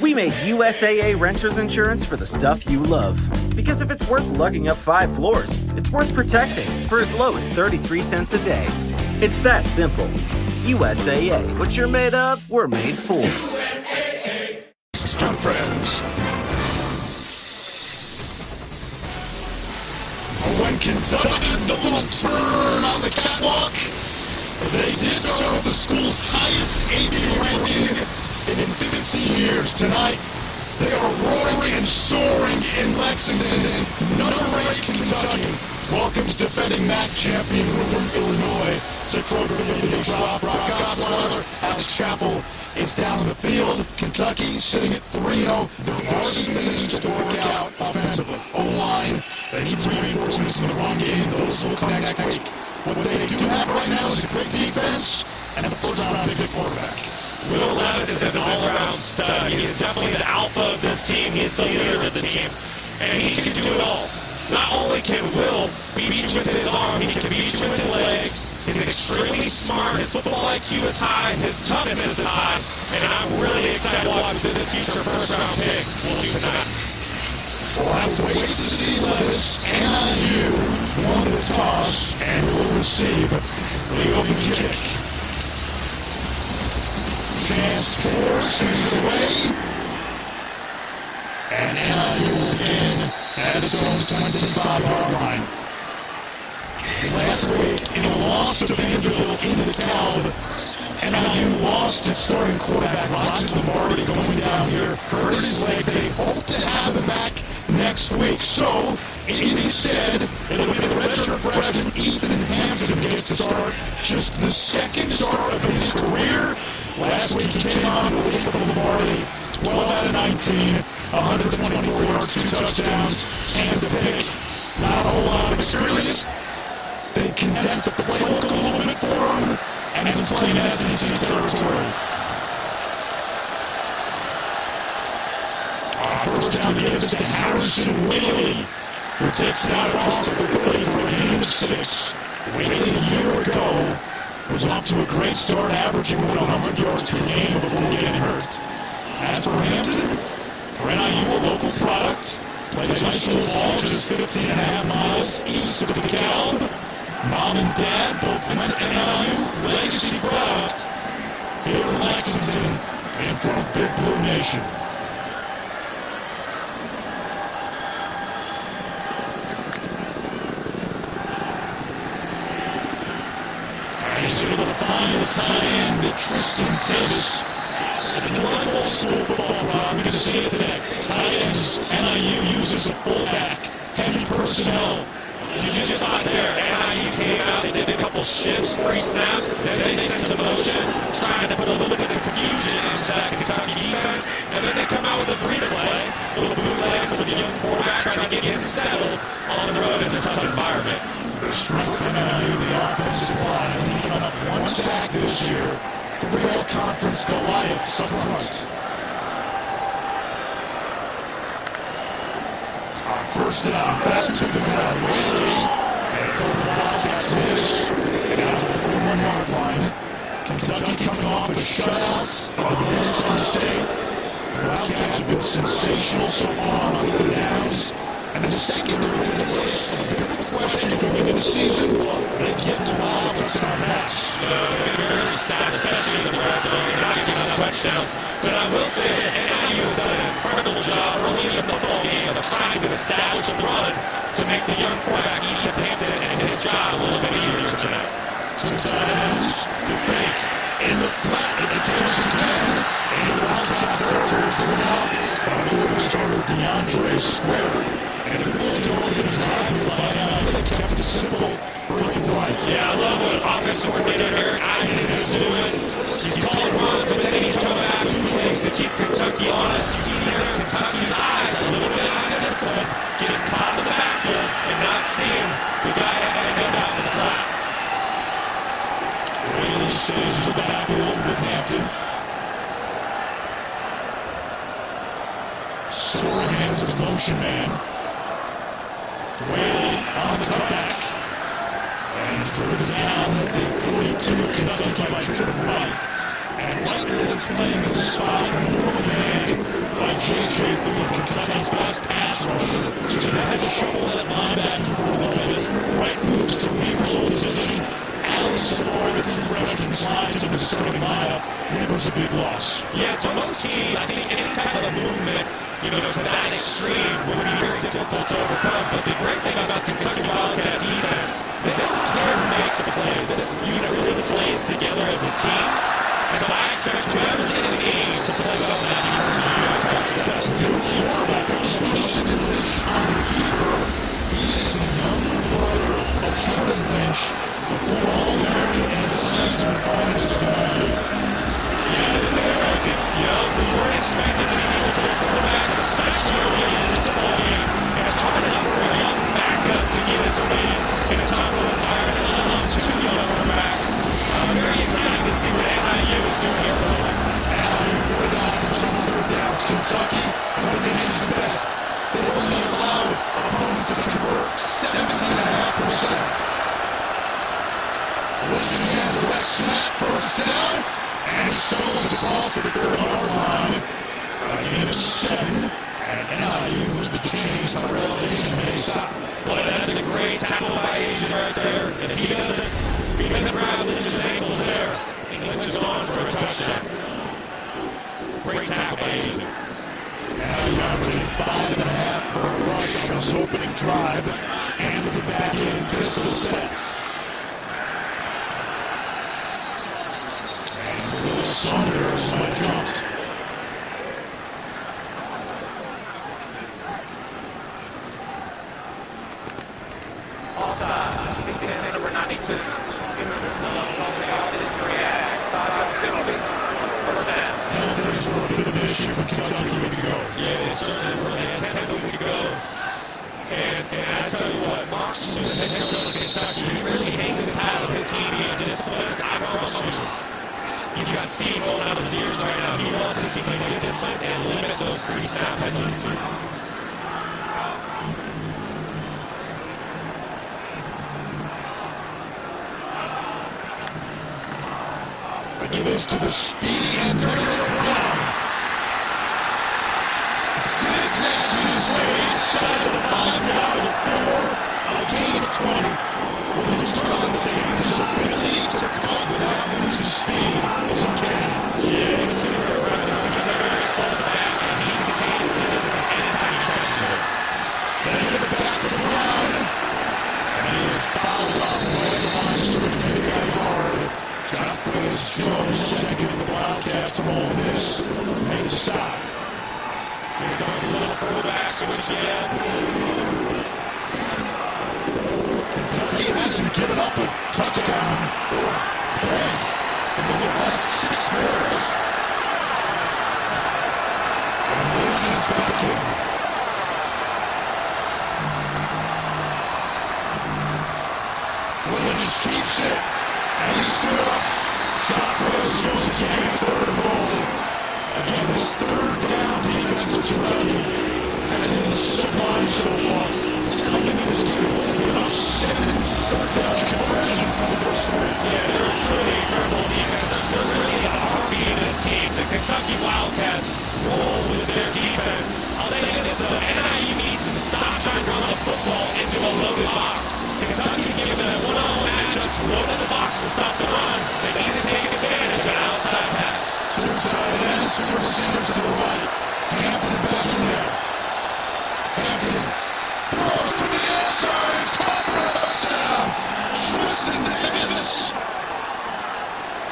We made USAA Renters Insurance for the stuff you love. Because if it's worth lugging up 5 floors, it's worth protecting for as low as 33 cents a day. It's that simple. USAA. What you're made of, we're made for. USAA. Stunt Friends. When Kentucky did the little turn on the catwalk, they did so with the school's highest AP ranking in 15 years. Tonight, they are roaring and soaring in Lexington. Number 8 Kentucky welcomes defending MAC champion Northern Illinois to Kroger Village. Brock Osweiler, Alex Chappell is down in the field. Kentucky sitting at 3-0. Their varsity needs to work out offensively. O-line, they need some reinforcements in the run game. Those will come next week. What they do have right now is a great defense and a first-round pick quarterback. Will Levis is an all-around stud. He is definitely the alpha of this team. He's the leader of the team. And he can do it all. Not only can Will beat you with his arm, he can beat you with his legs. He's extremely smart. His football IQ is high. His toughness is high. And I'm really excited to watch what this future first-round pick will do tonight. We'll have to wait to see Levis and you won the toss and will receive the open kick. Chance forces away. And NIU will begin at its own 25-yard line. Last week, in a loss to Vanderbilt in the DeKalb, NIU lost its starting quarterback, Rocky Lombardi, going down here. Hurt his leg. They hope to have him back next week. So, instead, it'll be the redshirt freshman Ethan Hampton gets to start just the second start of his career. Last week he came on relief for Lombardi, 12 out of 19, 124 yards, 2 touchdowns, and a pick. Not a whole lot of experience. They condensed the playbook a little bit for him, and he's playing SEC territory. First down gives to Harrison Whaley, who takes it out across the 30 for a gain of 6. Whaley a year ago was off to a great start, averaging 100 yards per game before getting hurt. As for Hampton, for NIU, a local product, plays high school ball just 15.5 miles east of DeKalb. Mom and Dad both went to NIU, legacy product, here in Lexington, in front of Big Blue Nation. He's able to find the tight end, Tristan Davis. If you like old school football, Rob, you're going to see it today. Tight ends, NIU uses a fullback, heavy personnel. You just saw it there. NIU came out, they did a couple shifts, pre-snap, then they sent to motion, trying to put a little bit of confusion into that Kentucky defense, and then they come out with a breather play, a little bootleg for the young quarterback, trying to get settled on the road in this tough environment. The strength for NIU, the offensive line, only given up 1 sack this year. 3 all-conference Goliaths up front. First down, pass to the ground. Whaley, and a couple of Wildcats miss, and out to the 41-yard line. Kentucky coming off a shutout against Penn State. The Wildcats have been sensational so far on the downs, and the secondary was a bit of a question going into the season. They've yet to allow a touchdown pass. They're very stout, especially in the red zone. They're not giving up touchdowns. But I will say this, NIU has done an incredible job early in the football game of trying to establish the run to make the young quarterback Ethan Hampton and his job a little bit easier tonight. 2 tight ends, the fake, in the flat, it's Tips again, and the Wildcat territory is run out by Florida starter DeAndre Square, and a really good drive here by NIU. They kept it simple, early right. Yeah, I love what offensive coordinator Eric Adams is doing. He's calling runs, but then he's coming back with plays to keep Kentucky honest. You see there Kentucky's eyes a little bit out of discipline, getting caught in the backfield and not seeing the guy end out in the flat. Whaley stays in the backfield with Hampton. Sorahan's the motion man. Whaley on the cutback. And he's driven down at the 42 of Kentucky by Jordan Wright. And Wright is playing a spot more than J.J. Booth, Kentucky's best pass rusher, just had to shuffle that linebacker a little bit. Right moves to Weaver's old position. Alex Moore, the true freshman, slides into the starting lineup. Weaver's a big loss. Yeah, to most teams, I think any type of movement, to that extreme would be very difficult to overcome. But the great thing about Kentucky Wildcat defense is they don't care who makes the plays. This unit really plays together as a team. And so I expect whoever's in the game to play well in that defense will be able to have success. New quarterback that was Justin Lynch on the keeper. He is the younger brother of Jordan Lynch, the former All-American and Heisman Honors nominee. Yeah, this is impressive. We weren't expecting to see multiple quarterbacks, especially early in this ball game. And it's hard enough for a young backup to get his lead in a tough environment, let alone two young quarterbacks. I'm very excited to see what NIU is doing here. NIU 4 down for some third downs. Kentucky, one of the nation's best. They only allowed opponents to convert 17.5%. Lynch again, direct snap, first down. And he stumbles across to the 30-yard line. A gain of 7. And NIU was the change Tyrell Asian may stop. Boy, that's a great tackle by Asian right there. And if he doesn't grab Lynch's ankles there, I think Lynch is gone for a touchdown. Great tackle by Asian. NIU averaging 5.5 per rush on his opening drive. And to back in, pistol set. Saunders might have jumped. Offside. Number 92. Penalties were a bit of an issue for Kentucky a week ago. Yeah, they certainly were. They had 10 a week ago. And I tell you what, Mark Susan, head coach of Kentucky, he really hangs his hat on his team being disciplined. I promise you. He's got steam rolling out of his ears right now. He wants his team to be disciplined and limit those pre-snap penalties. Give this to the speedy Antonio Brown. Zigzags his way inside of the 5 down to the 4. A gain of 20. When you turn on the tape, his ability to cut without losing speed is uncanny. Yeah, it's super impressive. He's a very explosive back, and he can take the distance anytime he touches it. They hit it back to Brown. And he is fouled out right by Surge to the guy hard. Quiz Jones second the Wildcats from Ole Miss. Made a stop. Here comes a little quarterback switch again. Kentucky hasn't given up a touchdown or points in the last 6 quarters. And Lynch is back in. Lynch keeps it. And he stood up. Quiz Jones again, it's 3rd and goal. Again, this 3rd down defense for Kentucky has been sublime so far. Coming into this game, giving up 7 third down conversions from the first 3. Yeah, they're truly incredible defense. They're really the heartbeat of this team. The Kentucky Wildcats roll with their defense. I'll say this, though, NIU needs to stop trying to run the football into a loaded box. Kentucky's giving them one-on-one matchups, loaded the box to stop the run. They need to take advantage of an outside pass. 2 tight ends, 2 receivers to the right. Hampton back in there. Hampton throws to the inside. It's caught for a touchdown. Tristan Davis.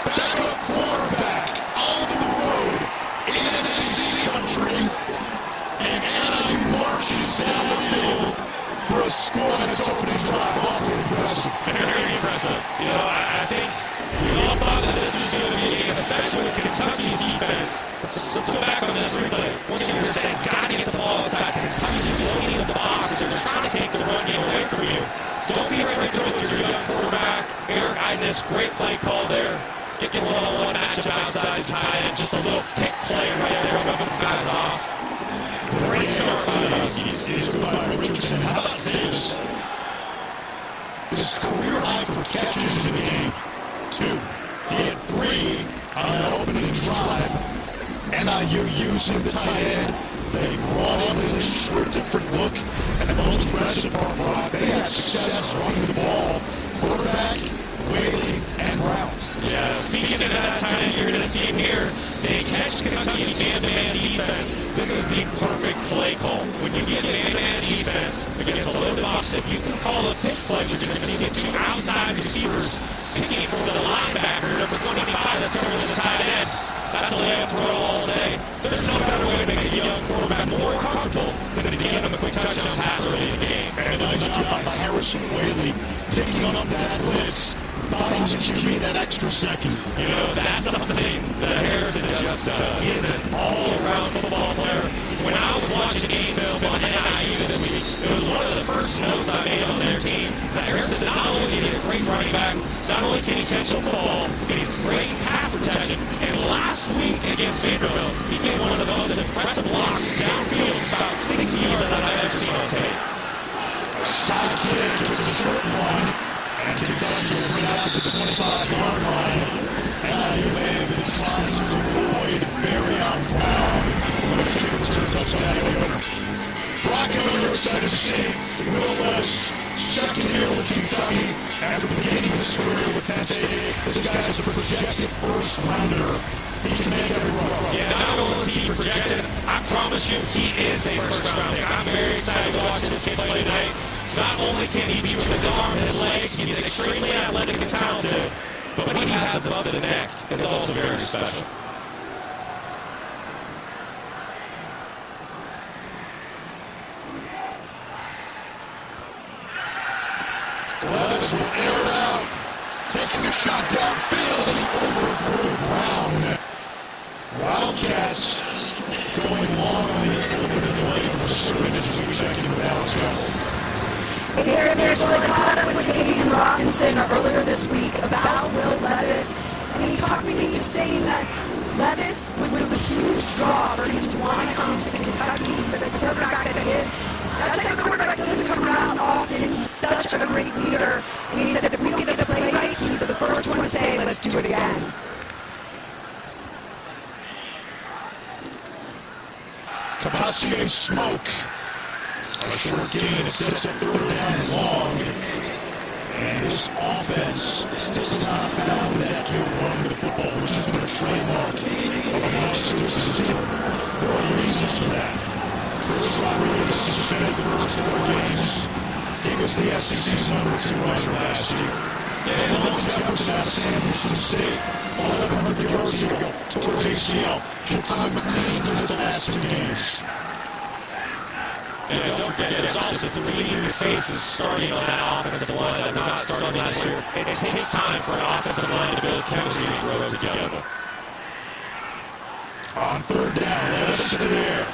Backup quarterback on the road in SEC country. And NIU marches down the field for a score on its opening drive. Awfully impressive. Very impressive. I think we all thought that this was going to be a game, especially with Kentucky's defense. Let's go back on this replay. Once you were saying, gotta get the ball inside. Kentucky's loading the box. They're trying to take the run game away from you. Don't be afraid to throw it with your young quarterback. Eric Idness, great play call there. Get one-on-one matchup outside the tight end. Just a little pick play right there. Rub some guys off. Great start to the Huskies. He's good by Richardson. How about Taves? His career high for catches in the game. 2. He had 3 on that opening drive. NIU using the tight end They brought him in for a different look, and the most impressive part, Brock, they had success running the ball. Quarterback, Whaley, and Brown. Yeah, speaking of that tight end, you're going to see him here. They catch Kentucky man-to-man defense. This is the perfect play call. When you get man-to-man defense against a low box, if you can call a pick play, you're going to see the two outside receivers picking for the linebacker, number 25, that's over the tight end. That's a layup throw all day. There's no better way to make a young quarterback more comfortable than to give him a quick touchdown pass early in the game. And a nice job by Harrison Whaley picking up that blitz, buying the QB that extra second. You know, that's something that Harrison just does. He is an all-around football player. When I was watching game film on NIU this week, it was one of the first notes I made on their team. That Harrison, not only is he a great running back, not only can he catch the football, but he's great in pass protection. And last week against Vanderbilt, he gave one of the most impressive blocks downfield, about 6 yards that I've ever seen on tape. Side kick, it's a short one, and Kentucky will bring out to the 25-yard line. NIU may have been trying to avoid Barry-on Brown, but the kicker was a touchdown winner. Brock, you're excited to see Will Levis, second year with Kentucky, after beginning his career with Penn State. This guy's a projected first-rounder. He can make every run. Yeah, not only is he projected, I promise you, he is a first-round pick. I'm very excited to watch this kid play tonight. Not only can he beat with his arm and his legs, he's extremely athletic and talented, but what he has above the neck is also very special. Levis will air it out, taking a shot downfield and overthrew Brown. Wildcats going long on the opening play for scrimmage as we check in with Alex Jumble. Aaron actually caught up with Tavian Robinson earlier this week about Will Levis, and he talked to me just saying that Levis was the huge draw for him to want to come to Kentucky. He said the quarterback that he is, that type of quarterback doesn't come around often. He's such a great leader, and he said if we don't get to play right, he's the first one to say, let's do it again. Capassier smoke. A short gain sets up third down and long. And this offense still has not found that you run the football, which has been a trademark of the Monsters system. There are reasons for that. Chris Rodriguez suspended the first 4 games. He was the SEC's #2 rusher last year. And Dylan Jefferson at Sam Houston State, 1,100 yards ago, towards ACL. Ja'Tai McLean's missed the last 2 games. And don't forget, there's also 3 new faces starting on that offensive line that were not starting last year. It takes time for an offensive line to build chemistry and grow together. On third down, Levis to the air.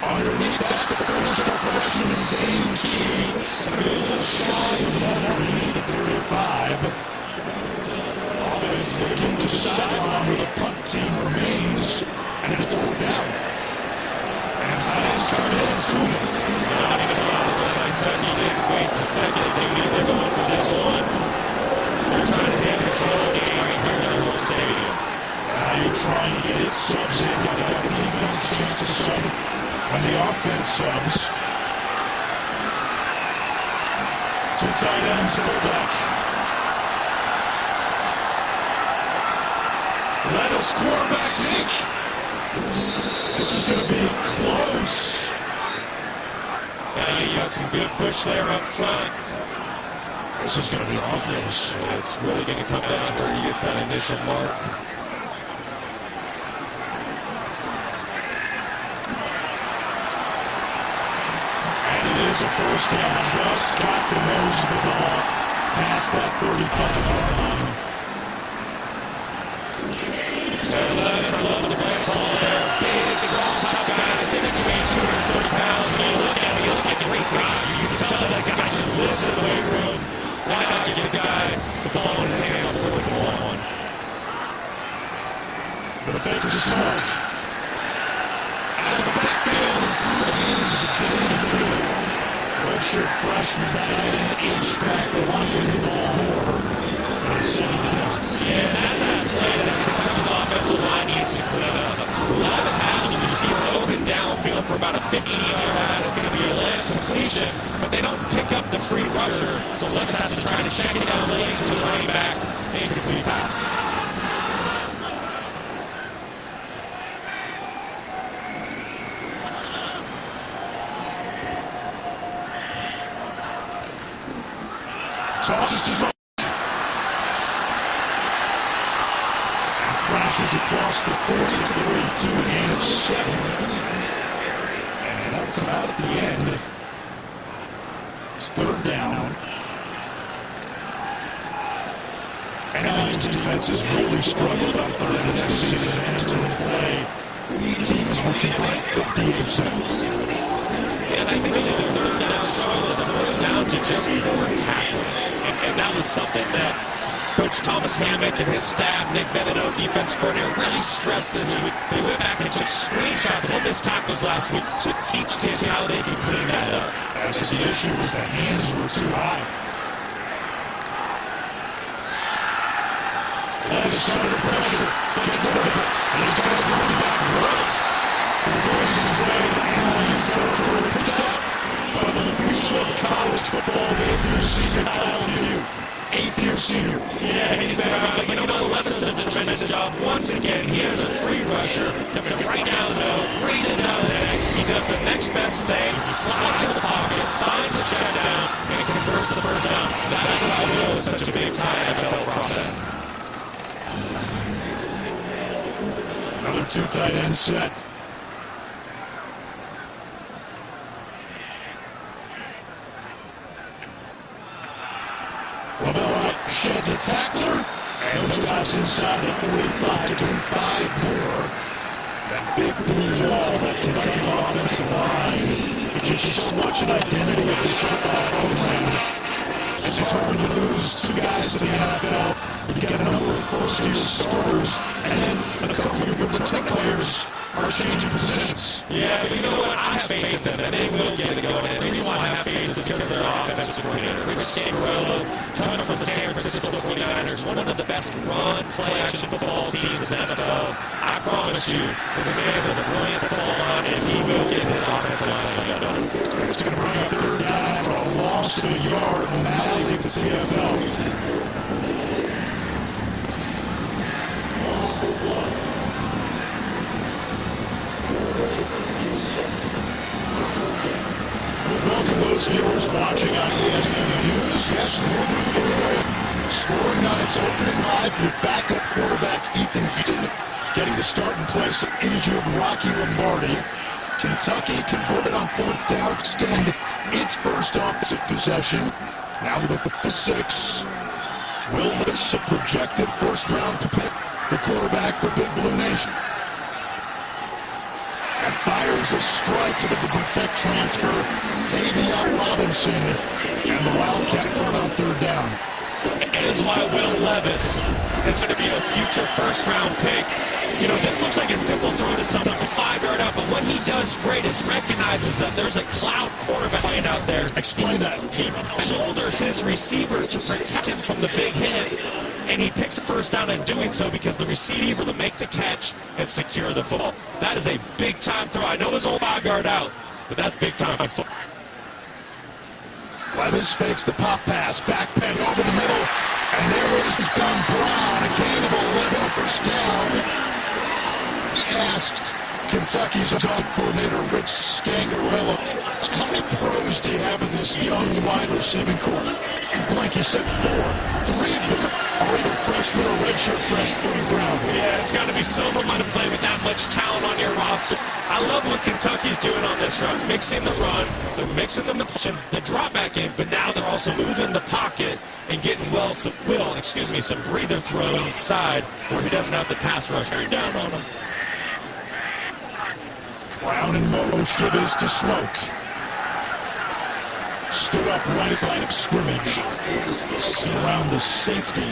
Underneath, that's the first freshman, Dane Key. Going to be a little shy of the ball underneath the 35. Offense looking to sideline where the punt team remains. And it's worked out. And tight ends coming in to him. Not even thought it was like Kentucky didn't waste a second. They knew they're going for this one. They're trying to take control of the game right here in their home stadium. Now you're trying to get it subs in. You got the defense a chance to sub when the offense subs. 2 tight ends fullback. Levis quarterback sneak. This is going to be close. Now you got some good push there up front. This is going to be close. It's really going to come down to where he gets that initial mark. It's a first down, just got the nose of the ball past that 35-yard line. Levis, I love the play call there. Big, strong, tough guy, 6'2", 230 pounds. When you look at him, he looks like a great guy. You can tell that guy just lives in the weight room. Why not give the guy the ball in his hands on 4th and 1? But effective smoke. Out of the backfield, and through the hands of Jeremy Taylor. Redshirt freshman tight end, H-back, the one who the ball more. And 17. Yeah, that's that play that Kentucky's offensive line needs to clean up. Levis has the receiver open down downfield for about a 15-yard pass. It's going to be a late completion, but they don't pick up the free rusher, so Levis has to try to check it down late to his running back. Incomplete pass. Tosses it and crashes across the 40 to the 32, a gain of 7. And that'll come out at the end. It's third down. NLU's defense has really struggled on third and next season entering play. Teams were complete 58%. And I think really the third down struggles boils down to just poor tackling. And that was something that Coach Thomas Hammock and his staff, Nick Benito, defense coordinator, really stressed this week. They went back and took screenshots of all missed tackles last week to teach kids how they can clean that up. As the issue was the hands were too high. Levis under pressure, gets rid of it, and he's got his running back right. He goes his way to NLU territory, pushed out by the future of college football, the eighth-year senior Kyle Pugh. Eighth-year senior. Yeah, he's been around, but you know what? Levis does a tremendous job. Once again, he has a free rusher coming right down the middle, breathing down his neck. He does the next best thing, slides in the pocket, finds a check down, and converts the first down. That is why Will is such a big-time NFL prospect. Another two tight end set. Lavella sheds a tackler and stops inside the 45 to do 5 more. That big blue wall, that Kentucky offensive line, it's just so much an identity of this football program. It's hard to lose 2 guys to the NFL. You get a number of first-year starters, and then a couple of your return players are changing positions. Yeah, but you know what? I have faith in them. They will get it going. And the reason why I have faith is because of their offensive coordinator, Rick Scangarello, coming from the San Francisco 49ers, one of the best run, play-action football teams in the NFL. I promise you, this man is a brilliant football line, and he will get his offensive line done. It's going to bring up third down after a loss of a yard. O'Malley lead the TFL. Welcome those viewers watching on ESPN News. Yes, Northern Illinois scoring on its opening live with backup quarterback Ethan Hinton getting the start in place of injured Rocky Lombardi. Kentucky converted on fourth down to extend its first offensive possession. Now with the 6. Will Levis, a projected first-round pick, the quarterback for Big Blue Nation. And fires a strike to the Tech transfer, Tavion Robinson, and the Wildcat run on third down. And it's why Will Levis is going to be a future first-round pick. You know, this looks like a simple throw to something 5-yard out, but what he does great is recognizes that there's a cloud quarterback playing out there. Explain that. He shoulders his receiver to protect him from the big hit, and he picks a first down in doing so because the receiver will make the catch and secure the football. That is a big-time throw. I know it's only 5-yard out, but that's big-time football. Levis fakes the pop pass, back peg over the middle, and there is Don Brown, a gain of 11, first down. He asked Kentucky's offensive coordinator, Rick Scangarello, how many pros do you have in this young wide receiving corps? And Blanky said 4. 3 of them are either freshmen or redshirt freshman Brown. Yeah, it's got to be so fun to play with that much talent on your roster. I love what Kentucky's doing on this run, mixing the run, they're mixing the drop back in, but now they're also moving the pocket and getting some breather throws inside where he doesn't have the pass rush bearing down on him. Brown and Motos give his to Smoke. Stood up right at the line of scrimmage. See around the safety.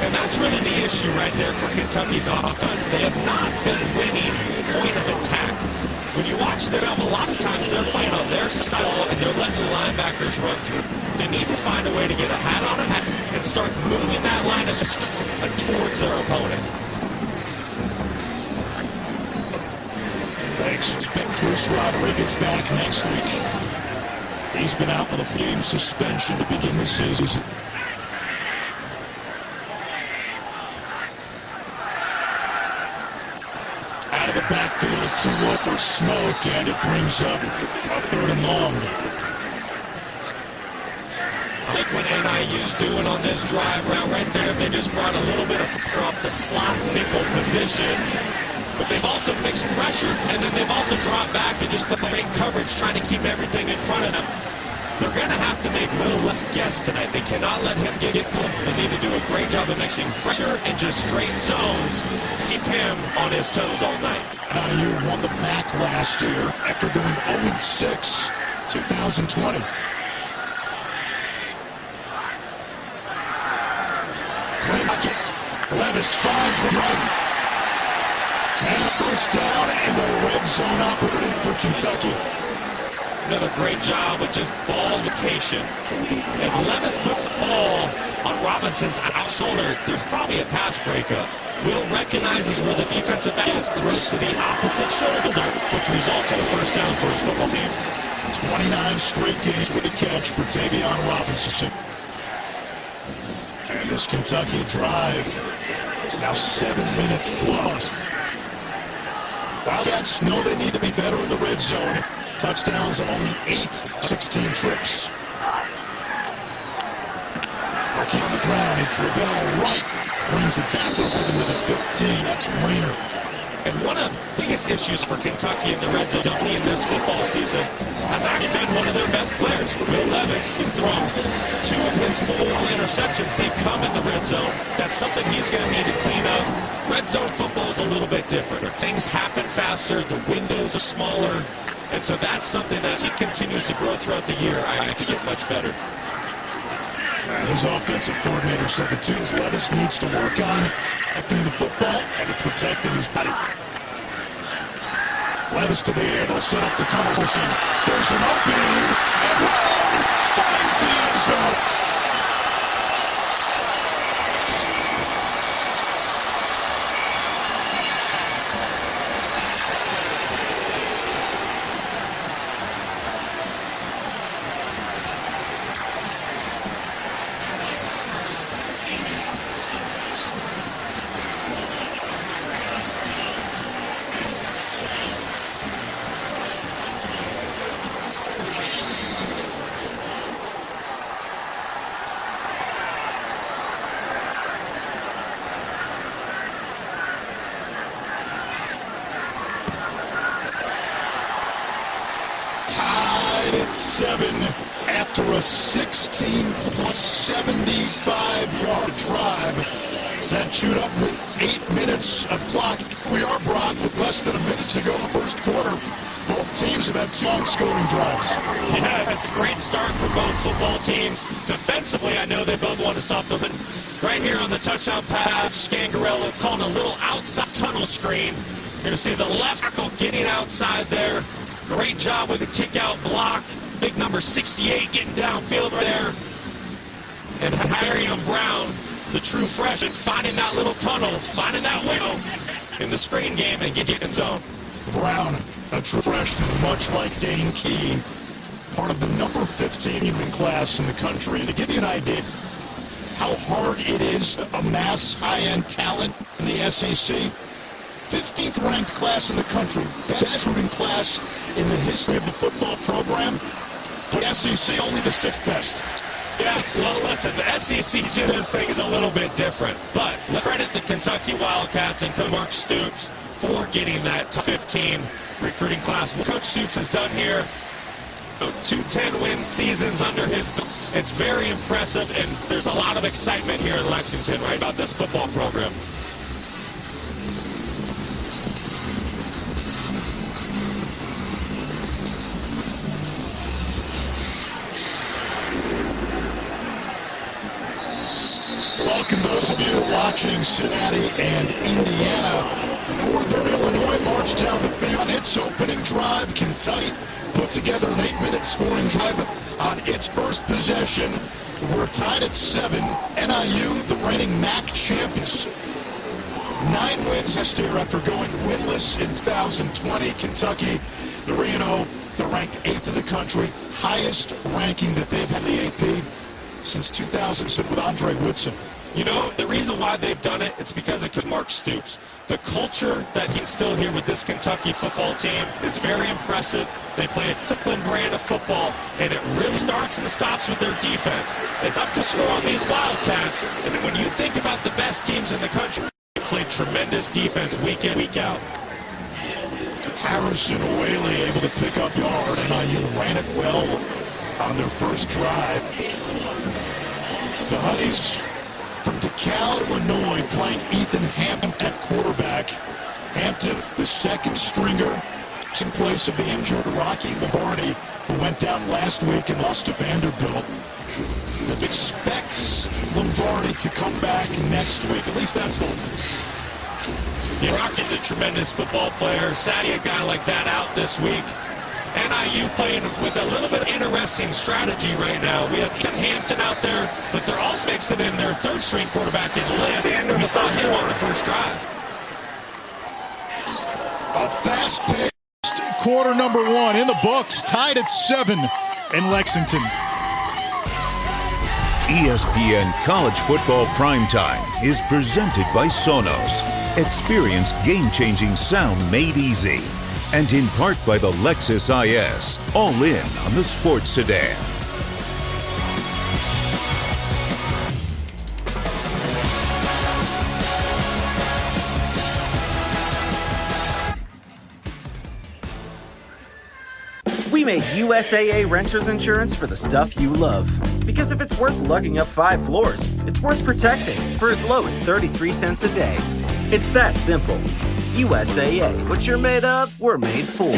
And that's really the issue right there for Kentucky's offense. They have not been winning point of attack. When you watch the film, a lot of times they're playing on their side and they're letting the linebackers run through. They need to find a way to get a hat on a hat and start moving that line towards their opponent. expect Chris Rodriguez back next week. He's been out with a game suspension to begin the season. Out of the backfield to look for Smoke, and it brings up a 3rd and long. Like what NIU's doing on this drive route right there, they just brought a little bit of pressure off the slot nickel position. But they've also mixed pressure, and then they've also dropped back and just put great coverage trying to keep everything in front of them. They're going to have to make Will less guess tonight. They cannot let him get pulled. They need to do a great job of mixing pressure and just straight zones. Keep him on his toes all night. NIU won the MAC last year after going 0-6, 2020. Clay bucket. Levis finds the run. And a first down and a red zone opportunity for Kentucky. Another great job with just ball location. If Levis puts the ball on Robinson's out shoulder, there's probably a pass breakup. Will recognizes where the defensive back is, throws to the opposite shoulder, which results in a first down for his football team. 29 straight games with a catch for Tavion Robinson. And this Kentucky drive is now 7 minutes plus. Wildcats know they need to be better in the red zone. Touchdowns on only 16 trips. Working on the ground, it's Lavelle Wright. Brings a tackle with him to the 15. That's Rayner. And one of the biggest issues for Kentucky in the red zone in this football season has actually been one of their best players, Will Levis. He's thrown 2 of his 4 interceptions. They've come in the red zone. That's something he's going to need to clean up. Red zone football is a little bit different. Things happen faster. The windows are smaller. And so that's something that he continues to grow throughout the year. I have to get much better. His offensive coordinator said the team's Levis needs to work on protecting the football and protecting his body. Levis to the air, they'll set up the tunnel. There's an opening, and Brown finds the end zone. At 7 after a 16 plus 75-yard drive that chewed up 8 minutes of clock. We are brought with less than a minute to go in the first quarter. Both teams have had 2 long scoring drives. Yeah, it's a great start for both football teams. Defensively, I know they both want to stop them. But right here on the touchdown pass, Scangarello calling a little outside tunnel screen. You're going to see the left tackle getting outside there. Great job with the kick-out block. Big number 68 getting downfield right there. And Harrion Brown, the true freshman, finding that little tunnel, finding that window in the screen game and getting in zone. Brown, a true freshman, much like Dane Key, part of the number 15 even class in the country. And to give you an idea how hard it is to amass high-end talent in the SEC, 15th ranked class in the country, best recruiting class in the history of the football program. The SEC only the 6th best. Yeah, well, listen, the SEC does things a little bit different. But let's credit the Kentucky Wildcats and Coach Mark Stoops for getting that top 15 recruiting class. What Coach Stoops has done here, 2 10-win seasons under his belt. It's very impressive, and there's a lot of excitement here in Lexington right about this football program. Welcome those of you watching Cincinnati and Indiana. Northern Illinois marched down the field on its opening drive. Kentucky put together an 8-minute scoring drive on its first possession. We're tied at 7. NIU, the reigning MAC champions, 9 wins this year after going winless in 2020. Kentucky, the 3-0, they're ranked 8th in the country, highest ranking that they've had in the AP since 2000 with Andre Woodson. You know, the reason why they've done it, it's because of Mark Stoops. The culture that he instilled here with this Kentucky football team is very impressive. They play a disciplined brand of football, and it really starts and stops with their defense. It's tough to score on these Wildcats, and when you think about the best teams in the country, they play tremendous defense week in, week out. Harrison Whaley able to pick up yard, and NIU ran it well on their first drive. The Honeys from DeKalb, Illinois, playing Ethan Hampton at quarterback. Hampton, the second stringer, in place of the injured Rocky Lombardi, who went down last week and lost to Vanderbilt. But expects Lombardi to come back next week. At least that's the hope. Yeah, Rocky's a tremendous football player. Sadly, a guy like that out this week. NIU playing with a little bit of interesting strategy right now. We have Ethan Hampton out there, but they're also mixing in their third-string quarterback in Liv. We saw him on the first drive. A fast-paced quarter number 1 in the books, tied at 7 in Lexington. ESPN College Football Primetime is presented by Sonos. Experience game-changing sound made easy. And in part by the Lexus IS, all in on the sports sedan. We made USAA Renters Insurance for the stuff you love. Because if it's worth lugging up 5 floors, it's worth protecting for as low as 33 cents a day. It's that simple. USAA. What you're made of, we're made for.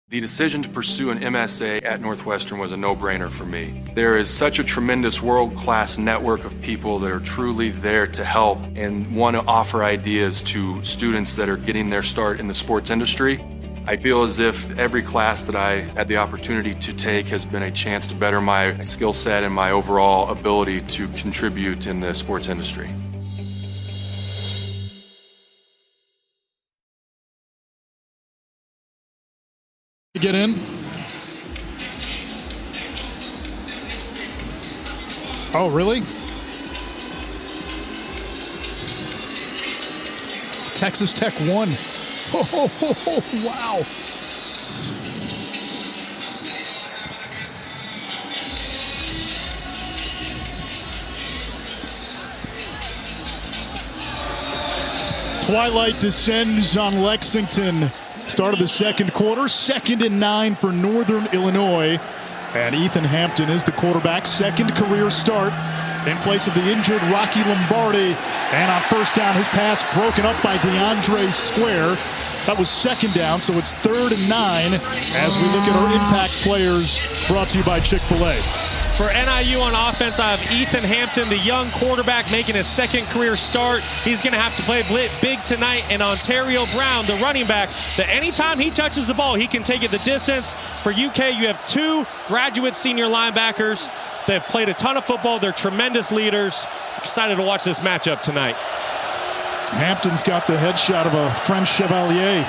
The decision to pursue an MSA at Northwestern was a no-brainer for me. There is such a tremendous world-class network of people that are truly there to help and want to offer ideas to students that are getting their start in the sports industry. I feel as if every class that I had the opportunity to take has been a chance to better my skill set and my overall ability to contribute in the sports industry. Get in. Oh, really? Texas Tech won. Oh, wow. Twilight descends on Lexington. Start of the second quarter, 2nd and 9 for Northern Illinois. And Ethan Hampton is the quarterback, second career start in place of the injured Rocky Lombardi. And on first down, his pass broken up by DeAndre Square. That was 2nd down, so it's 3rd and 9 as we look at our impact players, brought to you by Chick-fil-A. For NIU on offense, I have Ethan Hampton, the young quarterback, making his second career start. He's going to have to play big tonight. And Ontario Brown, the running back, that anytime he touches the ball, he can take it the distance. For UK, you have 2 graduate senior linebackers. They've played a ton of football. They're tremendous leaders. Excited to watch this matchup tonight. Hampton's got the headshot of a French Chevalier.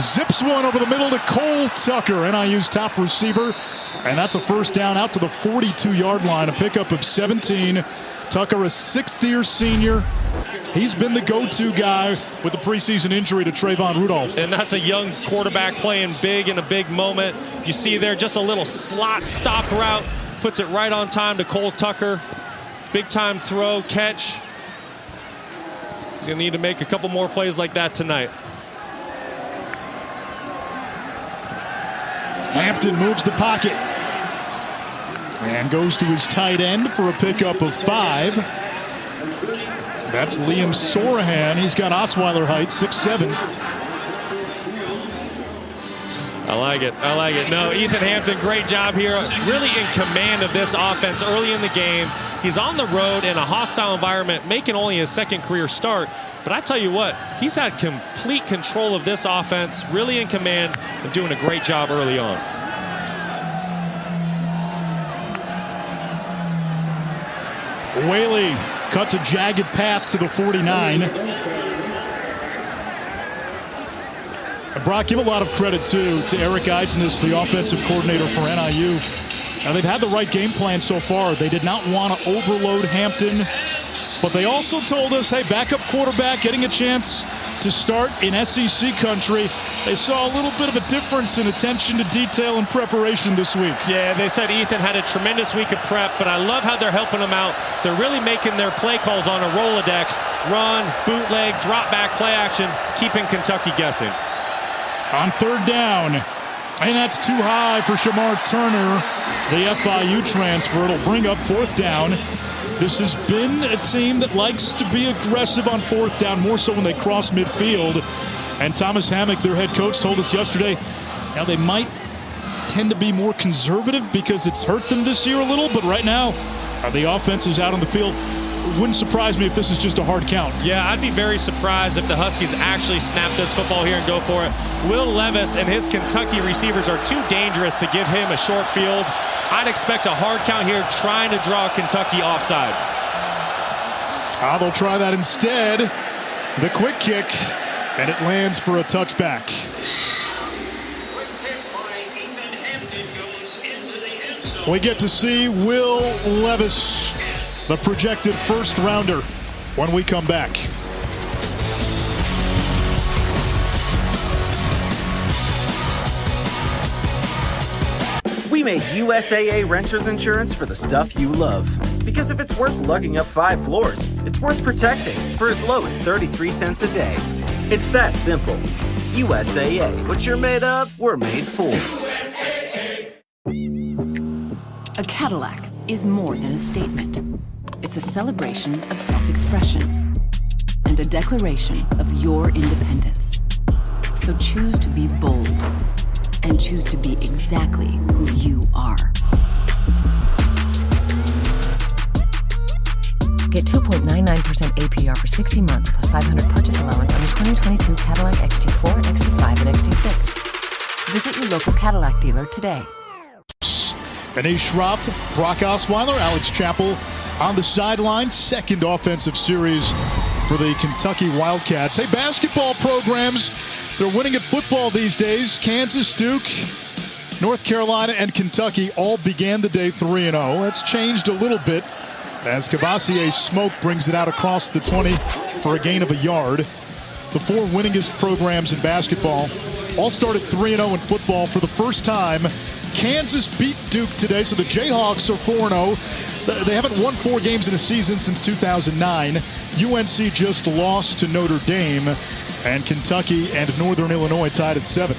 Zips one over the middle to Cole Tucker, NIU's top receiver. And that's a first down out to the 42-yard line, a pickup of 17. Tucker, a 6th-year senior. He's been the go-to guy with the preseason injury to Trayvon Rudolph. And that's a young quarterback playing big in a big moment. You see there just a little slot stop route. Puts it right on time to Cole Tucker. Big-time throw, catch. He's going to need to make a couple more plays like that tonight. Hampton moves the pocket and goes to his tight end for a pickup of 5. That's Liam Sorahan. He's got Osweiler height, 6'7". I like it. I like it. No, Ethan Hampton, great job here. Really in command of this offense early in the game. He's on the road in a hostile environment, making only his second career start. But I tell you what, he's had complete control of this offense, really in command, and doing a great job early on. Whaley cuts a jagged path to the 49. And Brock, give a lot of credit, too, to Eric Eidsness, the offensive coordinator for NIU. Now, they've had the right game plan so far. They did not want to overload Hampton, but they also told us, hey, backup quarterback getting a chance to start in SEC country. They saw a little bit of a difference in attention to detail and preparation this week. Yeah, they said Ethan had a tremendous week of prep, but I love how they're helping him out. They're really making their play calls on a Rolodex: run, bootleg, drop back, play action, keeping Kentucky guessing. On third down, and that's too high for Shamar Turner, the FIU transfer. It'll bring up fourth down. This has been a team that likes to be aggressive on fourth down, more so when they cross midfield. And Thomas Hammock, their head coach, told us yesterday, now they might tend to be more conservative because it's hurt them this year a little, but right now the offense is out on the field. Wouldn't surprise me if this is just a hard count. Yeah, I'd be very surprised if the Huskies actually snap this football here and go for it. Will Levis and his Kentucky receivers are too dangerous to give him a short field. I'd expect a hard count here, trying to draw Kentucky offsides. They'll try that instead. The quick kick, and it lands for a touchback. We get to see Will Levis, the projected first rounder, when we come back. We made USAA Renters Insurance for the stuff you love. Because if it's worth lugging up 5 floors, it's worth protecting for as low as 33 cents a day. It's that simple. USAA. What you're made of, we're made for. A Cadillac is more than a statement. It's a celebration of self-expression and a declaration of your independence. So choose to be bold and choose to be exactly who you are. Get 2.99% APR for 60 months plus $500 purchase allowance on the 2022 Cadillac XT4, XT5, and XT6. Visit your local Cadillac dealer today. Vinay Schropp, Brock Osweiler, Alex Chappell on the sideline. Second offensive series for the Kentucky Wildcats. Hey, basketball programs, they're winning at football these days. Kansas, Duke, North Carolina, and Kentucky all began the day 3-0. That's changed a little bit as Cavassier Smoke brings it out across the 20 for a gain of a yard. The 4 winningest programs in basketball all started 3-0 in football for the first time. Kansas beat Duke today, so the Jayhawks are 4-0. They haven't won 4 games in a season since 2009. UNC just lost to Notre Dame, and Kentucky and Northern Illinois tied at 7.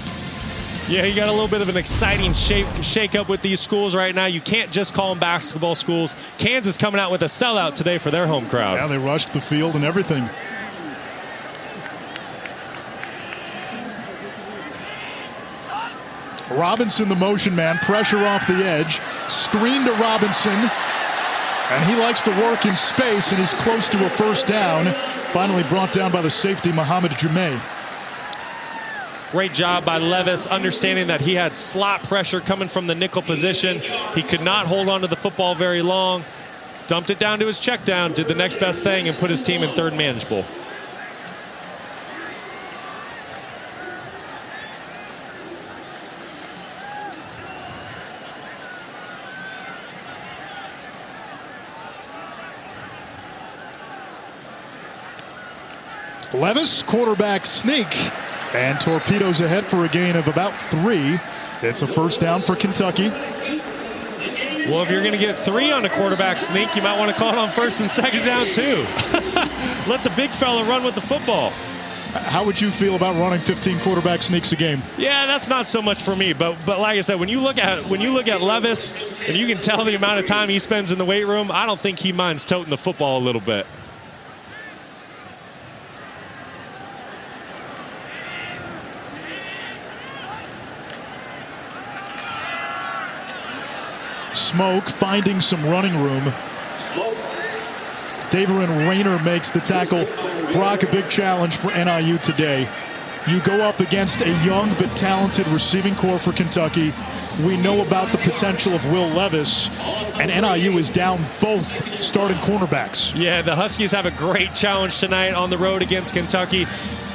Yeah, you got a little bit of an exciting shake-up with these schools right now. You can't just call them basketball schools. Kansas coming out with a sellout today for their home crowd. Yeah, they rushed the field and everything. Robinson, the motion man, pressure off the edge, screen to Robinson, and he likes to work in space, and he's close to a first down. Finally brought down by the safety, Muhammad Jumay. Great job by Levis, understanding that he had slot pressure coming from the nickel position. He could not hold on to the football very long. Dumped it down to his check down, did the next best thing, and put his team in third manageable. Levis, quarterback sneak, and torpedoes ahead for a gain of about 3. It's a first down for Kentucky. Well, if you're going to get 3 on a quarterback sneak, you might want to call it on first and second down too. Let the big fella run with the football. How would you feel about running 15 quarterback sneaks a game? Yeah, that's not so much for me. But like I said, when you look at Levis, and you can tell the amount of time he spends in the weight room, I don't think he minds toting the football a little bit. Smoke finding some running room. Daverin Rayner makes the tackle. Brock, a big challenge for NIU today. you go up against a young but talented receiving corps for Kentucky. We know about the potential of Will Levis, and NIU is down both starting cornerbacks. Yeah, the Huskies have a great challenge tonight on the road against Kentucky.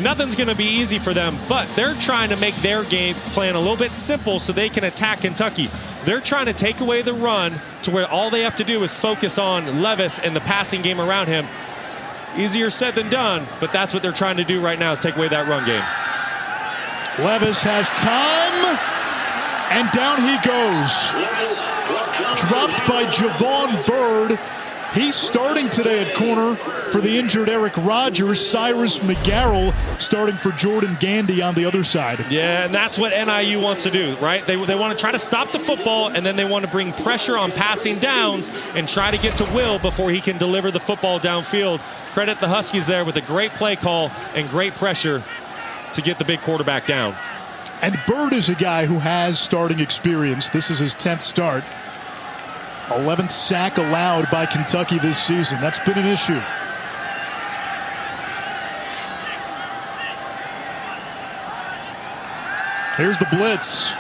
Nothing's going to be easy for them, but they're trying to make their game plan a little bit simple so they can attack Kentucky. They're trying to take away the run to where all they have to do is focus on Levis and the passing game around him. Easier said than done, but that's what they're trying to do right now, is take away that run game. Levis has time, and down he goes. Dropped by Javon Bird. He's starting today at corner for the injured Eric Rogers. Cyrus McGarrell starting for Jordan Gandy on the other side. Yeah, and that's what NIU wants to do, right? They want to try to stop the football, and then they want to bring pressure on passing downs and try to get to Will before he can deliver the football downfield. Credit the Huskies there with a great play call and great pressure to get the big quarterback down. And Bird is a guy who has starting experience. This is his 10th start. 11th sack allowed by Kentucky this season. That's been an issue. Here's the blitz.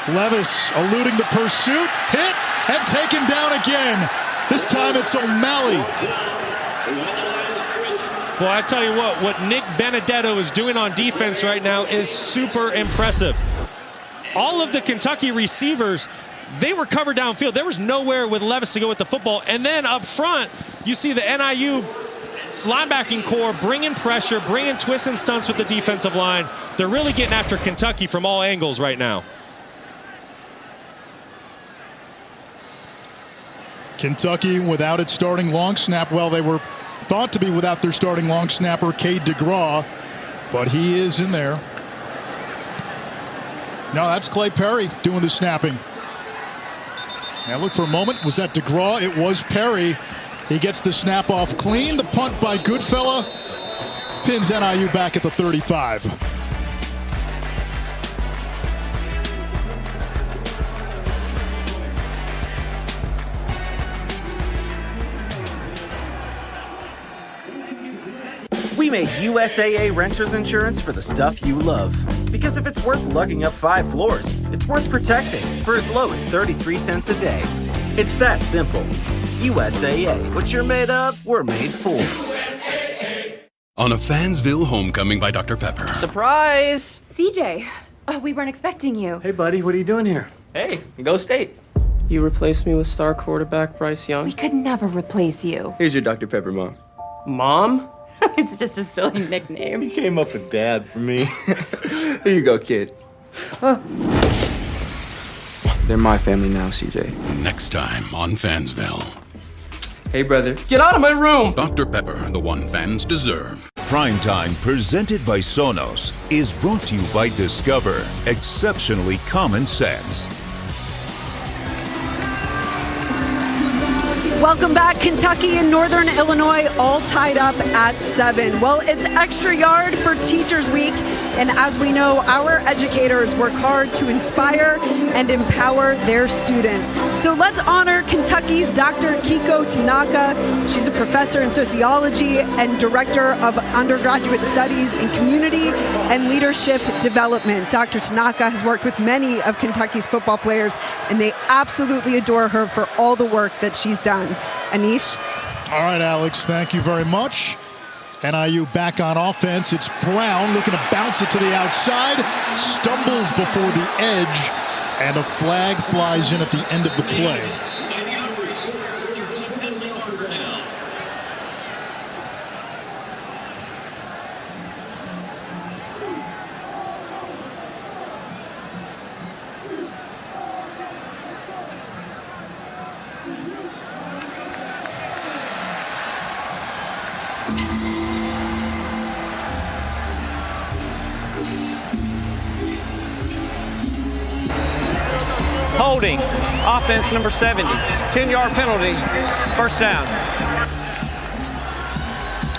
Levis eluding the pursuit, hit, and taken down again. This time it's O'Malley. Well, I tell you what Nick Benedetto is doing on defense right now is super impressive. All of the Kentucky receivers, they were covered downfield. There was nowhere with Levis to go with the football. And then up front, you see the NIU linebacking core bringing pressure, bringing twists and stunts with the defensive line. They're really getting after Kentucky from all angles right now. Kentucky without its starting long snap. Well, they were thought to be without their starting long snapper, Cade DeGraw, but he is in there. No, that's Clay Perry doing the snapping. Now look for a moment. Was that DeGraw? It was Perry. He gets the snap off clean. The punt by Goodfella pins NIU back at the 35. We made USAA Renters Insurance for the stuff you love. Because if it's worth lugging up 5 floors, it's worth protecting for as low as 33 cents a day. It's that simple. USAA. What you're made of, we're made for. On a Fansville homecoming by Dr. Pepper. Surprise! CJ, we weren't expecting you. Hey, buddy, what are you doing here? Hey, go State. You replaced me with star quarterback Bryce Young? We could never replace you. Here's your Dr. Pepper, Mom. Mom? It's just a silly nickname. He came up with Dad for me. Here you go, kid. They're my family now, CJ. Next time on Fansville. Hey, brother, get out of my room! Dr. Pepper, the one fans deserve. Primetime, presented by Sonos, is brought to you by Discover. Exceptionally common sense. Welcome back. Kentucky and Northern Illinois all tied up at 7. Well, it's Extra Yard for Teachers Week, and as we know, our educators work hard to inspire and empower their students. So let's honor Kentucky's Dr. Kiko Tanaka. She's a professor in sociology and director of undergraduate studies in community and leadership development. Dr. Tanaka has worked with many of Kentucky's football players, and they absolutely adore her for all the work that she's done. Anish? All right, Alex, thank you very much. NIU back on offense. It's Brown looking to bounce it to the outside. Stumbles before the edge, and a flag flies in at the end of the play. Holding, offense number 70, 10-yard penalty, first down.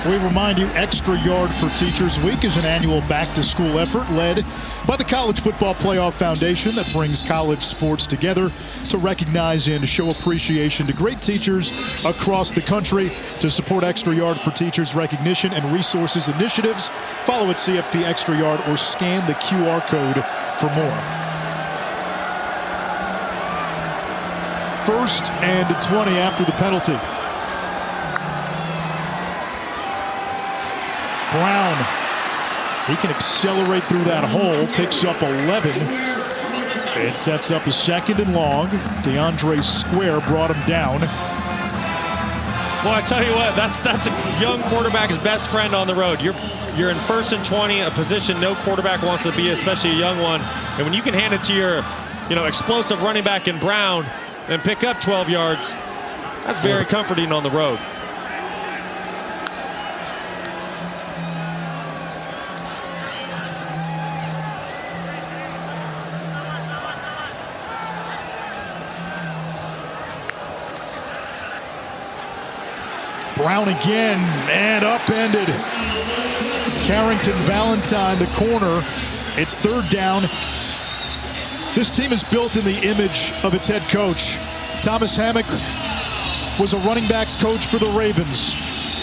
We remind you, Extra Yard for Teachers Week is an annual back-to-school effort led by the College Football Playoff Foundation that brings college sports together to recognize and show appreciation to great teachers across the country. To support Extra Yard for Teachers recognition and resources initiatives, follow at CFP Extra Yard or scan the QR code for more. 1st and 20 after the penalty. Brown, he can accelerate through that hole, picks up 11. It sets up a 2nd and long. DeAndre Square brought him down. Well, I tell you what, that's a young quarterback's best friend on the road. You're in 1st and 20, a position no quarterback wants to be, especially a young one. And when you can hand it to your, explosive running back in Brown and pick up 12 yards, that's very comforting on the road. Brown again, and upended. Carrington Valentine, the corner. It's 3rd down. This team is built in the image of its head coach. Thomas Hammock was a running backs coach for the Ravens.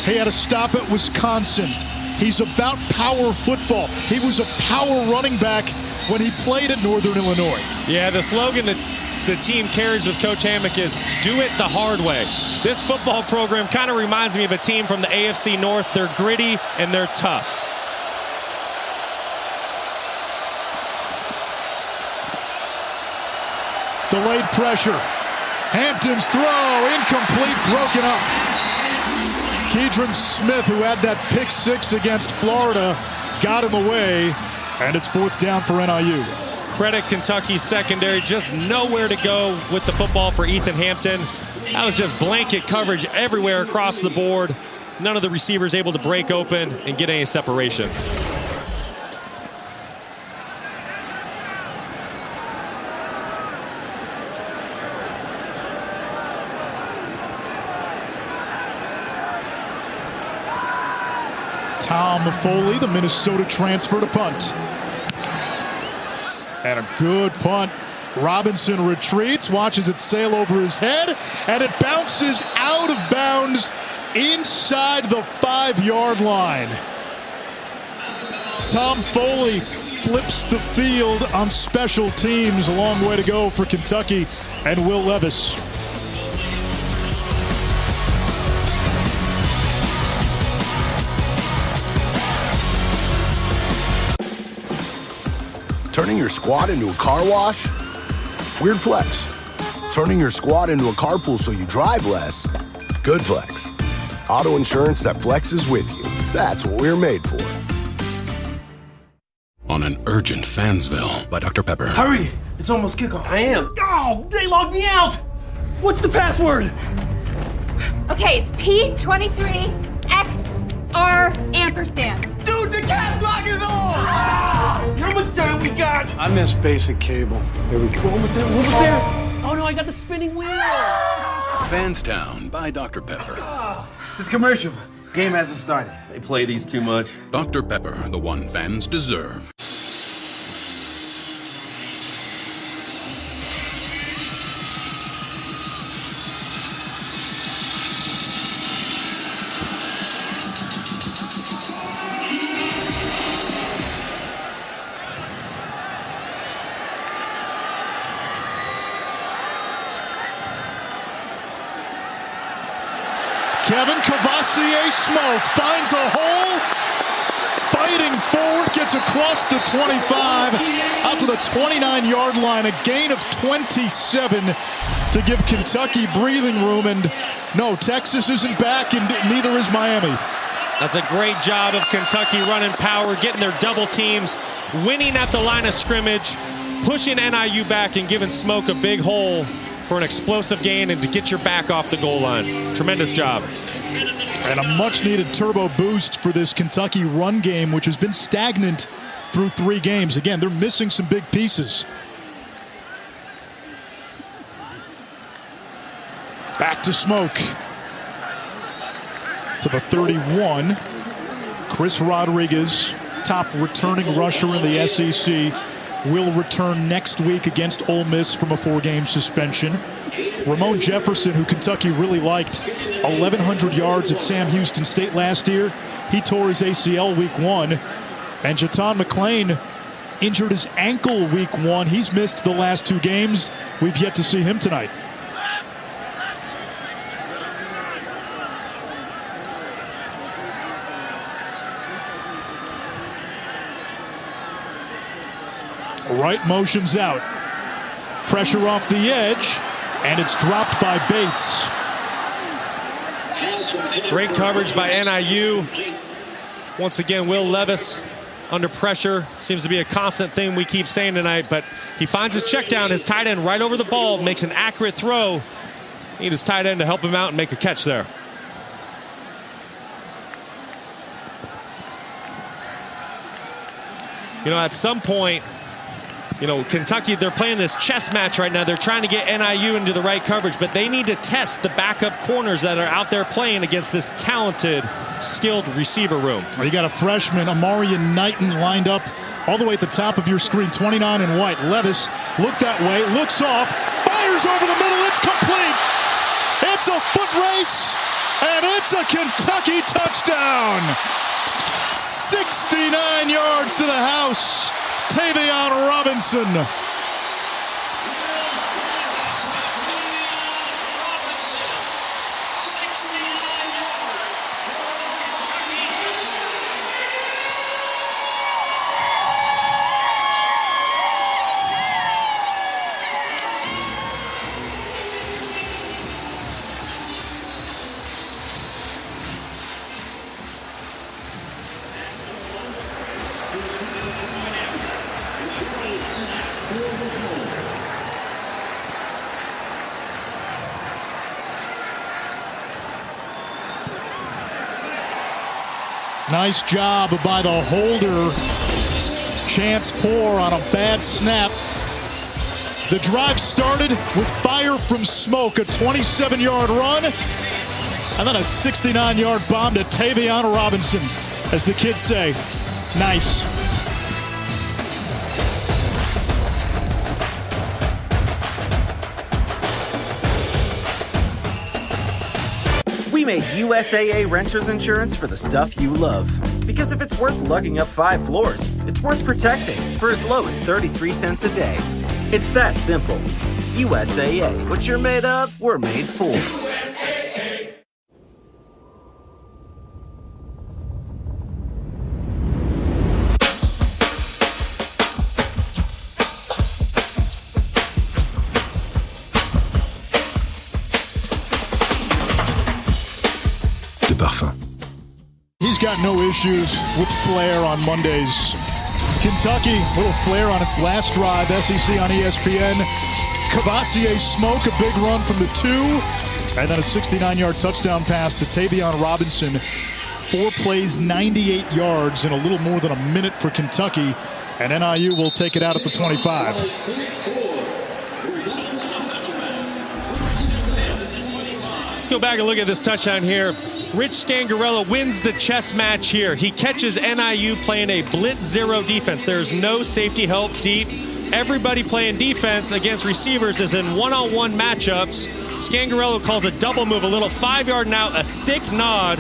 He had a stop at Wisconsin. He's about power football. He was a power running back when he played at Northern Illinois. Yeah, the slogan that the team carries with Coach Hammock is, do it the hard way. This football program kind of reminds me of a team from the AFC North. They're gritty and they're tough. Delayed pressure. Hampton's throw, incomplete, broken up. Keidron Smith, who had that pick 6 against Florida, got in the way, and it's 4th down for NIU. Credit Kentucky's secondary, just nowhere to go with the football for Ethan Hampton. That was just blanket coverage everywhere across the board. None of the receivers able to break open and get any separation. Tom Foley, the Minnesota transfer, to punt. And a good punt. Robinson retreats, watches it sail over his head, and it bounces out of bounds inside the 5-yard line. Tom Foley flips the field on special teams. A long way to go for Kentucky and Will Levis. Turning your squad into a car wash? Weird flex. Turning your squad into a carpool so you drive less? Good flex. Auto insurance that flexes with you. That's what we're made for. On an urgent Fansville by Dr. Pepper. Hurry! It's almost kickoff. I am. Oh, they logged me out! What's the password? Okay, it's P23XR ampersand. Dude, the caps lock is on! How much time we got? I missed basic cable. Here we go. What was there? What was there? Oh no, I got the spinning wheel! Fanstown by Dr. Pepper. This commercial. Game hasn't started. They play these too much. Dr. Pepper, the one fans deserve. Kevin Cavassier Smoke finds a hole, fighting forward, gets across the 25, out to the 29-yard line, a gain of 27 to give Kentucky breathing room. And no, Texas isn't back, and neither is Miami. That's a great job of Kentucky running power, getting their double teams, winning at the line of scrimmage, pushing NIU back and giving Smoke a big hole for an explosive gain and to get your back off the goal line. Tremendous job. And a much-needed turbo boost for this Kentucky run game, which has been stagnant through 3 games. Again, they're missing some big pieces. Back to Smoke. To the 31. Chris Rodriguez, top returning rusher in the SEC, will return next week against Ole Miss from a 4-game suspension. Ramon Jefferson, who Kentucky really liked, 1,100 yards at Sam Houston State last year. He tore his ACL week 1. And Jaton McClain injured his ankle week 1. He's missed the last 2 games. We've yet to see him tonight. Right motions out. Pressure off the edge, and it's dropped by Bates. Great coverage by NIU. Once again, Will Levis under pressure. Seems to be a constant thing we keep saying tonight, but he finds his check down, his tight end right over the ball, makes an accurate throw. Need his tight end to help him out and make a catch there. You know, at some point, you know, Kentucky, they're playing this chess match right now. They're trying to get NIU into the right coverage, but they need to test the backup corners that are out there playing against this talented, skilled receiver room. Well, you got a freshman, Amarian Knighton, lined up all the way at the top of your screen, 29 in white. Levis looked that way, looks off, fires over the middle, it's complete. It's a foot race, and it's a Kentucky touchdown. 69 yards to the house. Tavion Robinson. Nice job by the holder. Chance Poore on a bad snap. The drive started with fire from smoke, a 27-yard run, and then a 69-yard bomb to Tavion Robinson, as the kids say. Nice. We made USAA Renters Insurance for the stuff you love. Because if it's worth lugging up 5 floors, it's worth protecting for as low as 33 cents a day. It's that simple. USAA. What you're made of, we're made for. He's got no issues with Flair on Mondays. Kentucky, little Flair on its last drive, SEC on ESPN. Cavassier Smoke, a big run from the 2, and then a 69-yard touchdown pass to Tavion Robinson. 4 plays, 98 yards in a little more than a minute for Kentucky, and NIU will take it out at the 25. Let's go back and look at this touchdown here. Rich Scangarello wins the chess match here. He catches NIU playing a blitz zero defense. There's no safety help deep. Everybody playing defense against receivers is in one-on-one matchups. Scangarello calls a double move, a little 5-yard and out, a stick nod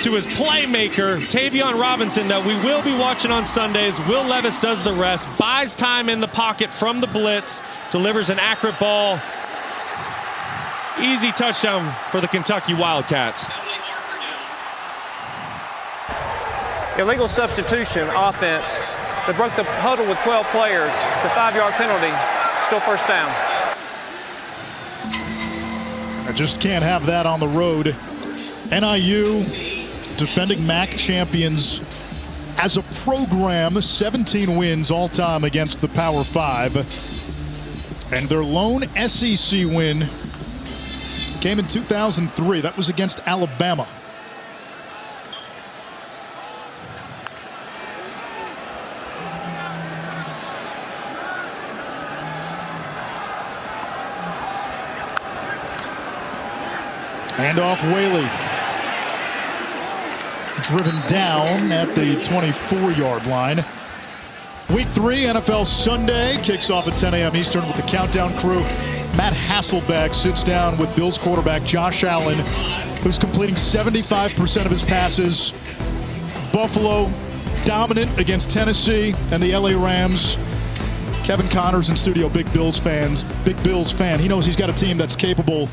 to his playmaker, Tavion Robinson, that we will be watching on Sundays. Will Levis does the rest, buys time in the pocket from the blitz, delivers an accurate ball. Easy touchdown for the Kentucky Wildcats. Illegal substitution offense. They broke the huddle with 12 players. It's a 5-yard penalty. Still first down. I just can't have that on the road. NIU, defending MAC champions as a program, 17 wins all time against the Power 5. And their lone SEC win came in 2003. That was against Alabama. Hand off Whaley. driven down at the 24-yard line. Week 3 NFL Sunday kicks off at 10 a.m. Eastern with the Countdown crew. Matt Hasselbeck sits down with Bills quarterback Josh Allen, who's completing 75% of his passes. Buffalo dominant against Tennessee and the LA Rams. Kevin Connors in studio, big Bills fan. He knows he's got a team that's capable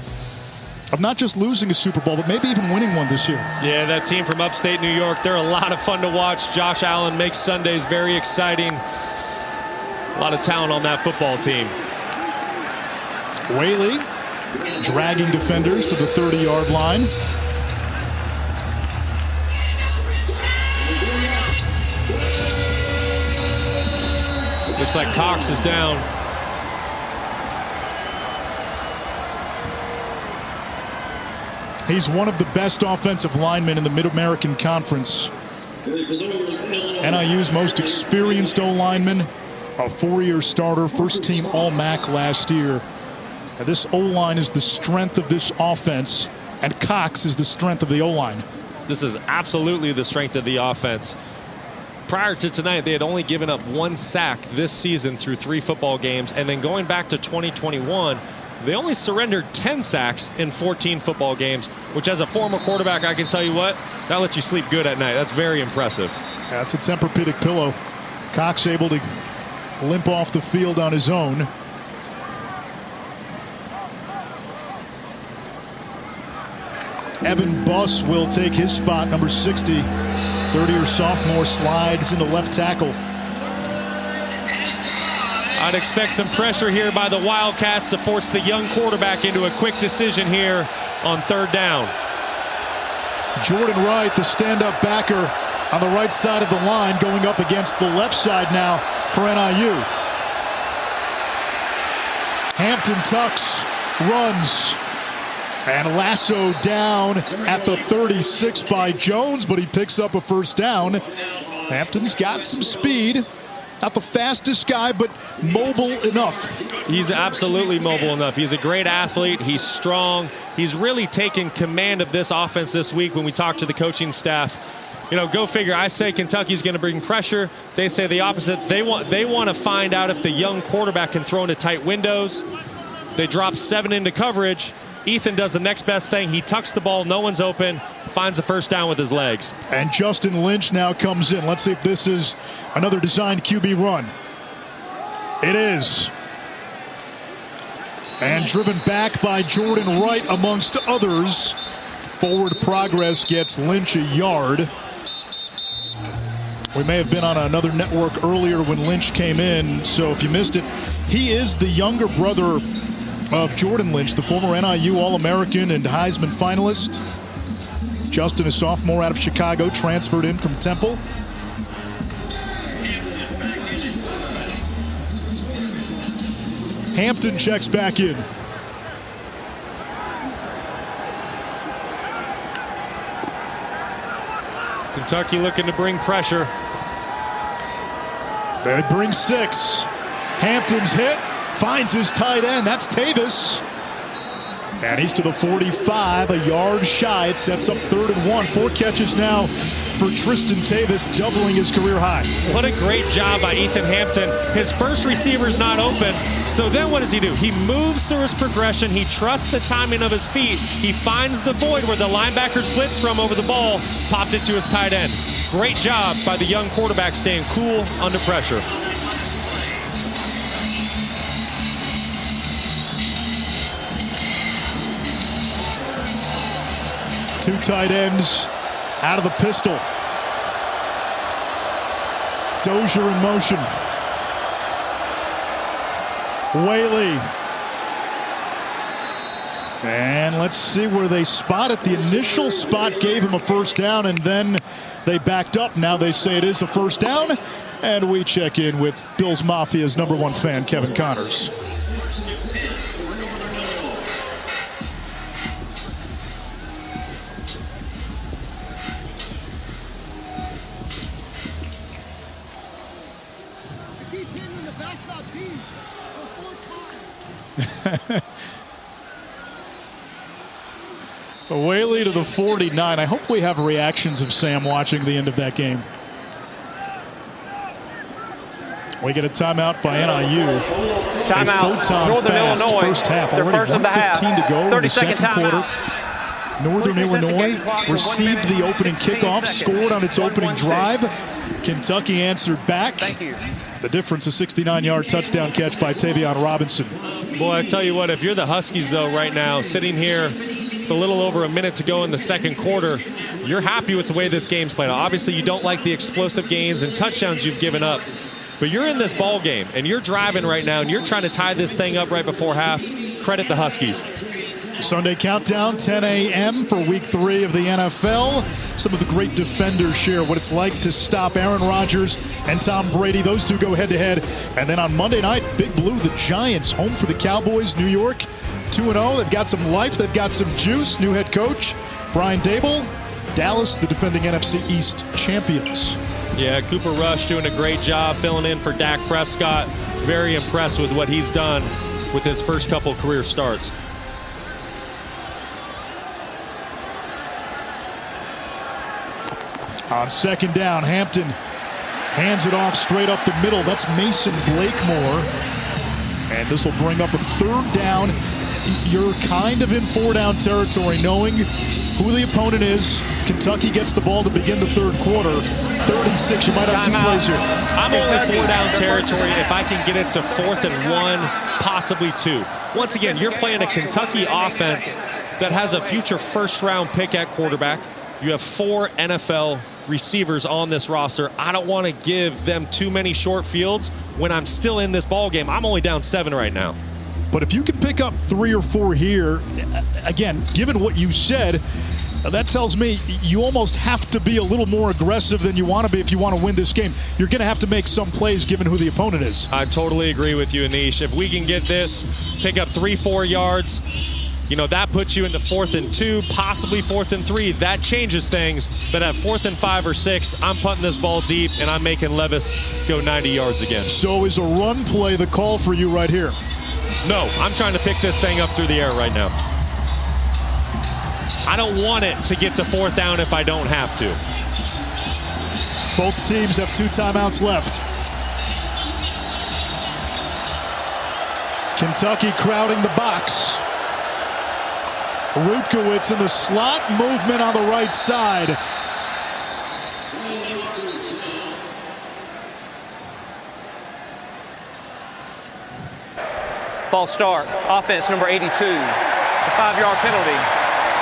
of not just losing a Super Bowl, but maybe even winning one this year. Yeah, that team from upstate New York, they're a lot of fun to watch. Josh Allen makes Sundays very exciting. A lot of talent on that football team. Whaley dragging defenders to the 30-yard line. Looks like Cox is down. He's one of the best offensive linemen in the Mid-American Conference. NIU's most experienced O-lineman, a 4-year starter, first-team All-MAC last year. Now, this O-line is the strength of this offense, and Cox is the strength of the O-line. This is absolutely the strength of the offense. Prior to tonight, they had only given up 1 sack this season through 3 football games, and then going back to 2021, they only surrendered 10 sacks in 14 football games, which as a former quarterback, I can tell you what, that lets you sleep good at night. That's very impressive. That's a Tempur-Pedic pillow. Cox able to limp off the field on his own. Evan Buss will take his spot, number 60. 30-year sophomore slides into left tackle. I'd expect some pressure here by the Wildcats to force the young quarterback into a quick decision here on 3rd down. Jordan Wright, the stand-up backer on the right side of the line, going up against the left side now for NIU. Hampton tucks, runs, and lasso down at the 36 by Jones, but he picks up a first down. Hampton's got some speed. Not the fastest guy, but mobile enough. He's absolutely mobile enough. He's a great athlete. He's strong. He's really taken command of this offense this week when we talk to the coaching staff. You know, go figure. I say Kentucky's going to bring pressure. They say the opposite. They want to find out if the young quarterback can throw into tight windows. They drop 7 into coverage. Ethan does the next best thing. He tucks the ball. No one's open. Finds the first down with his legs. And Justin Lynch now comes in. Let's see if this is another designed QB run. It is. And driven back by Jordan Wright amongst others. Forward progress gets Lynch a yard. We may have been on another network earlier when Lynch came in, so if you missed it, he is the younger brother of Jordan Lynch, the former NIU All-American and Heisman finalist. Justin, a sophomore out of Chicago, transferred in from Temple. Hampton checks back in. Kentucky looking to bring pressure. They bring 6. Hampton's hit. Finds his tight end. That's Tavis. And he's to the 45, a yard shy. It sets up 3rd and 1. 4 catches now for Tristan Tavis, doubling his career high. What a great job by Ethan Hampton. His first receiver's not open. So then what does he do? He moves through his progression. He trusts the timing of his feet. He finds the void where the linebackers blitz from over the ball. Popped it to his tight end. Great job by the young quarterback staying cool under pressure. Two tight ends out of the pistol. Dozier in motion. Whaley. And let's see where they spot it. The initial spot gave him a first down, and then they backed up. Now they say it is a first down. And we check in with Bills Mafia's #1 fan, Kevin Connors. Whaley to the 49. I hope we have reactions of Sam watching the end of that game. We get a timeout by NIU. Timeout, Northern Illinois. First half, Their already first of the half. 1:15 to go in the 30-second second quarter. timeout. Northern Illinois received the opening kickoff, scored on its opening drive. Kentucky answered back. Thank you. The difference, a 69-yard touchdown catch by Tavion Robinson. Boy, I tell you what, if you're the Huskies, though, right now, sitting here with a little over a minute to go in the second quarter, you're happy with the way this game's playing. Obviously, you don't like the explosive gains and touchdowns you've given up, but you're in this ball game, and you're driving right now, and you're trying to tie this thing up right before half. Credit the Huskies. Sunday countdown, 10 a.m. for week 3 of the NFL. Some of the great defenders share what it's like to stop Aaron Rodgers and Tom Brady. Those two go head-to-head. And then on Monday night, Big Blue, the Giants, home for the Cowboys, New York, 2-0. They've got some life. They've got some juice. New head coach, Brian Dable. Dallas, the defending NFC East champions. Yeah, Cooper Rush doing a great job filling in for Dak Prescott. Very impressed with what he's done with his first couple career starts. On second down, Hampton hands it off straight up the middle. That's Mason Blakemore. And this will bring up a third down. You're kind of in 4-down territory, knowing who the opponent is. Kentucky gets the ball to begin the third quarter. 3rd and 6, you might have 2 plays here. I'm only 4-down territory if I can get it to 4th and 1, possibly 2. Once again, you're playing a Kentucky offense that has a future first-round pick at quarterback. You have 4 NFL receivers on this roster. I don't want to give them too many short fields when I'm still in this ball game. I'm only down 7 right now. But if you can pick up 3 or 4 here, again, given what you said, that tells me you almost have to be a little more aggressive than you want to be if you want to win this game. You're going to have to make some plays given who the opponent is. I totally agree with you, Anish. If we can get this, pick up 3-4 yards, you know, that puts you into 4th and 2, possibly 4th and 3. That changes things. But at 4th and 5 or 6, I'm putting this ball deep, and I'm making Levis go 90 yards again. So is a run play the call for you right here? No, I'm trying to pick this thing up through the air right now. I don't want it to get to 4th down if I don't have to. Both teams have 2 timeouts left. Kentucky crowding the box. Rutkowitz in the slot, movement on the right side. False start. Offense number 82. A 5-yard penalty.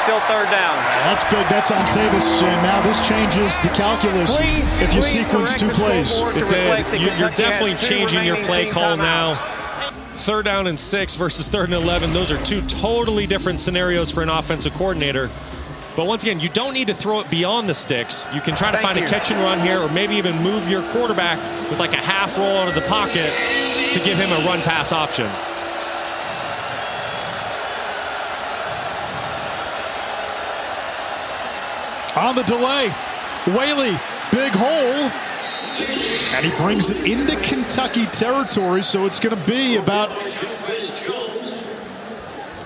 Still 3rd down. That's big. That's on Tavis. And now this changes the calculus if you sequence 2 plays. It did. You're definitely changing your play call now. 3rd down and 6 versus 3rd and 11. Those are 2 totally different scenarios for an offensive coordinator. But once again, you don't need to throw it beyond the sticks. You can try to find a catch and run here, or maybe even move your quarterback with like a half roll out of the pocket to give him a run pass option. On the delay, Whaley, big hole. And he brings it into Kentucky territory, so it's going to be about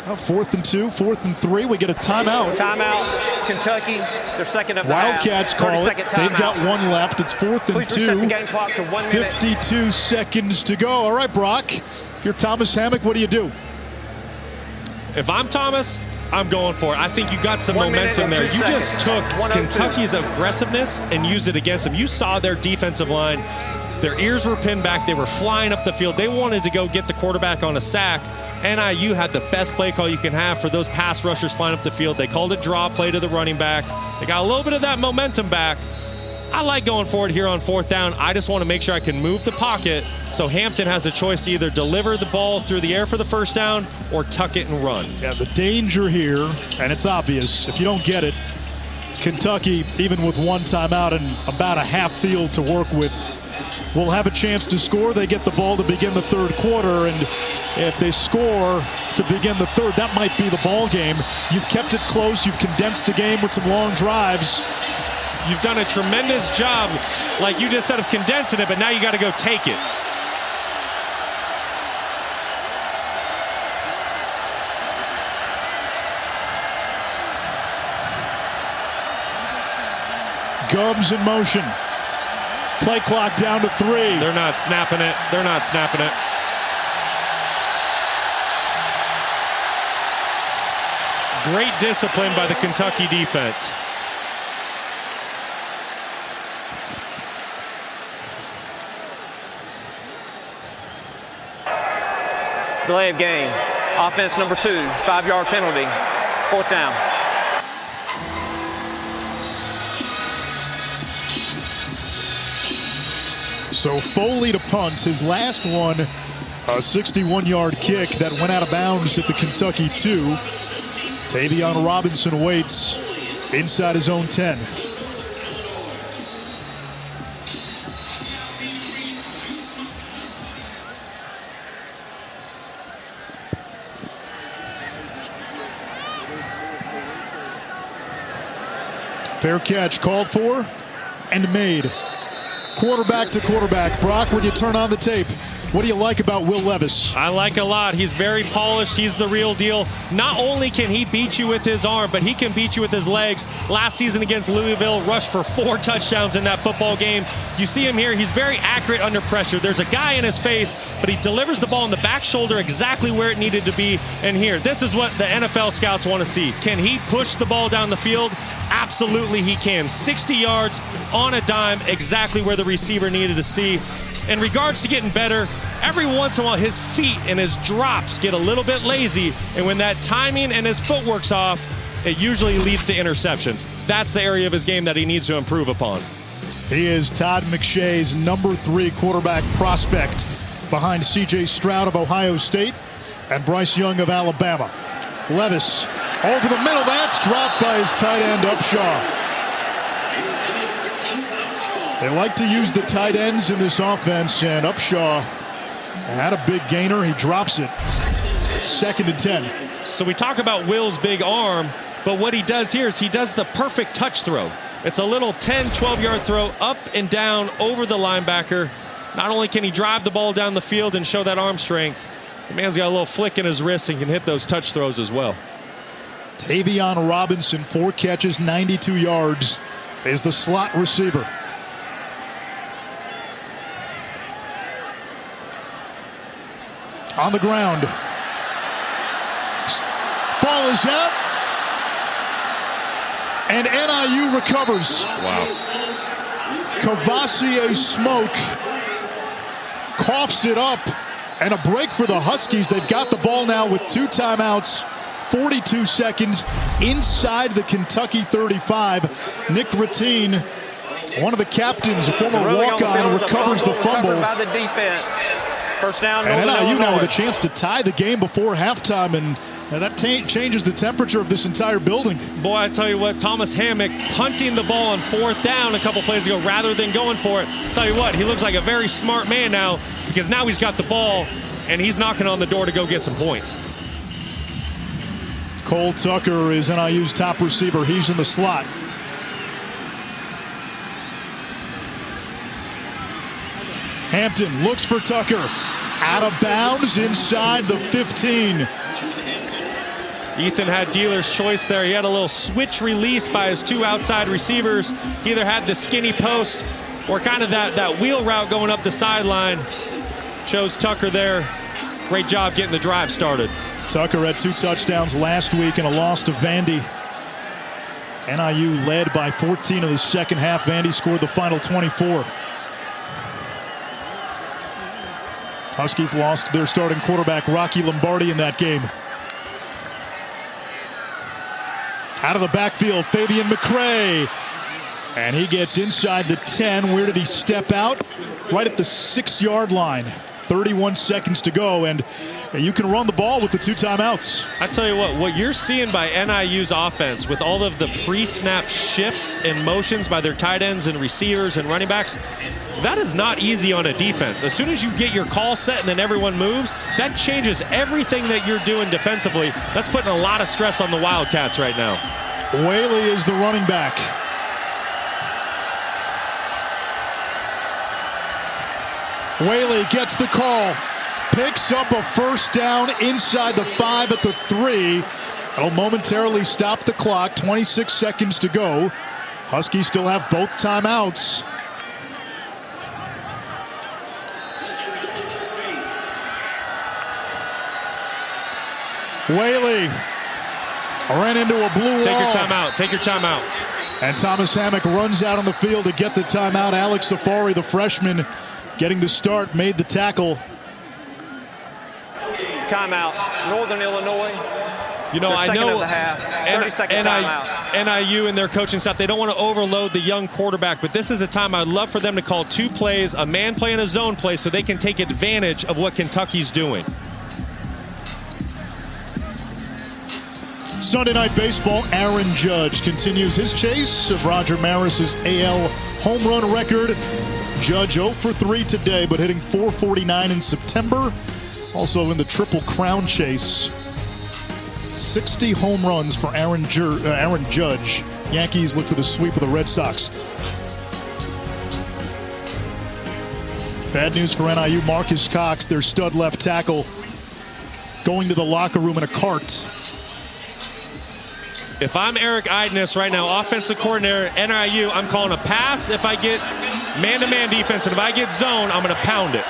4th and 2, 4th and 3. We get a timeout. Timeout, Kentucky. Their second of the Wildcats half. call it. They've got 1 left. It's 4th and 2. 52 seconds to go. All right, Brock. If you're Thomas Hammock, what do you do? If I'm Thomas, I'm going for it. I think you got some momentum there. You just took Kentucky's aggressiveness and used it against them. You saw their defensive line. Their ears were pinned back. They were flying up the field. They wanted to go get the quarterback on a sack. NIU had the best play call you can have for those pass rushers flying up the field. They called it draw play to the running back. They got a little bit of that momentum back. I like going for it here on 4th down. I just want to make sure I can move the pocket so Hampton has a choice to either deliver the ball through the air for the 1st down or tuck it and run. Yeah, the danger here, and it's obvious, if you don't get it, Kentucky, even with 1 timeout and about a half field to work with, will have a chance to score. They get the ball to begin the 3rd quarter, and if they score to begin the 3rd, that might be the ball game. You've kept it close. You've condensed the game with some long drives. You've done a tremendous job, like you just said, of condensing it, but now you got to go take it. Gubs in motion. Play clock down to 3. They're not snapping it. They're not snapping it. Great discipline by the Kentucky defense. Delay of game. Offense number 2, 5-yard penalty. 4th down. So Foley to punt. His last one, a 61-yard kick that went out of bounds at the Kentucky 2. Tavion Robinson waits inside his own 10. Fair catch called for and made. Quarterback to quarterback. Brock, when you turn on the tape, what do you like about Will Levis? I like a lot. He's very polished. He's the real deal. Not only can he beat you with his arm, but he can beat you with his legs. Last season against Louisville, rushed for 4 touchdowns in that football game. You see him here. He's very accurate under pressure. There's a guy in his face, but he delivers the ball in the back shoulder exactly where it needed to be. And here, this is what the NFL scouts want to see. Can he push the ball down the field? Absolutely he can. 60 yards on a dime, exactly where the receiver needed to see. In regards to getting better, every once in a while his feet and his drops get a little bit lazy, and when that timing and his footwork's off, it usually leads to interceptions. That's the area of his game that he needs to improve upon. He is Todd McShay's number 3 quarterback prospect behind C.J. Stroud of Ohio State and Bryce Young of Alabama. Levis over the middle. That's dropped by his tight end Upshaw. They like to use the tight ends in this offense, and Upshaw had a big gainer. He drops it. 2nd and 10. So we talk about Will's big arm, but what he does here is he does the perfect touch throw. It's a little 10, 12-yard throw up and down over the linebacker. Not only can he drive the ball down the field and show that arm strength, the man's got a little flick in his wrist and can hit those touch throws as well. Tavion Robinson, 4 catches, 92 yards, is the slot receiver. On the ground. Ball is out. And NIU recovers. Wow. Cavassier Smoke coughs it up. And a break for the Huskies. They've got the ball now with 2 timeouts. 42 seconds inside the Kentucky 35. Nick Ratine, one of the captains, a former walk-on, recovers the fumble. By the defense. First down. And NIU now with a chance to tie the game before halftime, and that changes the temperature of this entire building. Boy, I tell you what, Thomas Hammock punting the ball on 4th down a couple plays ago rather than going for it. Tell you what, he looks like a very smart man now, because now he's got the ball and he's knocking on the door to go get some points. Cole Tucker is NIU's top receiver. He's in the slot. Hampton looks for Tucker. Out of bounds inside the 15. Ethan had dealer's choice there. He had a little switch release by his 2 outside receivers. He either had the skinny post or kind of that wheel route going up the sideline. Chose Tucker there. Great job getting the drive started. Tucker had 2 touchdowns last week and a loss to Vandy. NIU led by 14 in the second half. Vandy scored the final 24. Huskies lost their starting quarterback, Rocky Lombardi, in that game. Out of the backfield, Fabian McCray. And he gets inside the 10. Where did he step out? Right at the 6-yard line. 31 seconds to go, and you can run the ball with the 2 timeouts. I tell you what you're seeing by NIU's offense with all of the pre-snap shifts and motions by their tight ends and receivers and running backs, that is not easy on a defense. As soon as you get your call set and then everyone moves, that changes everything that you're doing defensively. That's putting a lot of stress on the Wildcats right now. Whaley is the running back. Whaley gets the call, picks up a first down inside the 5 at the 3. It'll momentarily stop the clock. 26 seconds to go. Huskies still have both timeouts. Whaley ran into a blue wall. Take your timeout. Take your timeout. And Thomas Hammock runs out on the field to get the timeout. Alex Safari, the freshman, getting the start, made the tackle. Timeout. Northern Illinois. You know, I know timeout. NIU and their coaching staff, they don't want to overload the young quarterback, but this is a time I'd love for them to call 2 plays, a man play and a zone play, so they can take advantage of what Kentucky's doing. Sunday Night Baseball, Aaron Judge continues his chase of Roger Maris's AL home run record. Judge 0 for 3 today, but hitting .449 in September. Also in the Triple Crown chase. 60 home runs for Aaron Judge. Yankees look for the sweep of the Red Sox. Bad news for NIU. Marcus Cox, their stud left tackle, going to the locker room in a cart. If I'm Eric Idness right now, offensive coordinator, NIU, I'm calling a pass if I get man-to-man defense, and if I get zone, I'm going to pound it.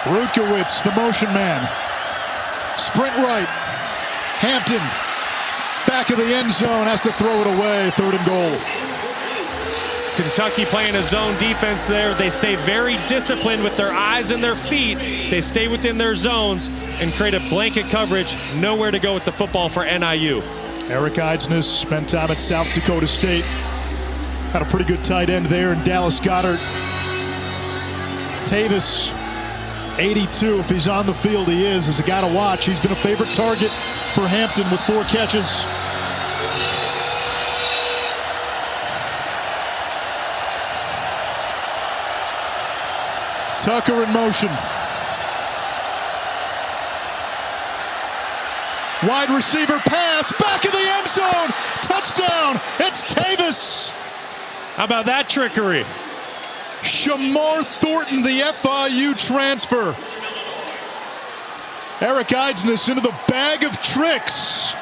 Rutkowitz, the motion man. Sprint right. Hampton, back of the end zone, has to throw it away. 3rd and goal. Kentucky playing a zone defense there. They stay very disciplined with their eyes and their feet. They stay within their zones and create a blanket coverage. Nowhere to go with the football for NIU. Eric Idness spent time at South Dakota State. Had a pretty good tight end there in Dallas Goddard. Tavis, 82. If he's on the field, he is a guy to watch. He's been a favorite target for Hampton with 4 catches. Tucker in motion. Wide receiver pass, back of the end zone, touchdown, it's Tavis. How about that trickery? Shamar Thornton, the FIU transfer. Eric Idness into the bag of tricks.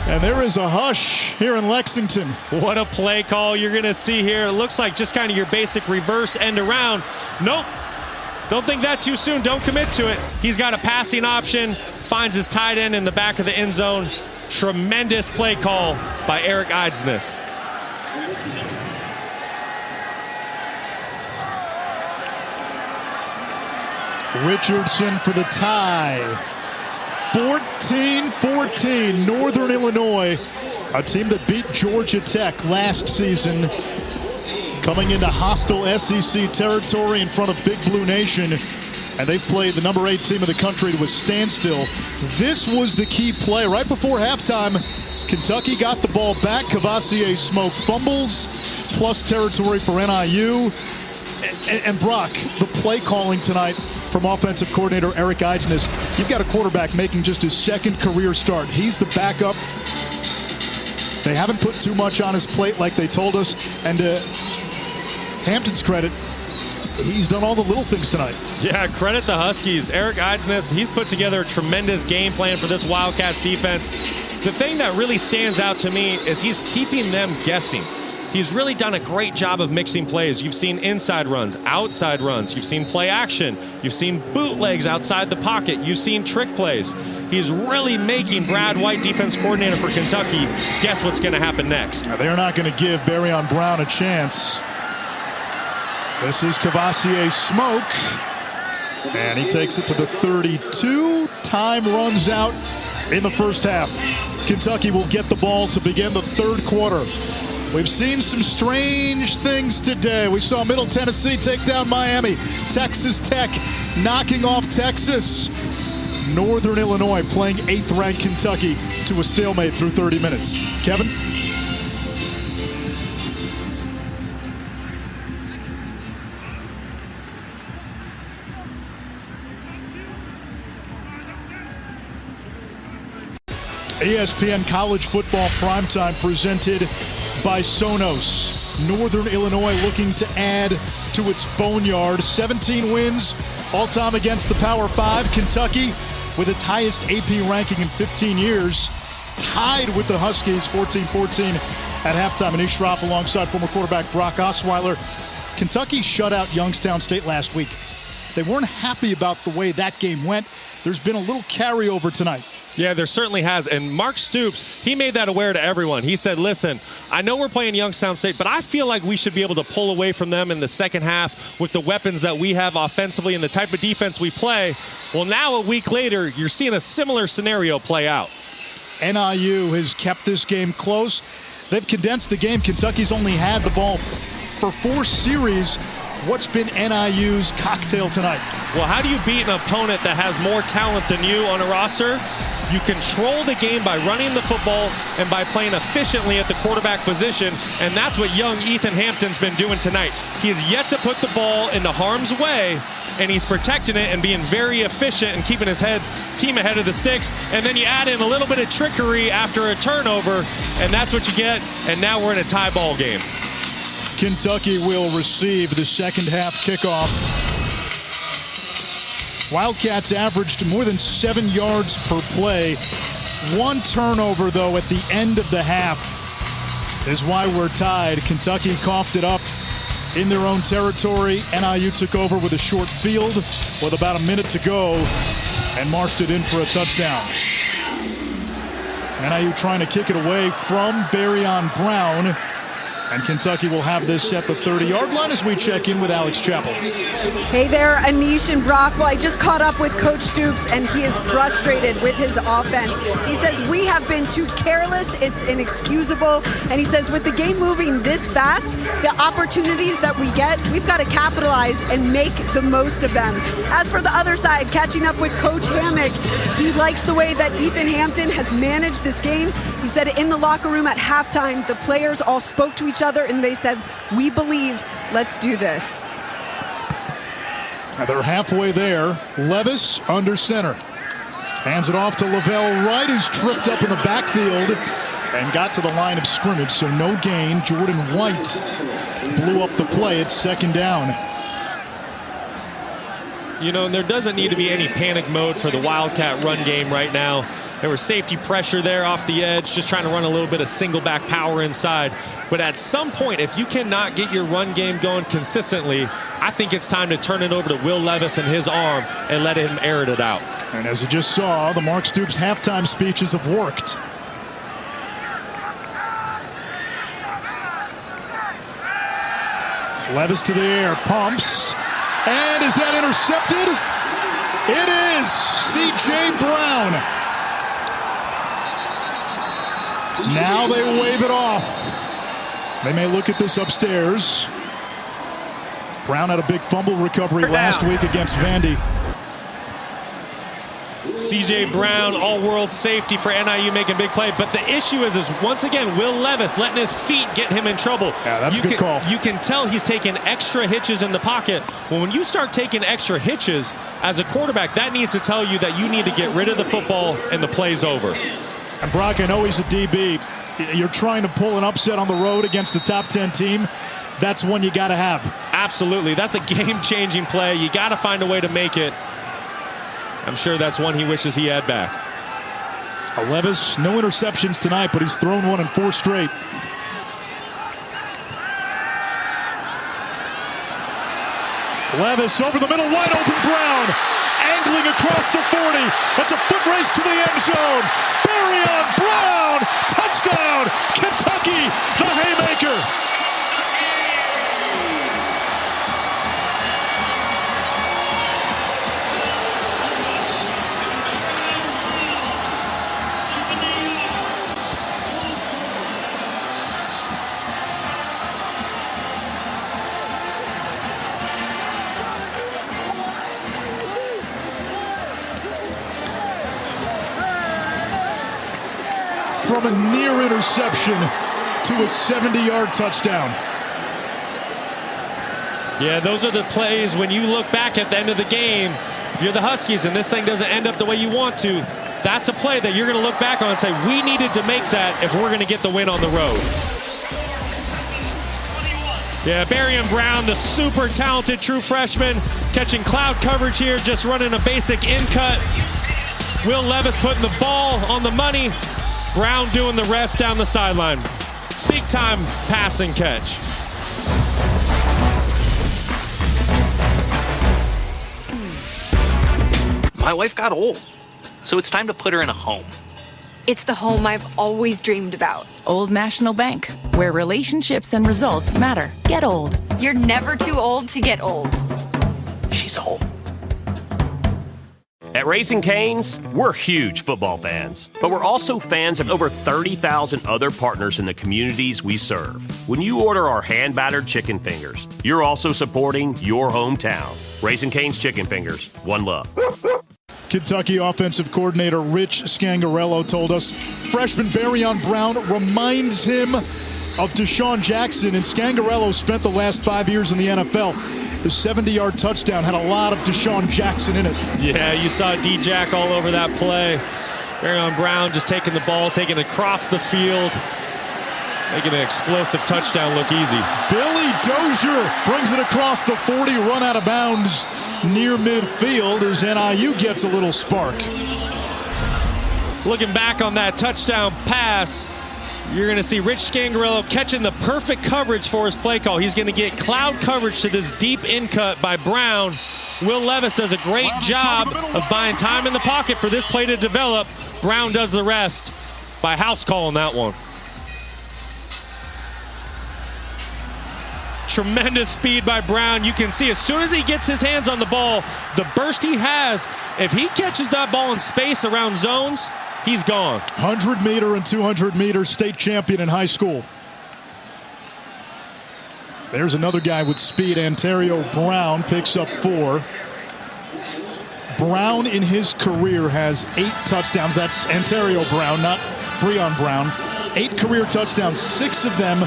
And there is a hush here in Lexington. What a play call you're going to see here. It looks like just kind of your basic reverse end around. Nope. Don't think that too soon. Don't commit to it. He's got a passing option. Finds his tight end in the back of the end zone. Tremendous play call by Eric Idness. Richardson for the tie. 14-14, Northern Illinois, a team that beat Georgia Tech last season, coming into hostile SEC territory in front of Big Blue Nation, and they've played the number 8 team in the country to a standstill. This was the key play. Right before halftime, Kentucky got the ball back. Cavassier Smoke fumbles, plus territory for NIU. And Brock, the play calling tonight from offensive coordinator Eric Idness. You've got a quarterback making just his 2nd career start. He's the backup. They haven't put too much on his plate like they told us. And to Hampton's credit, he's done all the little things tonight. Yeah, credit the Huskies. Eric Idness, he's put together a tremendous game plan for this Wildcats defense. The thing that really stands out to me is he's keeping them guessing. He's really done a great job of mixing plays. You've seen inside runs, outside runs. You've seen play action. You've seen bootlegs outside the pocket. You've seen trick plays. He's really making Brad White, defense coordinator for Kentucky, guess what's going to happen next. They're not going to give Barryon Brown a chance. This is Cavassier Smoke. And he takes it to the 32. Time runs out in the first half. Kentucky will get the ball to begin the 3rd quarter. We've seen some strange things today. We saw Middle Tennessee take down Miami. Texas Tech knocking off Texas. Northern Illinois playing 8th-ranked Kentucky to a stalemate through 30 minutes. Kevin? ESPN College Football Primetime presented by Sonos. Northern Illinois looking to add to its boneyard. 17 wins all-time against the Power 5. Kentucky with its highest AP ranking in 15 years. tied with the Huskies 14-14 at halftime. And Ishroff alongside former quarterback Brock Osweiler. Kentucky shut out Youngstown State last week. They weren't happy about the way that game went. There's been a little carryover tonight. Yeah, there certainly has. And Mark Stoops, he made that aware to everyone. He said, listen, I know we're playing Youngstown State, but I feel like we should be able to pull away from them in the second half with the weapons that we have offensively and the type of defense we play. Well, now a week later, you're seeing a similar scenario play out. NIU has kept this game close. They've condensed the game. Kentucky's only had the ball for 4 series. What's been NIU's cocktail tonight? Well, how do you beat an opponent that has more talent than you on a roster? You control the game by running the football and by playing efficiently at the quarterback position, and that's what young Ethan Hampton's been doing tonight. He has yet to put the ball into harm's way, and he's protecting it and being very efficient and keeping his team ahead of the sticks. And then you add in a little bit of trickery after a turnover, and that's what you get, and now we're in a tie ball game. Kentucky will receive the second half kickoff. Wildcats averaged more than 7 yards per play. 1 turnover, though, at the end of the half is why we're tied. Kentucky coughed it up in their own territory. NIU took over with a short field with about a minute to go and marched it in for a touchdown. NIU trying to kick it away from Barryon Brown. And Kentucky will have this at the 30-yard line as we check in with Alex Chappell. Hey there, Anish and Brock. Well, I just caught up with Coach Stoops, and he is frustrated with his offense. He says, we have been too careless. It's inexcusable. And he says, with the game moving this fast, the opportunities that we get, we've got to capitalize and make the most of them. As for the other side, catching up with Coach Hammock, he likes the way that Ethan Hampton has managed this game. He said in the locker room at halftime, the players all spoke to each other and they said, we believe, let's do this. They're halfway there. Levis under center. Hands it off to Lavelle Wright, who's tripped up in the backfield and got to the line of scrimmage, so no gain. Jordan White blew up the play. It's second down. You know, there doesn't need to be any panic mode for the Wildcat run game right now. There was safety pressure there off the edge, just trying to run a little bit of single back power inside. But at some point, if you cannot get your run game going consistently, I think it's time to turn it over to Will Levis and his arm and let him air it out. And as you just saw, the Mark Stoops halftime speeches have worked. Levis to the air, pumps, and is that intercepted? It is. C.J. Brown. Now they wave it off. They may look at this upstairs. Brown had a big fumble recovery last week against Vandy. C.J. Brown, all-world safety for NIU, making big play. But the issue is once again, Will Levis letting his feet get him in trouble. Yeah, that's a good call. You can tell he's taking extra hitches in the pocket. Well, when you start taking extra hitches as a quarterback, that needs to tell you that you need to get rid of the football and the play's over. And Brock, I know he's a DB. You're trying to pull an upset on the road against a top 10 team. That's one you got to have. Absolutely. That's a game-changing play. You got to find a way to make it. I'm sure that's one he wishes he had back. Levis, no interceptions tonight, but he's thrown one in 4 straight. Levis over the middle, wide open Brown. Angling across the 40. That's a foot race to the end zone. Barryon Brown, touchdown, Kentucky, the haymaker. From a near interception to a 70-yard touchdown. Yeah, those are the plays when you look back at the end of the game. If you're the Huskies and this thing doesn't end up the way you want to, that's a play that you're going to look back on and say, we needed to make that if we're going to get the win on the road. Yeah, Barryon Brown, the super talented true freshman, catching cloud coverage here, just running a basic in cut. Will Levis putting the ball on the money. Brown doing the rest down the sideline. Big time passing catch. My wife got old, so it's time to put her in a home. It's the home I've always dreamed about. Old National Bank, where relationships and results matter. Get old. You're never too old to get old. She's old. At Raising Cane's, we're huge football fans, but we're also fans of over 30,000 other partners in the communities we serve. When you order our hand-battered chicken fingers, you're also supporting your hometown. Raising Cane's Chicken Fingers, one love. Kentucky offensive coordinator Rich Scangarello told us freshman Barrion Brown reminds him of Deshaun Jackson, and Scangarello spent the last 5 years in the NFL. The 70-yard touchdown had a lot of Deshaun Jackson in it. Yeah, you saw D-Jack all over that play. Barrion Brown just taking the ball, taking it across the field, making an explosive touchdown look easy. Billy Dozier brings it across the 40, run out of bounds near midfield as NIU gets a little spark. Looking back on that touchdown pass, you're going to see Rich Scangarello catching the perfect coverage for his play call. He's going to get cloud coverage to this deep in cut by Brown. Will Levis does a great job of buying time in the pocket for this play to develop. Brown does the rest by house calling that one. Tremendous speed by Brown. You can see as soon as he gets his hands on the ball, the burst he has, if he catches that ball in space around zones, he's gone. 100-meter and 200-meter state champion in high school. There's another guy with speed. Ontario Brown picks up 4. Brown in his career has 8 touchdowns. That's Ontario Brown, not Breon Brown. 8 career touchdowns. 6 of them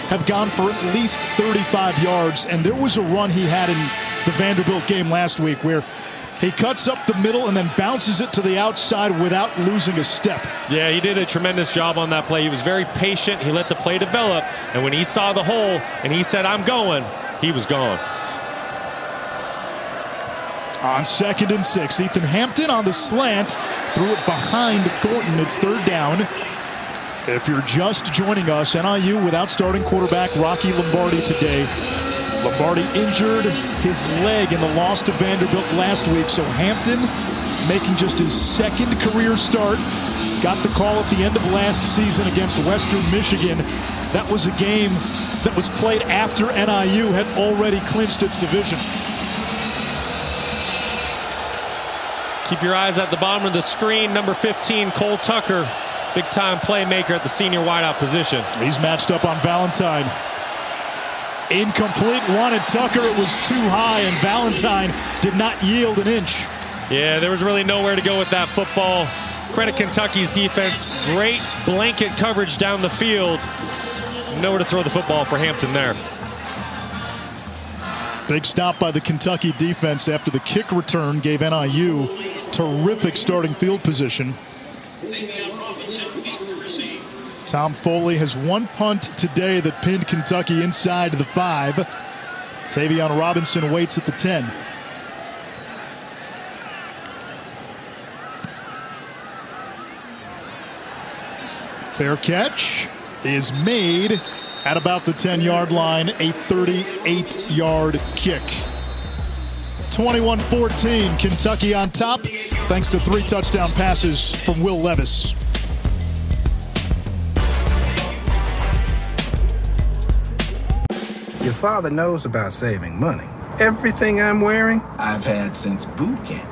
have gone for at least 35 yards. And there was a run he had in the Vanderbilt game last week where he cuts up the middle and then bounces it to the outside without losing a step. Yeah, he did a tremendous job on that play. He was very patient. He let the play develop. And when he saw the hole and he said, "I'm going," he was gone. On 2nd and 6, Ethan Hampton on the slant, threw it behind Thornton. It's 3rd down. If you're just joining us, NIU without starting quarterback Rocky Lombardi today. Lombardi injured his leg in the loss to Vanderbilt last week, so Hampton making just his 2nd career start. Got the call at the end of last season against Western Michigan. That was a game that was played after NIU had already clinched its division. Keep your eyes at the bottom of the screen. Number 15, Cole Tucker, big-time playmaker at the senior wideout position. He's matched up on Valentine. Incomplete, wanted Tucker. It was too high, and Valentine did not yield an inch. Yeah, there was really nowhere to go with that football. Credit Kentucky's defense. Great blanket coverage down the field. Nowhere to throw the football for Hampton there. Big stop by the Kentucky defense after the kick return gave NIU terrific starting field position. Tom Foley has 1 punt today that pinned Kentucky inside the 5. Tavion Robinson waits at the 10. Fair catch is made at about the 10-yard line, a 38-yard kick. 21-14, Kentucky on top, thanks to 3 touchdown passes from Will Levis. Your father knows about saving money. Everything I'm wearing, I've had since boot camp.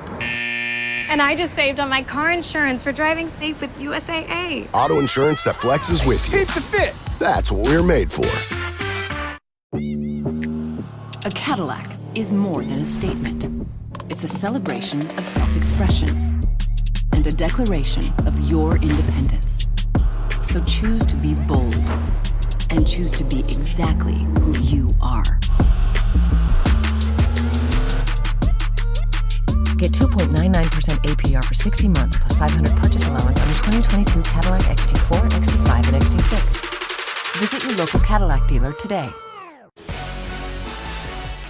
And I just saved on my car insurance for driving safe with USAA. Auto insurance that flexes with you. Hit the fit. That's what we're made for. A Cadillac is more than a statement. It's a celebration of self-expression and a declaration of your independence. So choose to be bold and choose to be exactly who you are. Get 2.99% APR for 60 months plus $500 purchase allowance on the 2022 Cadillac XT4, XT5, and XT6. Visit your local Cadillac dealer today.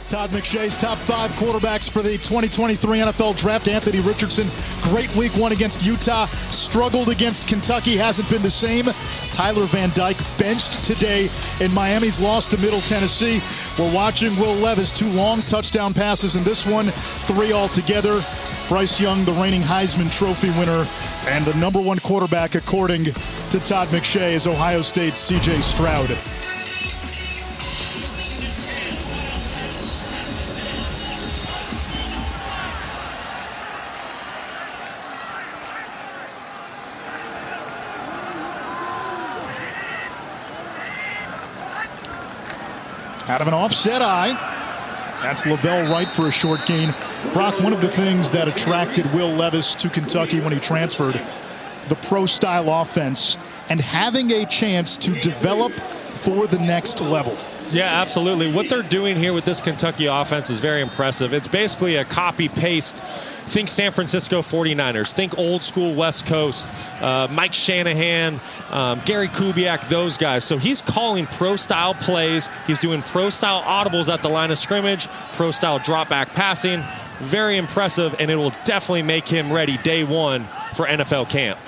Todd McShay's top 5 quarterbacks for the 2023 NFL Draft. Anthony Richardson, great week 1 against Utah. Struggled against Kentucky, hasn't been the same. Tyler Van Dyke benched today in Miami's loss to Middle Tennessee. We're watching Will Levis, 2 long touchdown passes in this one, 3 altogether. Bryce Young, the reigning Heisman Trophy winner, and the #1 quarterback according to Todd McShay is Ohio State's C.J. Stroud. Out of an offset eye. That's Lavelle Wright for a short gain. Brock, one of the things that attracted Will Levis to Kentucky when he transferred, the pro-style offense and having a chance to develop for the next level. Yeah, absolutely. What they're doing here with this Kentucky offense is very impressive. It's basically a copy-paste. Think San Francisco 49ers. Think old school West Coast. Mike Shanahan, Gary Kubiak, those guys. So he's calling pro-style plays. He's doing pro-style audibles at the line of scrimmage, pro-style drop-back passing. Very impressive, and it will definitely make him ready day 1 for NFL camp.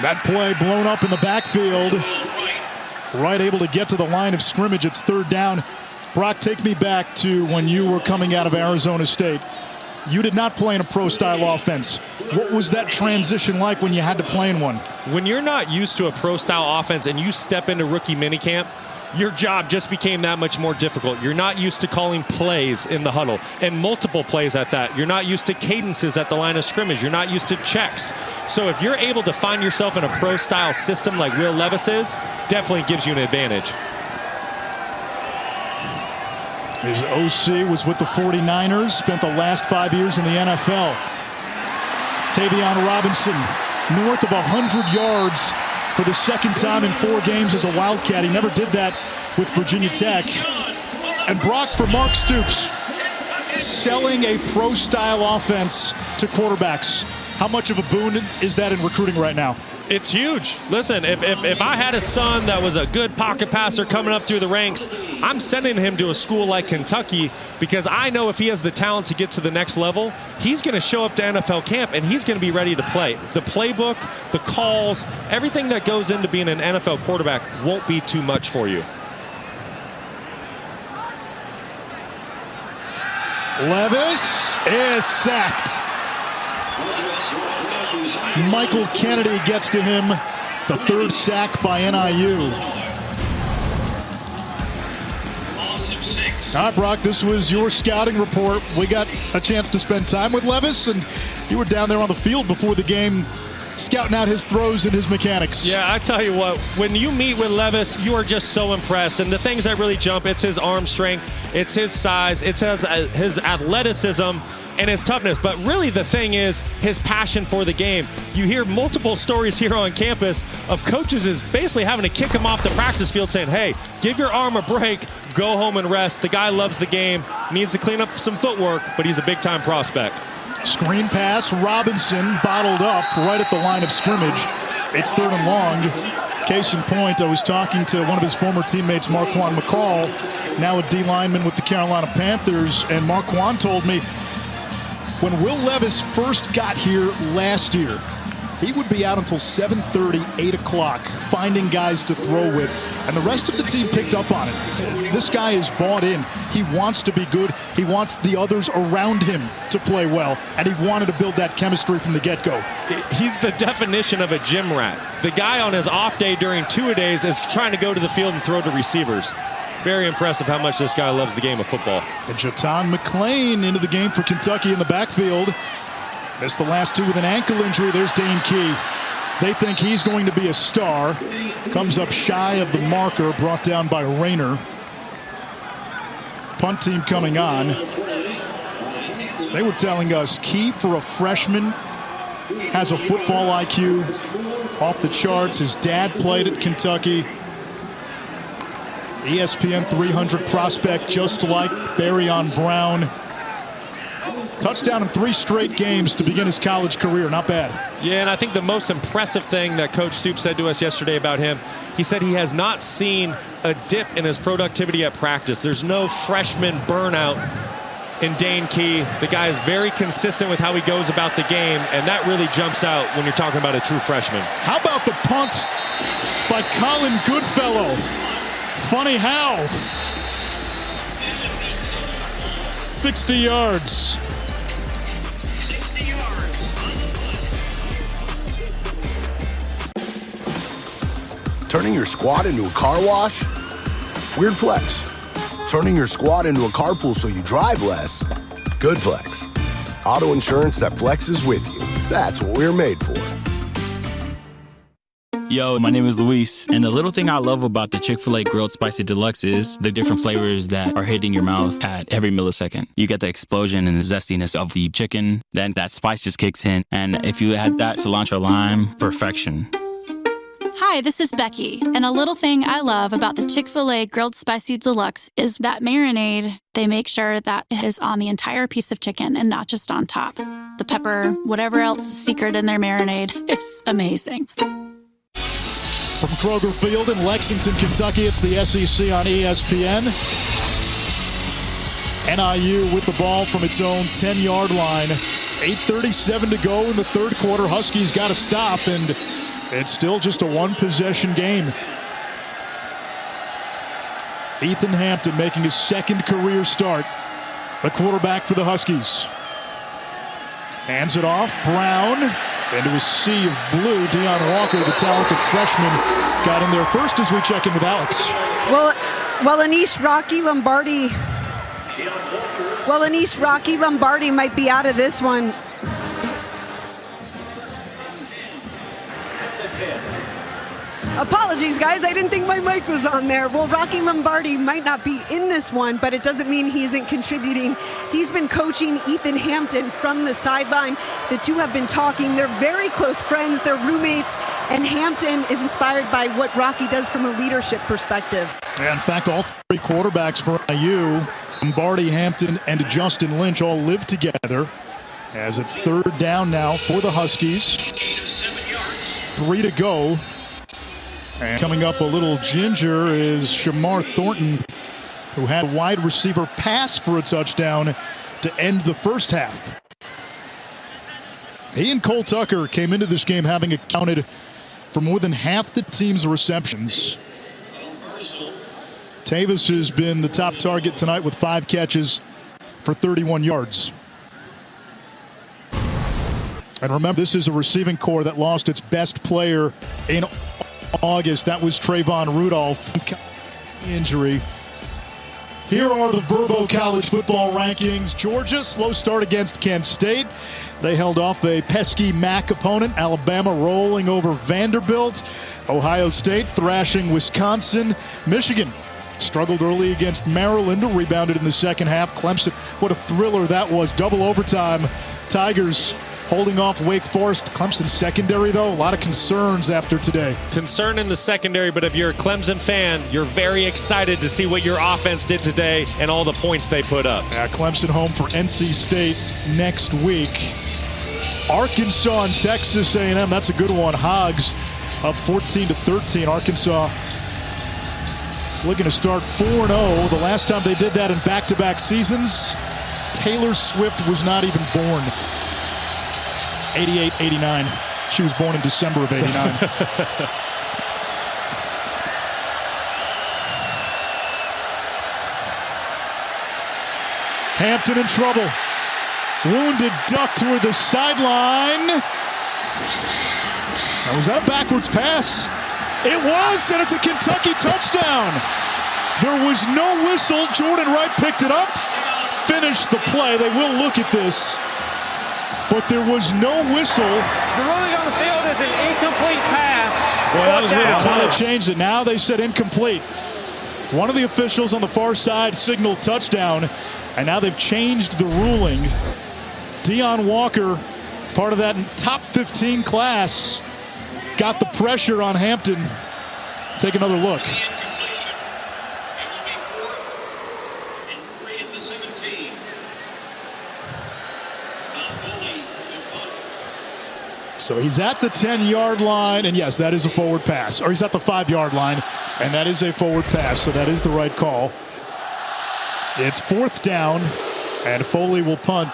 That play blown up in the backfield. Wright able to get to the line of scrimmage. It's 3rd down. Brock, take me back to when you were coming out of Arizona State. You did not play in a pro-style offense. What was that transition like when you had to play in one? When you're not used to a pro-style offense and you step into rookie minicamp, your job just became that much more difficult. You're not used to calling plays in the huddle, and multiple plays at that. You're not used to cadences at the line of scrimmage. You're not used to checks. So if you're able to find yourself in a pro-style system like Will Levis is, definitely gives you an advantage. His OC was with the 49ers, spent the last 5 years in the NFL. Tavion Robinson, north of 100 yards for the 2nd time in 4 games as a Wildcat. He never did that with Virginia Tech. And Brock, for Mark Stoops, selling a pro-style offense to quarterbacks. How much of a boon is that in recruiting right now? It's huge. Listen, if I had a son that was a good pocket passer coming up through the ranks, I'm sending him to a school like Kentucky because I know if he has the talent to get to the next level, he's going to show up to NFL camp and he's going to be ready to play. The playbook, the calls, everything that goes into being an NFL quarterback won't be too much for you. Levis is sacked. Michael Kennedy gets to him, the 3rd sack by NIU. All right, Brock, this was your scouting report. We got a chance to spend time with Levis, and you were down there on the field before the game scouting out his throws and his mechanics. Yeah, I tell you what, when you meet with Levis, you are just so impressed. And the things that really jump, it's his arm strength, it's his size, it's his athleticism, and his toughness. But really the thing is his passion for the game. You hear multiple stories here on campus of coaches is basically having to kick him off the practice field saying, hey, give your arm a break, go home and rest. The guy loves the game, needs to clean up some footwork, but he's a big-time prospect. Screen pass, Robinson bottled up right at the line of scrimmage. It's 3rd and long. Case in point, I was talking to one of his former teammates, Marquand McCall, now a D lineman with the Carolina Panthers, and Marquand told me when Will Levis first got here last year, he would be out until 7:30, 8 o'clock, finding guys to throw with, and the rest of the team picked up on it. This guy is bought in. He wants to be good. He wants the others around him to play well, and he wanted to build that chemistry from the get-go. He's the definition of a gym rat. The guy on his off day during two-a-days is trying to go to the field and throw to receivers. Very impressive how much this guy loves the game of football. And Jatan McClain into the game for Kentucky in the backfield. Missed the last 2 with an ankle injury. There's Dane Key. They think he's going to be a star. Comes up shy of the marker, brought down by Rayner. Punt team coming on. They were telling us Key, for a freshman, has a football IQ off the charts. His dad played at Kentucky. ESPN 300 prospect, just like Barryon Brown. Touchdown in 3 straight games to begin his college career. Not bad. Yeah, and I think the most impressive thing that Coach Stoops said to us yesterday about him, he said he has not seen a dip in his productivity at practice. There's no freshman burnout in Dane Key. The guy is very consistent with how he goes about the game, and that really jumps out when you're talking about a true freshman. How about the punt by Colin Goodfellow? Funny how. 60 yards. Turning your squad into a car wash? Weird flex. Turning your squad into a carpool so you drive less? Good flex. Auto insurance that flexes with you. That's what we're made for. Yo, my name is Luis, and the little thing I love about the Chick-fil-A Grilled Spicy Deluxe is the different flavors that are hitting your mouth at every millisecond. You get the explosion and the zestiness of the chicken, then that spice just kicks in, and if you add that cilantro lime, perfection. Hi, this is Becky, and a little thing I love about the Chick-fil-A Grilled Spicy Deluxe is that marinade. They make sure that it is on the entire piece of chicken and not just on top. The pepper, whatever else is secret in their marinade, is amazing. From Kroger Field in Lexington, Kentucky, it's the SEC on ESPN. NIU with the ball from its own 10-yard line. 8:37 to go in the third quarter. Huskies got to stop, and it's still just a one-possession game. Ethan Hampton making his second career start. The quarterback for the Huskies. Hands it off. Brown into a sea of blue. Deion Walker, the talented freshman, got in there first as we check in with Alex. Well, Anish Rocky Lombardi might be out of this one. Apologies, guys. I didn't think my mic was on there. Well, Rocky Lombardi might not be in this one, but it doesn't mean he isn't contributing. He's been coaching Ethan Hampton from the sideline. The two have been talking. They're very close friends. They're roommates, and Hampton is inspired by what Rocky does from a leadership perspective. Yeah, in fact, all three quarterbacks for IU, Lombardi, Hampton, and Justin Lynch, all live together as it's third down now for the Huskies. 3 to go. And coming up a little ginger is Shamar Thornton, who had a wide receiver pass for a touchdown to end the first half. He and Cole Tucker came into this game having accounted for more than half the team's receptions. Tavis has been the top target tonight with 5 catches for 31 yards. And remember, this is a receiving corps that lost its best player in August. That was Trayvon Rudolph. Injury. Here are the Verbo College football rankings. Georgia, slow start against Kent State. They held off a pesky MAC opponent. Alabama rolling over Vanderbilt. Ohio State thrashing Wisconsin. Michigan struggled early against Maryland, rebounded in the second half. Clemson, what a thriller that was. Double overtime. Tigers holding off Wake Forest. Clemson secondary, though, a lot of concerns after today. Concern in the secondary, but if you're a Clemson fan, you're very excited to see what your offense did today and all the points they put up. Yeah, Clemson home for NC State next week. Arkansas and Texas A&M, that's a good one. Hogs up 14-13. Arkansas looking to start 4-0. The last time they did that in back-to-back seasons, Taylor Swift was not even born. 88-89. She was born in December of 89. Hampton in trouble. Wounded duck toward the sideline. Now, was that a backwards pass? It was, and it's a Kentucky touchdown. There was no whistle. Jordan Wright picked it up, finished the play. They will look at this, but there was no whistle. The ruling on the field is an incomplete pass. Boy, that was really close. They changed it. Now they said incomplete. One of the officials on the far side signaled touchdown, and now they've changed the ruling. Deion Walker, part of that top 15 class, got the pressure on Hampton. Take another look. So he's at the 10-yard line, and yes, that is a forward pass. Or he's at the 5-yard line. And that is a forward pass, so that is the right call. It's 4th down, and Foley will punt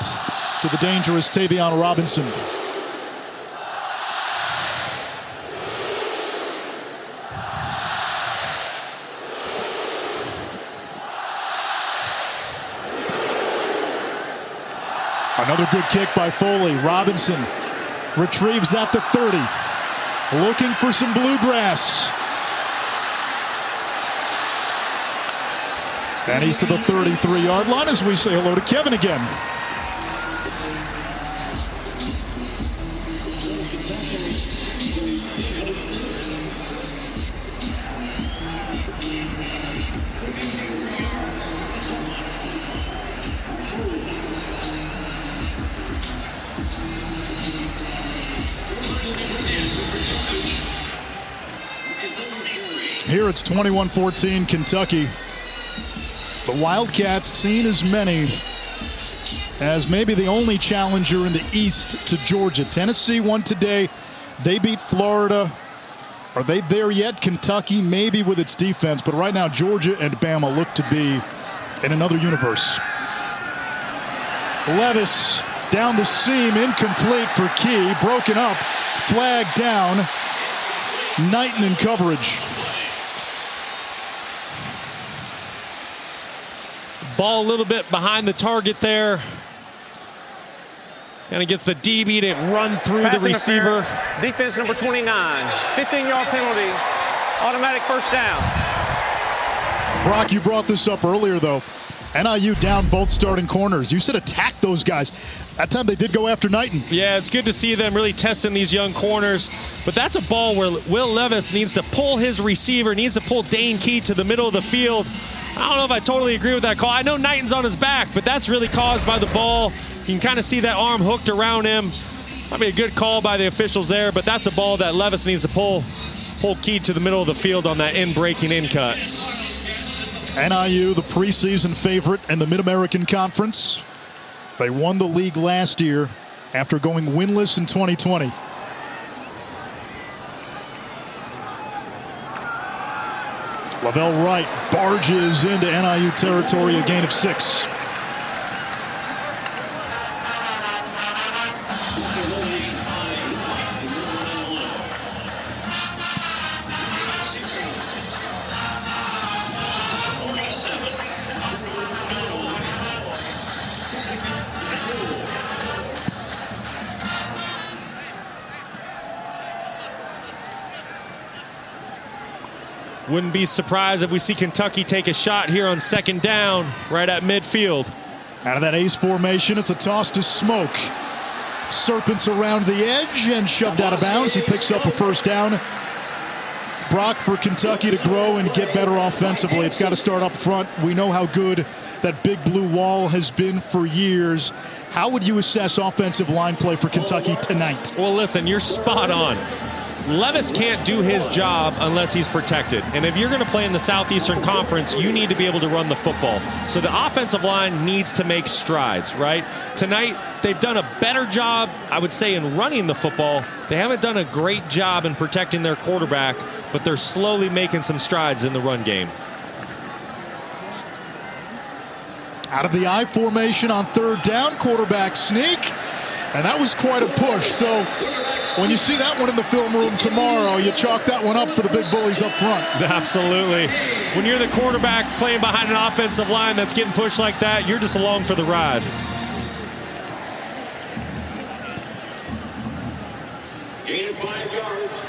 to the dangerous Tavion Robinson. Another good kick by Foley. Robinson retrieves at the 30. Looking for some bluegrass. And he's to the 33-yard line as we say hello to Kevin again. Here it's 21-14 Kentucky. The Wildcats seen as many as maybe the only challenger in the East to Georgia. Tennessee won today. They beat Florida. Are they there yet? Kentucky maybe with its defense, but right now Georgia and Bama look to be in another universe. Levis down the seam, incomplete for Key. Broken up, flag down. Knighton in coverage. Ball a little bit behind the target there. And it gets the DB to run through the receiver. Defense number 29. 15-yard penalty. Automatic first down. Brock, you brought this up earlier, though. NIU down both starting corners. You said attack those guys. That time they did go after Knighton. Yeah, it's good to see them really testing these young corners. But that's a ball where Will Levis needs to pull his receiver, needs to pull Dane Key to the middle of the field. I don't know if I totally agree with that call. I know Knighton's on his back, but that's really caused by the ball. You can kind of see that arm hooked around him. Might be a good call by the officials there, but that's a ball that Levis needs to pull Key to the middle of the field on that in-breaking in-cut. NIU, the preseason favorite in the Mid-American Conference. They won the league last year after going winless in 2020. Lavelle Wright barges into NIU territory, a gain of 6. Wouldn't be surprised if we see Kentucky take a shot here on second down right at midfield. Out of that ace formation, it's a toss to Smoke. Serpents around the edge and shoved out of bounds. He picks up a first down. Brock, for Kentucky to grow and get better offensively, it's got to start up front. We know how good that big blue wall has been for years. How would you assess offensive line play for Kentucky tonight? Well, listen, you're spot on. Levis can't do his job unless he's protected. And if you're going to play in the Southeastern Conference, you need to be able to run the football. So the offensive line needs to make strides, right? Tonight, they've done a better job, I would say, in running the football. They haven't done a great job in protecting their quarterback, but they're slowly making some strides in the run game. Out of the I formation on third down, quarterback sneak. And that was quite a push. So when you see that one in the film room tomorrow, you chalk that one up for the big bullies up front. Absolutely. When you're the quarterback playing behind an offensive line that's getting pushed like that, you're just along for the ride. Gain of 5 yards.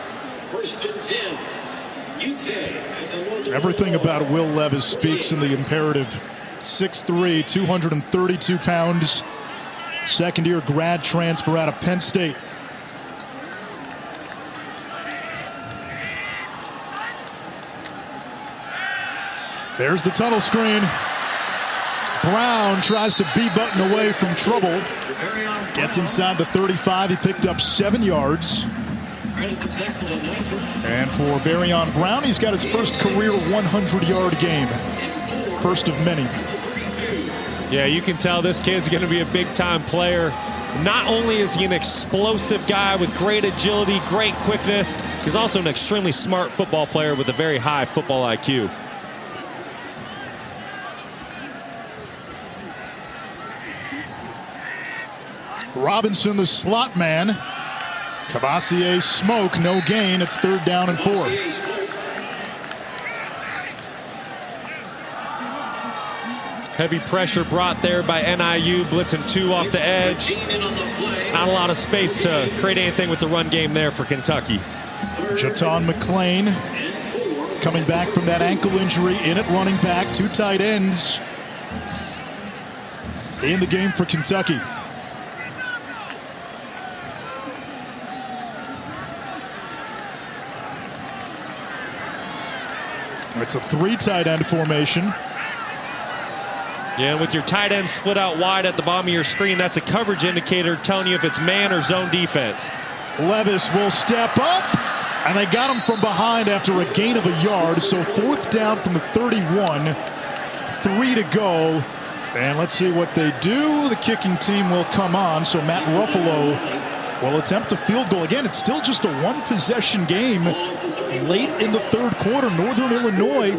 First and 10. UK. Everything about Will Levis speaks in the imperative. 6'3", 232 pounds. Second-year grad transfer out of Penn State. There's the tunnel screen. Brown tries to B-button away from trouble. Gets inside the 35. He picked up 7 yards. And for Barryon Brown, he's got his first career 100-yard game. First of many. Yeah, you can tell this kid's going to be a big-time player. Not only is he an explosive guy with great agility, great quickness, he's also an extremely smart football player with a very high football IQ. Robinson, the slot man. Cavassier smoke, no gain. It's 3rd down and 4. Heavy pressure brought there by NIU, blitzing 2 off the edge. Not a lot of space to create anything with the run game there for Kentucky. Jaton McClain coming back from that ankle injury, in at running back. 2 tight ends in the game for Kentucky. It's a 3 tight end formation. Yeah, and with your tight end split out wide at the bottom of your screen, that's a coverage indicator telling you if it's man or zone defense. Levis will step up, and they got him from behind after a gain of a yard. So 4th down from the 31, 3 to go. And let's see what they do. The kicking team will come on, so Matt Ruffalo will attempt a field goal. Again, it's still just a 1-possession game late in the 3rd quarter. Northern Illinois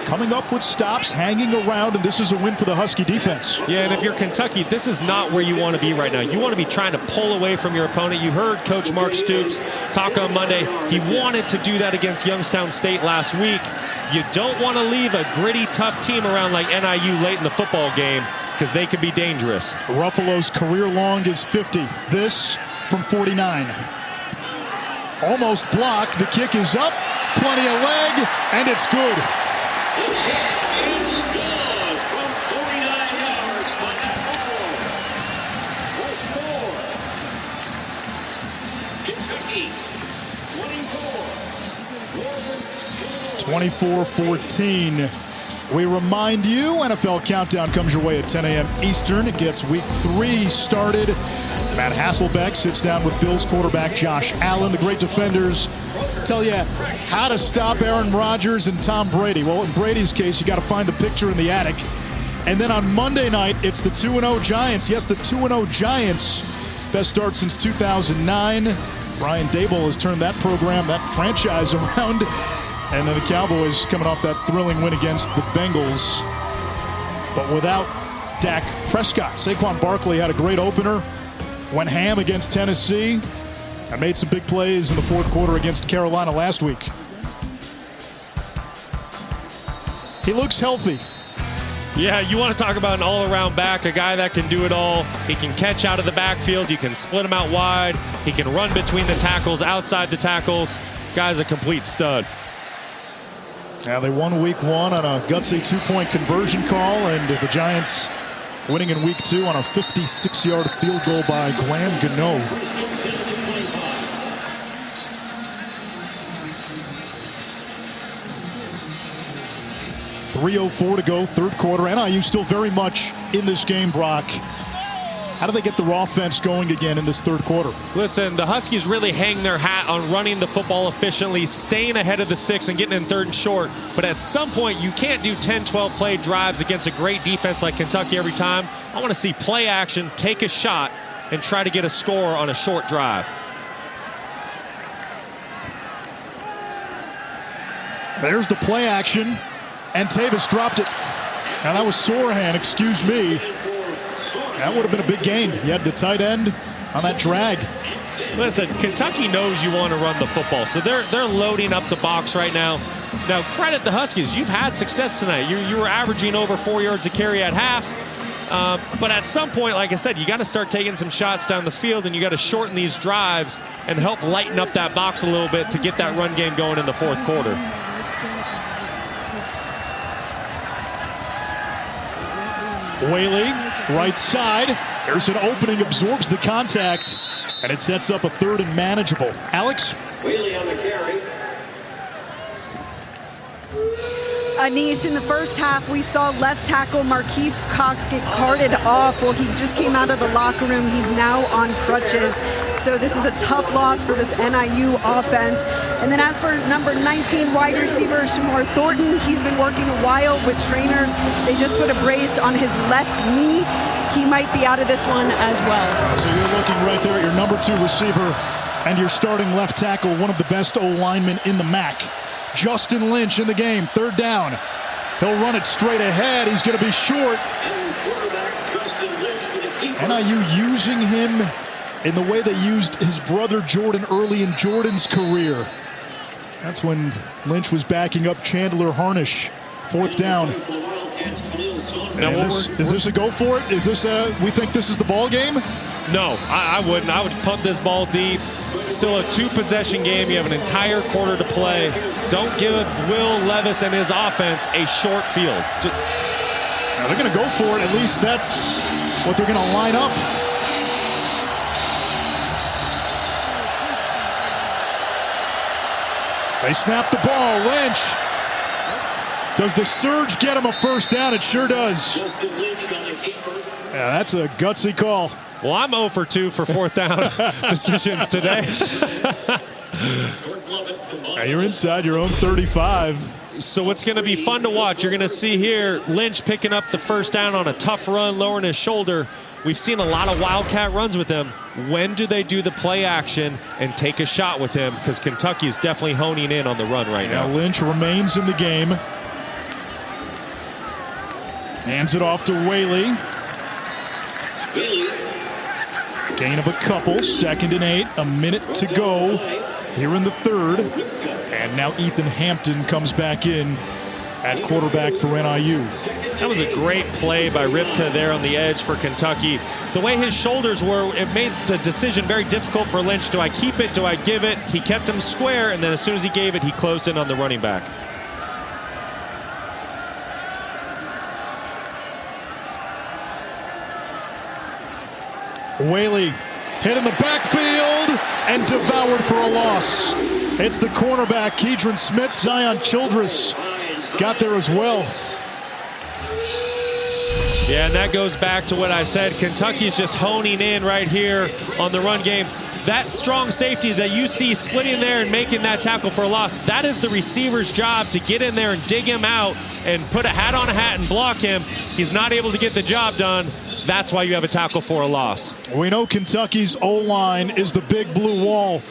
coming up with stops, hanging around, and this is a win for the Husky defense. Yeah, and if you're Kentucky, this is not where you want to be right now. You want to be trying to pull away from your opponent. You heard Coach Mark Stoops talk on Monday. He wanted to do that against Youngstown State last week. You don't want to leave a gritty, tough team around like NIU late in the football game, because they can be dangerous. Ruffalo's career long is 50. This from 49. Almost blocked. The kick is up. Plenty of leg, and it's good. It is good from 49 yards by the score. Kentucky 24-14. We remind you, NFL Countdown comes your way at 10 a.m. Eastern. It gets week 3 started. Matt Hasselbeck sits down with Bills quarterback Josh Allen. The great defenders tell you how to stop Aaron Rodgers and Tom Brady. Well, in Brady's case, you got to find the picture in the attic. And then on Monday night, it's the 2-0 Giants. Yes, the 2-0 Giants. Best start since 2009. Brian Daboll has turned that program, that franchise around. And then the Cowboys coming off that thrilling win against the Bengals. But without Dak Prescott. Saquon Barkley had a great opener. Went ham against Tennessee. And made some big plays in the 4th quarter against Carolina last week. He looks healthy. Yeah, you want to talk about an all-around back, a guy that can do it all. He can catch out of the backfield. You can split him out wide. He can run between the tackles, outside the tackles. Guy's a complete stud. Now they won week 1 on a gutsy 2-point conversion call, and the Giants winning in week 2 on a 56-yard field goal by Graham Gano. .304 to go, 3rd quarter. NIU still very much in this game, Brock. How do they get their offense going again in this 3rd quarter? Listen, the Huskies really hang their hat on running the football efficiently, staying ahead of the sticks and getting in 3rd and short. But at some point, you can't do 10, 12 play drives against a great defense like Kentucky every time. I want to see play action, take a shot, and try to get a score on a short drive. There's the play action, and Tavis dropped it. Now that was Sorahan, excuse me. That would have been a big gain. You had the tight end on that drag. Listen, Kentucky knows you want to run the football, so they're loading up the box right now. Now, credit the Huskies. You've had success tonight. You were averaging over 4 yards a carry at half. But at some point, like I said, you got to start taking some shots down the field, and you got to shorten these drives and help lighten up that box a little bit to get that run game going in the 4th quarter. Whaley, right side. There's an opening, absorbs the contact, and it sets up a 3rd and manageable. Alex? Whaley on the carry. Anish, in the first half, we saw left tackle Marquise Cox get carted off. Well, he just came out of the locker room. He's now on crutches. So this is a tough loss for this NIU offense. And then as for number 19 wide receiver, Shamar Thornton, he's been working a while with trainers. They just put a brace on his left knee. He might be out of this one as well. So you're looking right there at your number 2 receiver and your starting left tackle, one of the best O-linemen in the MAC. Justin Lynch in the game, 3rd down. He'll run it straight ahead. He's going to be short. NIU using him in the way they used his brother Jordan early in Jordan's career. That's when Lynch was backing up Chandler Harnish. 4th down. Is this a go for it? Is this we think this is the ball game? No, I wouldn't. I would punt this ball deep. Still a 2-possession game. You have an entire quarter to play. Don't give Will Levis and his offense a short field. Now they're going to go for it. At least that's what they're going to line up. They snap the ball. Lynch. Does the surge get him a 1st down? It sure does. Yeah, that's a gutsy call. Well, I'm 0 for 2 for 4th down decisions today. Now you're inside your own 35. So it's going to be fun to watch. You're going to see here Lynch picking up the 1st down on a tough run, lowering his shoulder. We've seen a lot of wildcat runs with him. When do they do the play action and take a shot with him? Because Kentucky is definitely honing in on the run right now. Lynch remains in the game. Hands it off to Whaley. Gain of a couple, 2nd and 8, a minute to go here in the 3rd. And now Ethan Hampton comes back in at quarterback for NIU. That was a great play by Ripka there on the edge for Kentucky. The way his shoulders were, it made the decision very difficult for Lynch. Do I keep it? Do I give it? He kept him square, and then as soon as he gave it, he closed in on the running back. Whaley hit in the backfield and devoured for a loss. It's the cornerback, Keidron Smith. Zion Childress got there as well. Yeah, and that goes back to what I said. Kentucky's just honing in right here on the run game. That strong safety that you see splitting there and making that tackle for a loss, that is the receiver's job, to get in there and dig him out and put a hat on a hat and block him. He's not able to get the job done. That's why you have a tackle for a loss. We know Kentucky's O-line is the big blue wall.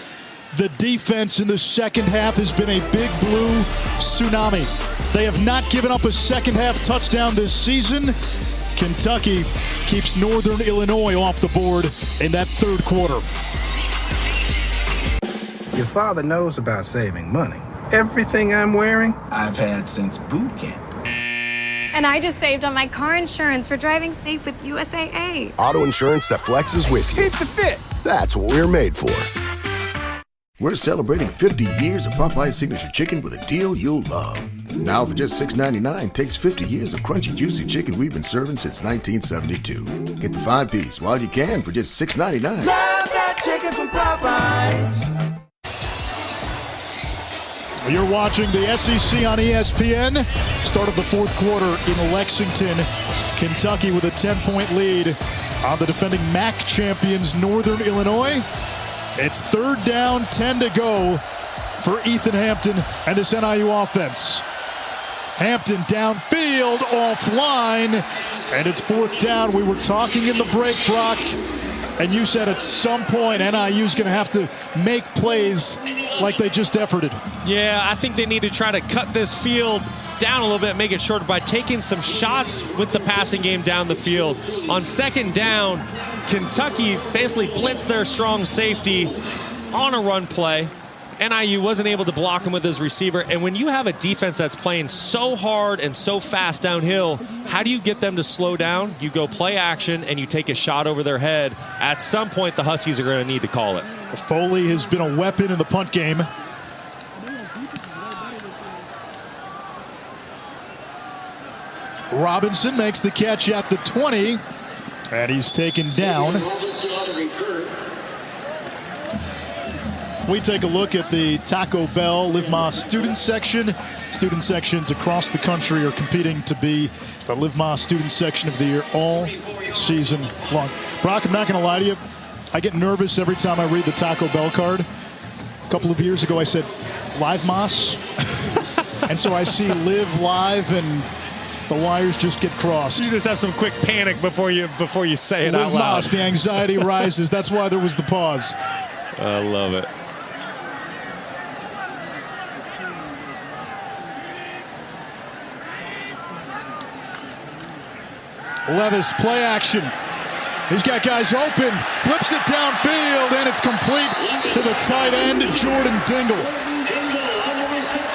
The defense in the second half has been a big blue tsunami. They have not given up a second half touchdown this season. Kentucky keeps Northern Illinois off the board in that 3rd quarter. Your father knows about saving money. Everything I'm wearing, I've had since boot camp. And I just saved on my car insurance for driving safe with USAA. Auto insurance that flexes with you. Hit the fit. That's what we're made for. We're celebrating 50 years of Popeye's Signature Chicken with a deal you'll love. Now for just $6.99, takes 50 years of crunchy, juicy chicken we've been serving since 1972. Get the 5-piece while you can for just $6.99. Love that chicken from Popeyes. You're watching the SEC on ESPN. Start of the 4th quarter in Lexington, Kentucky with a 10-point lead on the defending MAC champions Northern Illinois. It's 3rd down, 10 to go for Ethan Hampton and this NIU offense. Hampton downfield, offline, and it's 4th down. We were talking in the break, Brock, and you said at some point NIU's going to have to make plays like they just efforted. Yeah, I think they need to try to cut this field down a little bit, make it shorter by taking some shots with the passing game down the field. On 2nd down, Kentucky basically blitzed their strong safety on a run play. NIU wasn't able to block him with his receiver. And when you have a defense that's playing so hard and so fast downhill, how do you get them to slow down? You go play action and you take a shot over their head. At some point, the Huskies are going to need to call it. Foley has been a weapon in the punt game. Robinson makes the catch at the 20, and he's taken down. We take a look at the Taco Bell Live Más student section. Student sections across the country are competing to be the Live Más student section of the year all season long. Brock, I'm not going to lie to you. I get nervous every time I read the Taco Bell card. A couple of years ago, I said Live Más. And so I see Live Live and the wires just get crossed. You just have some quick panic before you say it out loud. Live Más, the anxiety rises. That's why there was the pause. I love it. Levis, play action. He's got guys open, flips it downfield, and it's complete to the tight end, Jordan Dingle.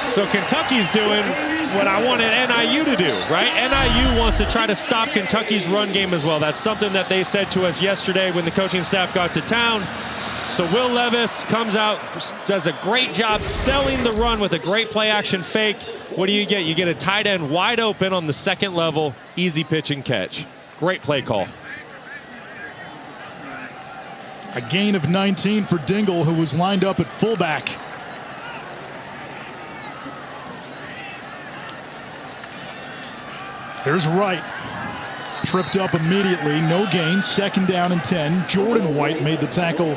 So Kentucky's doing what I wanted NIU to do, right? NIU wants to try to stop Kentucky's run game as well. That's something that they said to us yesterday when the coaching staff got to town. So Will Levis comes out, does a great job selling the run with a great play action fake. What do you get? You get a tight end wide open on the second level, easy pitch and catch. Great play call. A gain of 19 for Dingle, who was lined up at fullback. Here's Wright. Tripped up immediately, no gain, 2nd down and 10. Jordan White made the tackle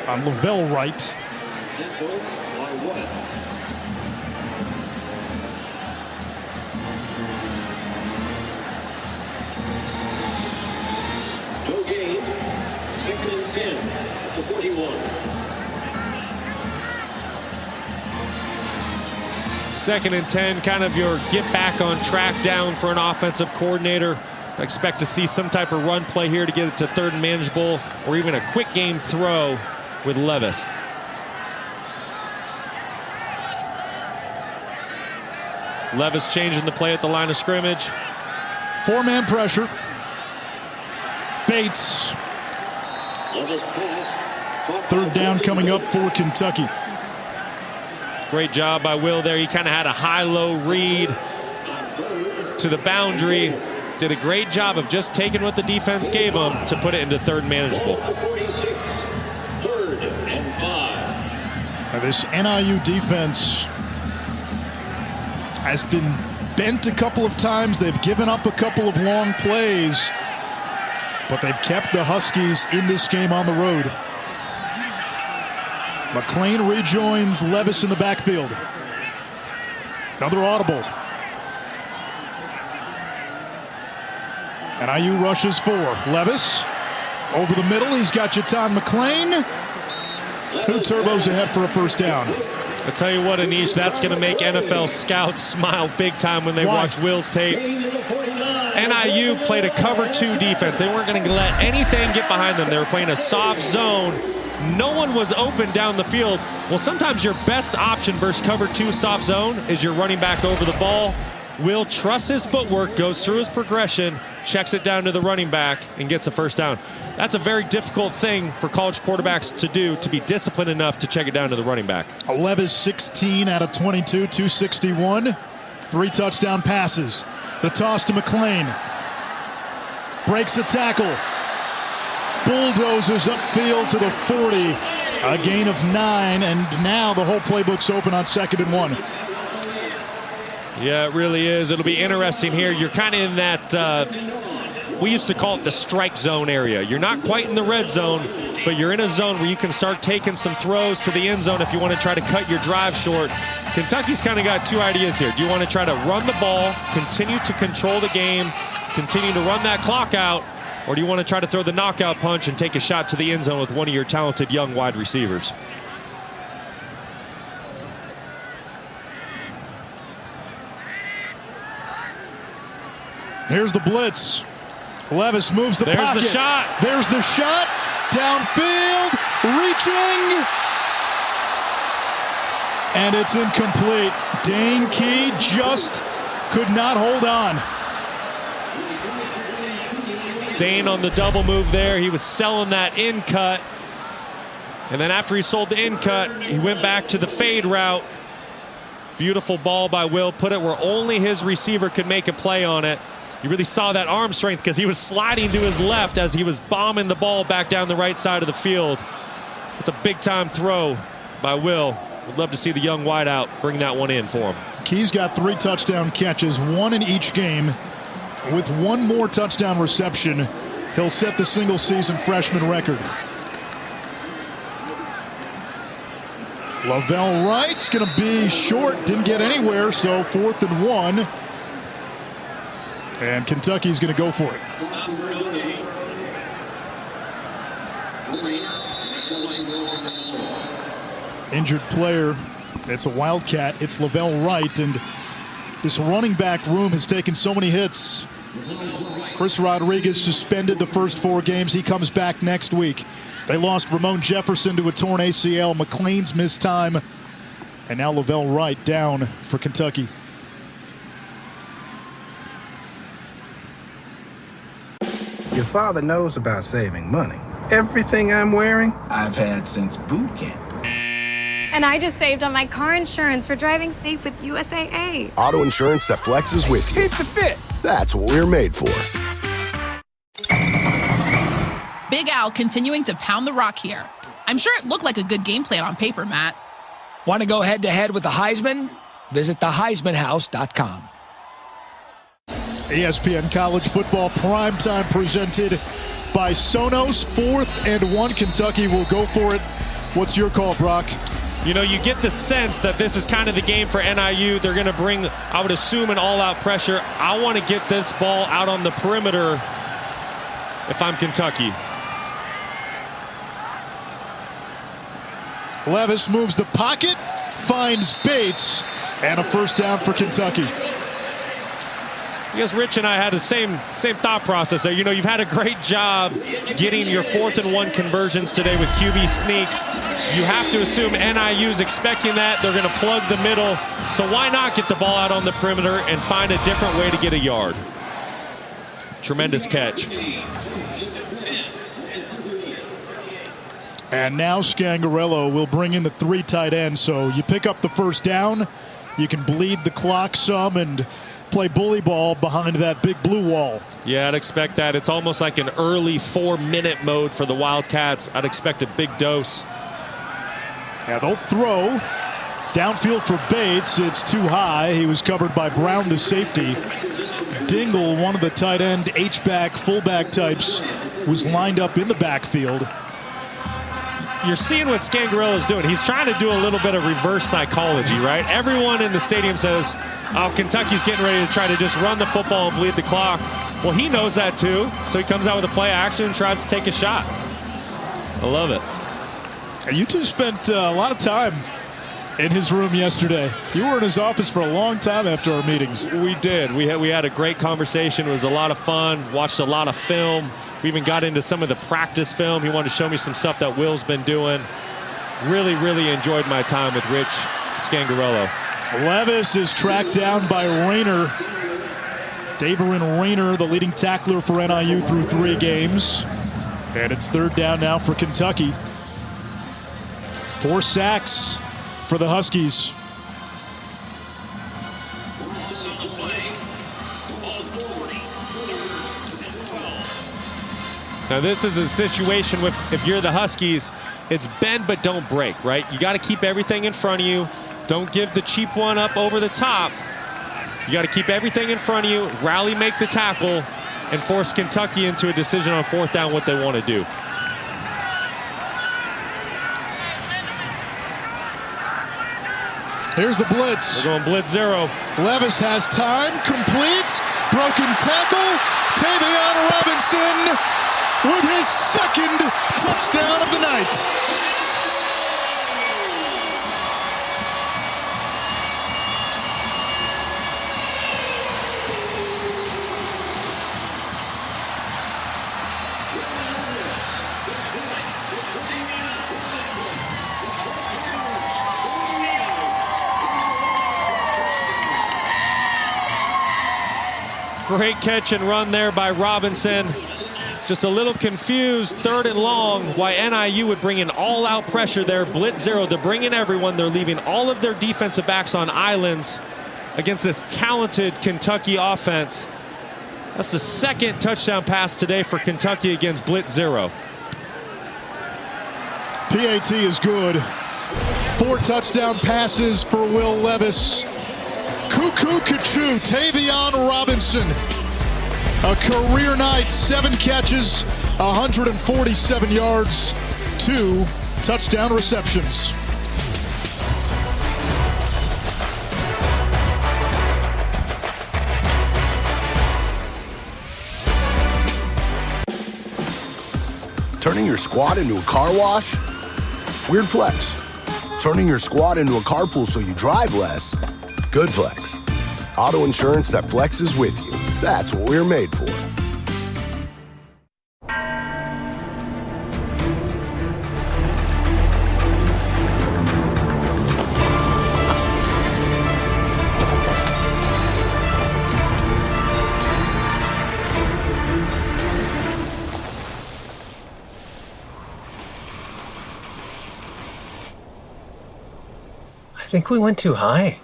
on Lavelle Wright. No gain, 2nd and 10 at the 41. 2nd and 10, kind of your get back on track down for an offensive coordinator. I expect to see some type of run play here to get it to 3rd and manageable, or even a quick game throw with Levis. Levis changing the play at the line of scrimmage. 4-man pressure. Bates. 3rd down coming up for Kentucky. Great job by Will there. He kind of had a high-low read to the boundary. Did a great job of just taking what the defense gave him to put it into 3rd manageable. 3rd and 5. Now this NIU defense has been bent a couple of times. They've given up a couple of long plays, but they've kept the Huskies in this game on the road. McClain rejoins Levis in the backfield. Another audible. NIU rushes 4. Levis over the middle. He's got Jatan McClain, who turbos ahead for a 1st down. I tell you what, Anish, that's going to make NFL scouts smile big time when they watch Will's tape. NIU played a cover 2 defense. They weren't going to let anything get behind them. They were playing a soft zone. No one was open down the field. Well, sometimes your best option versus cover 2 soft zone is your running back over the ball. Will trusts his footwork, goes through his progression, checks it down to the running back, and gets a 1st down. That's a very difficult thing for college quarterbacks to do, to be disciplined enough to check it down to the running back. Levis 16 out of 22, 261. 3 touchdown passes. The toss to McClain. Breaks a tackle. Bulldozers upfield to the 40. A gain of 9, and now the whole playbook's open on 2nd and 1. Yeah, it really is. It'll be interesting here. You're kind of in that, we used to call it the strike zone area. You're not quite in the red zone, but you're in a zone where you can start taking some throws to the end zone if you want to try to cut your drive short. Kentucky's kind of got 2 ideas here. Do you want to try to run the ball, continue to control the game, continue to run that clock out, or do you want to try to throw the knockout punch and take a shot to the end zone with one of your talented young wide receivers? Here's the blitz. Levis moves the pocket. There's the shot. There's the shot. Downfield. Reaching. And it's incomplete. Dane Key just could not hold on. Dane on the double move there. He was selling that in cut. And then after he sold the in cut, he went back to the fade route. Beautiful ball by Will. Put it where only his receiver could make a play on it. You really saw that arm strength because he was sliding to his left as he was bombing the ball back down the right side of the field. It's a big time throw by Will. Would love to see the young wideout bring that one in for him. Key's got 3 touchdown catches, 1 in each game. With 1 more touchdown reception, he'll set the single-season freshman record. Lavelle Wright's going to be short. Didn't get anywhere, so 4th and 1. And Kentucky's going to go for it. Injured player. It's a Wildcat. It's Lavelle Wright. And this running back room has taken so many hits. Chris Rodriguez suspended the first 4 games. He comes back next week. They lost Ramon Jefferson to a torn ACL. McLean's missed time. And now Lavelle Wright down for Kentucky. Your father knows about saving money. Everything I'm wearing, I've had since boot camp. And I just saved on my car insurance for driving safe with USAA. Auto insurance that flexes with you. Hit the fit. That's what we're made for. Big Al continuing to pound the rock here. I'm sure it looked like a good game plan on paper, Matt. Want to go head-to-head with the Heisman? Visit theheismanhouse.com. ESPN College Football Primetime presented by Sonos. 4th and 1. Kentucky will go for it. What's your call, Brock? You know, you get the sense that this is kind of the game for NIU. They're going to bring, I would assume, an all-out pressure. I want to get this ball out on the perimeter if I'm Kentucky. Levis moves the pocket, finds Bates, and a first down for Kentucky. I guess Rich and I had the same thought process there. You know, you've had a great job getting your 4th and 1 conversions today with QB sneaks. You have to assume NIU's expecting that. They're going to plug the middle. So why not get the ball out on the perimeter and find a different way to get a yard? Tremendous catch. And now Scangarello will bring in the 3 tight ends. So you pick up the first down, you can bleed the clock some and play bully ball behind that big blue wall. Yeah, I'd expect that. It's almost like an early 4-minute mode for the Wildcats. I'd expect a big dose. Yeah, they'll throw downfield for Bates. It's too high. He was covered by Brown, the safety. Dingle, one of the tight end H-back, fullback types, was lined up in the backfield. You're seeing what Scangarello is doing. He's trying to do a little bit of reverse psychology, right? Everyone in the stadium says, oh, Kentucky's getting ready to try to just run the football and bleed the clock. Well, he knows that too, so he comes out with a play action and tries to take a shot. I love it. You two spent a lot of time in his room yesterday. You were in his office for a long time after our meetings. We did. We had a great conversation. It was a lot of fun. Watched a lot of film. We even got into some of the practice film. He wanted to show me some stuff that Will's been doing. Really, really enjoyed my time with Rich Scangarello. Levis is tracked down by Rayner. Daverin Rayner, the leading tackler for NIU through 3 games. And it's 3rd down now for Kentucky. 4 sacks for the Huskies. Now this is a situation with, if you're the Huskies, it's bend but don't break, right? You got to keep everything in front of you. Don't give the cheap one up over the top. You got to keep everything in front of you, rally, make the tackle, and force Kentucky into a decision on 4th down what they want to do. Here's the blitz. We're going blitz 0. Levis has time, complete, broken tackle. Tavion Robinson with his 2nd touchdown of the night. Great catch and run there by Robinson. Just a little confused, 3rd and long, why NIU would bring in all-out pressure there. Blitz 0, they're bringing everyone. They're leaving all of their defensive backs on islands against this talented Kentucky offense. That's the 2nd touchdown pass today for Kentucky against Blitz 0. PAT is good. 4 touchdown passes for Will Levis. Cuckoo Kachoo, Tavion Robinson. A career night, 7 catches, 147 yards, 2 touchdown receptions. Turning your squad into a car wash? Weird flex. Turning your squad into a carpool so you drive less? Good flex. Auto insurance that flexes with you. That's what we're made for. I think we went too high.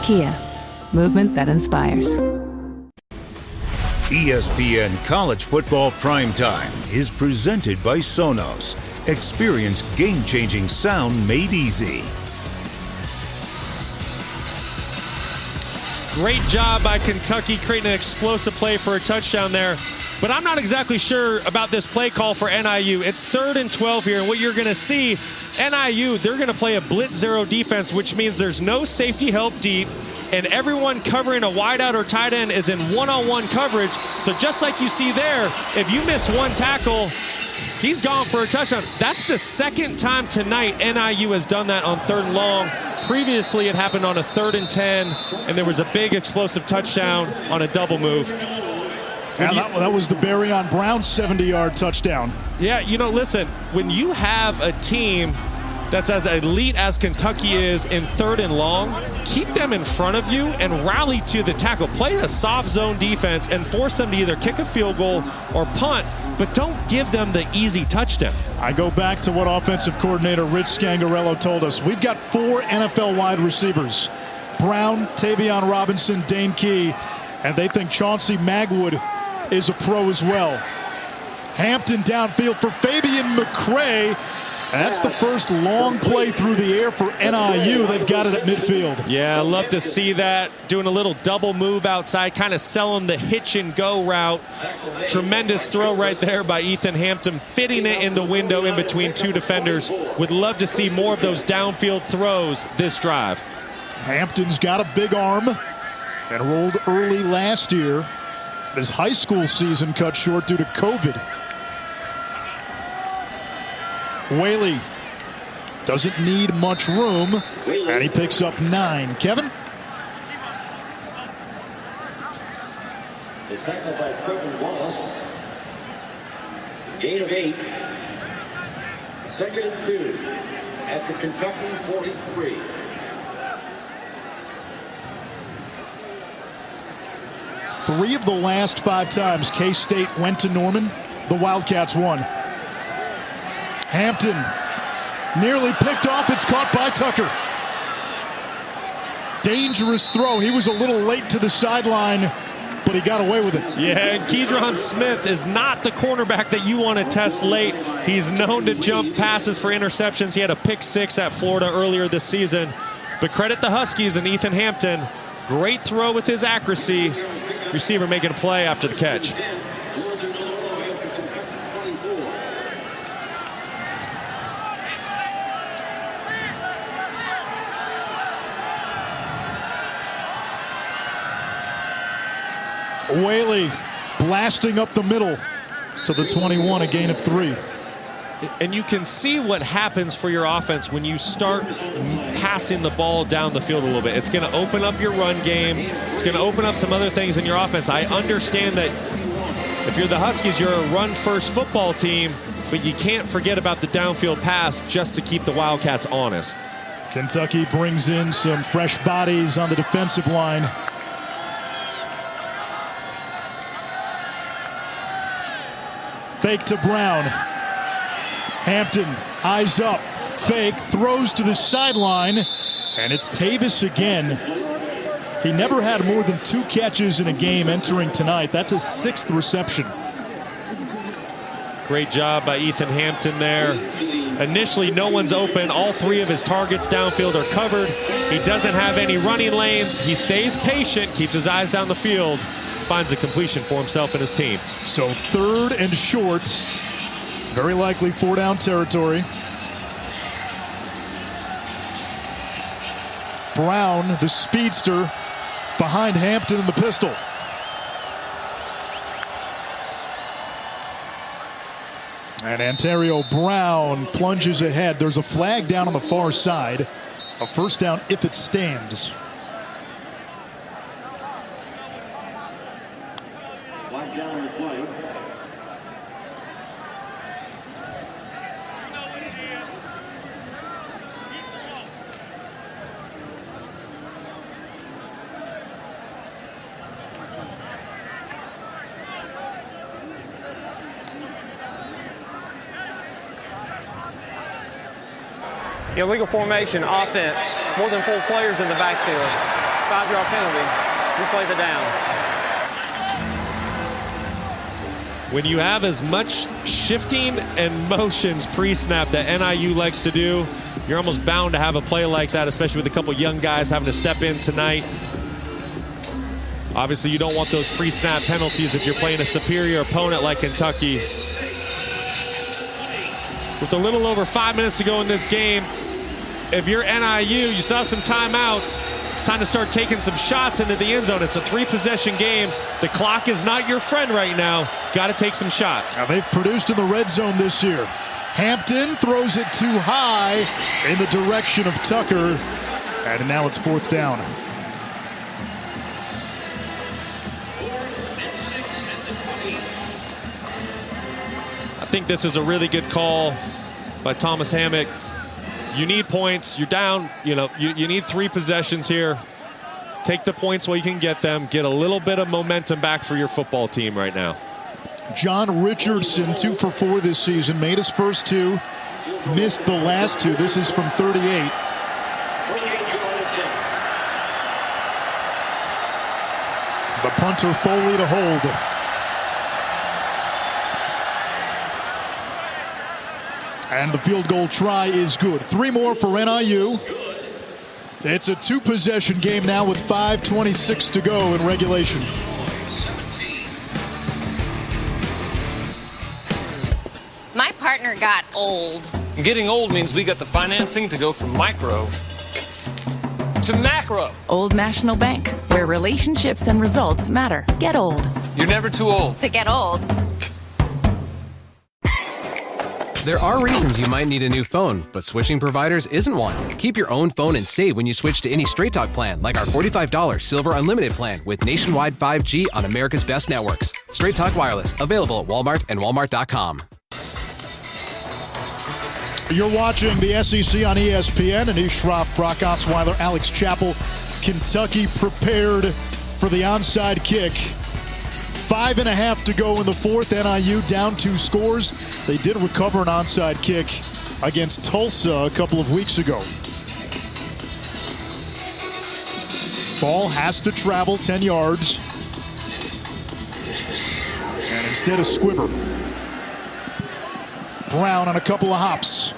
Kia, movement that inspires. ESPN College Football Primetime is presented by Sonos. Experience game-changing sound made easy. Great job by Kentucky creating an explosive play for a touchdown there. But I'm not exactly sure about this play call for NIU. It's 3rd and 12 here, and what you're going to see, NIU, they're going to play a blitz zero defense, which means there's no safety help deep, and everyone covering a wideout or tight end is in one-on-one coverage. So just like you see there, if you miss one tackle, he's gone for a touchdown. That's the second time tonight NIU has done that on 3rd and long. Previously, it happened on a 3rd and 10, and there was a big explosive touchdown on a double move. Yeah, that was the Barryon Brown 70-yard touchdown. Yeah, you know, listen, when you have a team that's as elite as Kentucky is in 3rd and long, keep them in front of you and rally to the tackle. Play a soft zone defense and force them to either kick a field goal or punt, but don't give them the easy touchdown. I go back to what offensive coordinator Rich Scangarello told us. We've got 4 NFL wide receivers: Brown, Tavion Robinson, Dane Key, and they think Chauncey Magwood is a pro as well. Hampton downfield for Fabian McCray. And that's the first long play through the air for NIU. They've got it at midfield. Yeah, I love to see that. Doing a little double move outside, kind of selling the hitch and go route. Tremendous throw right there by Ethan Hampton, fitting it in the window in between 2 defenders. Would love to see more of those downfield throws this drive. Hampton's got a big arm. Enrolled early last year. His high school season cut short due to COVID. Whaley doesn't need much room, and he picks up 9. Kevin? The tackle by Trevor Wallace. Gain of 8. 2nd and 2 at the Kentucky 43. Three of the last 5 times K-State went to Norman, the Wildcats won. Hampton nearly picked off. It's caught by Tucker. Dangerous throw. He was a little late to the sideline, but he got away with it. Yeah, and Keydron Smith is not the cornerback that you want to test late. He's known to jump passes for interceptions. He had a pick 6 at Florida earlier this season. But credit the Huskies and Ethan Hampton. Great throw with his accuracy. Receiver making a play after the catch. Whaley blasting up the middle to the 21, a gain of 3. And you can see what happens for your offense when you start passing the ball down the field a little bit. It's going to open up your run game. It's going to open up some other things in your offense. I understand that if you're the Huskies, you're a run-first football team, but you can't forget about the downfield pass just to keep the Wildcats honest. Kentucky brings in some fresh bodies on the defensive line. Fake to Brown. Hampton, eyes up, fake, throws to the sideline, and it's Tavis again. He never had more than 2 catches in a game entering tonight. That's his 6th reception. Great job by Ethan Hampton there. Initially, no one's open. All 3 of his targets downfield are covered. He doesn't have any running lanes. He stays patient, keeps his eyes down the field, finds a completion for himself and his team. So 3rd and short. Very likely 4-down territory. Brown, the speedster, behind Hampton in the pistol. And Ontario Brown plunges ahead. There's a flag down on the far side. A 1st down if it stands. Flag down the play. Illegal formation offense. More than 4 players in the backfield. 5-yard penalty. Replay the down. When you have as much shifting and motions pre-snap that NIU likes to do, you're almost bound to have a play like that, especially with a couple young guys having to step in tonight. Obviously, you don't want those pre-snap penalties if you're playing a superior opponent like Kentucky. With a little over 5 minutes to go in this game, if you're NIU, you still have some timeouts. It's time to start taking some shots into the end zone. It's a 3-possession game. The clock is not your friend right now. Got to take some shots. Now they've produced in the red zone this year. Hampton throws it too high in the direction of Tucker. And now it's 4th down. 4th and 6 at the 20. I think this is a really good call by Thomas Hammock. You need points. You're down. You need 3 possessions here. Take the points while you can get them. Get a little bit of momentum back for your football team right now. John Richardson, 2 for 4 this season. Made his first 2. Missed the last 2. This is from 38. 48-yard attempt. The punter Foley to hold. And the field goal try is good. 3 more for NIU. It's a 2-possession game now with 5:26 to go in regulation. My partner got old. Getting old means we got the financing to go from micro to macro. Old National Bank, where relationships and results matter. Get old. You're never too old. To get old. There are reasons you might need a new phone, but switching providers isn't one. Keep your own phone and save when you switch to any Straight Talk plan, like our $45 Silver Unlimited plan with nationwide 5G on America's best networks. Straight Talk Wireless, available at Walmart and Walmart.com. You're watching the SEC on ESPN. Anish Shroff, Brock Osweiler, Alex Chappell. Kentucky prepared for the onside kick. 5.5 to go in the 4th. NIU down 2 scores. They did recover an onside kick against Tulsa a couple of weeks ago. Ball has to travel 10 yards. And instead of Squibber. Brown on a couple of hops.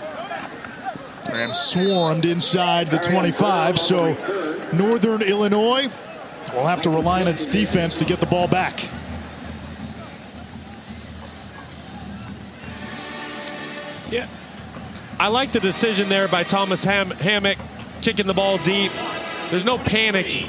And swarmed inside the 25. So Northern Illinois will have to rely on its defense to get the ball back. Yeah, I like the decision there by Thomas Hammock, kicking the ball deep. There's no panic,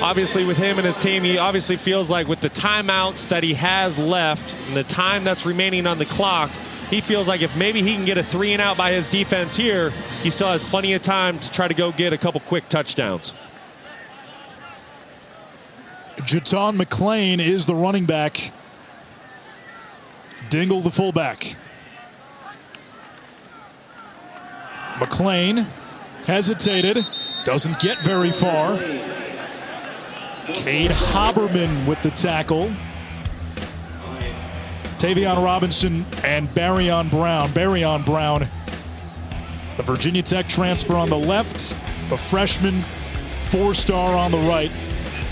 obviously, with him and his team. He obviously feels like with the timeouts that he has left and the time that's remaining on the clock, he feels like if maybe he can get a 3-and-out by his defense here, he still has plenty of time to try to go get a couple quick touchdowns. Jaton McClain is the running back. Dingle the fullback. McClain hesitated, doesn't get very far. Cade Haberman with the tackle. Tavion Robinson and Barrion Brown. The Virginia Tech transfer on the left, the freshman 4-star on the right.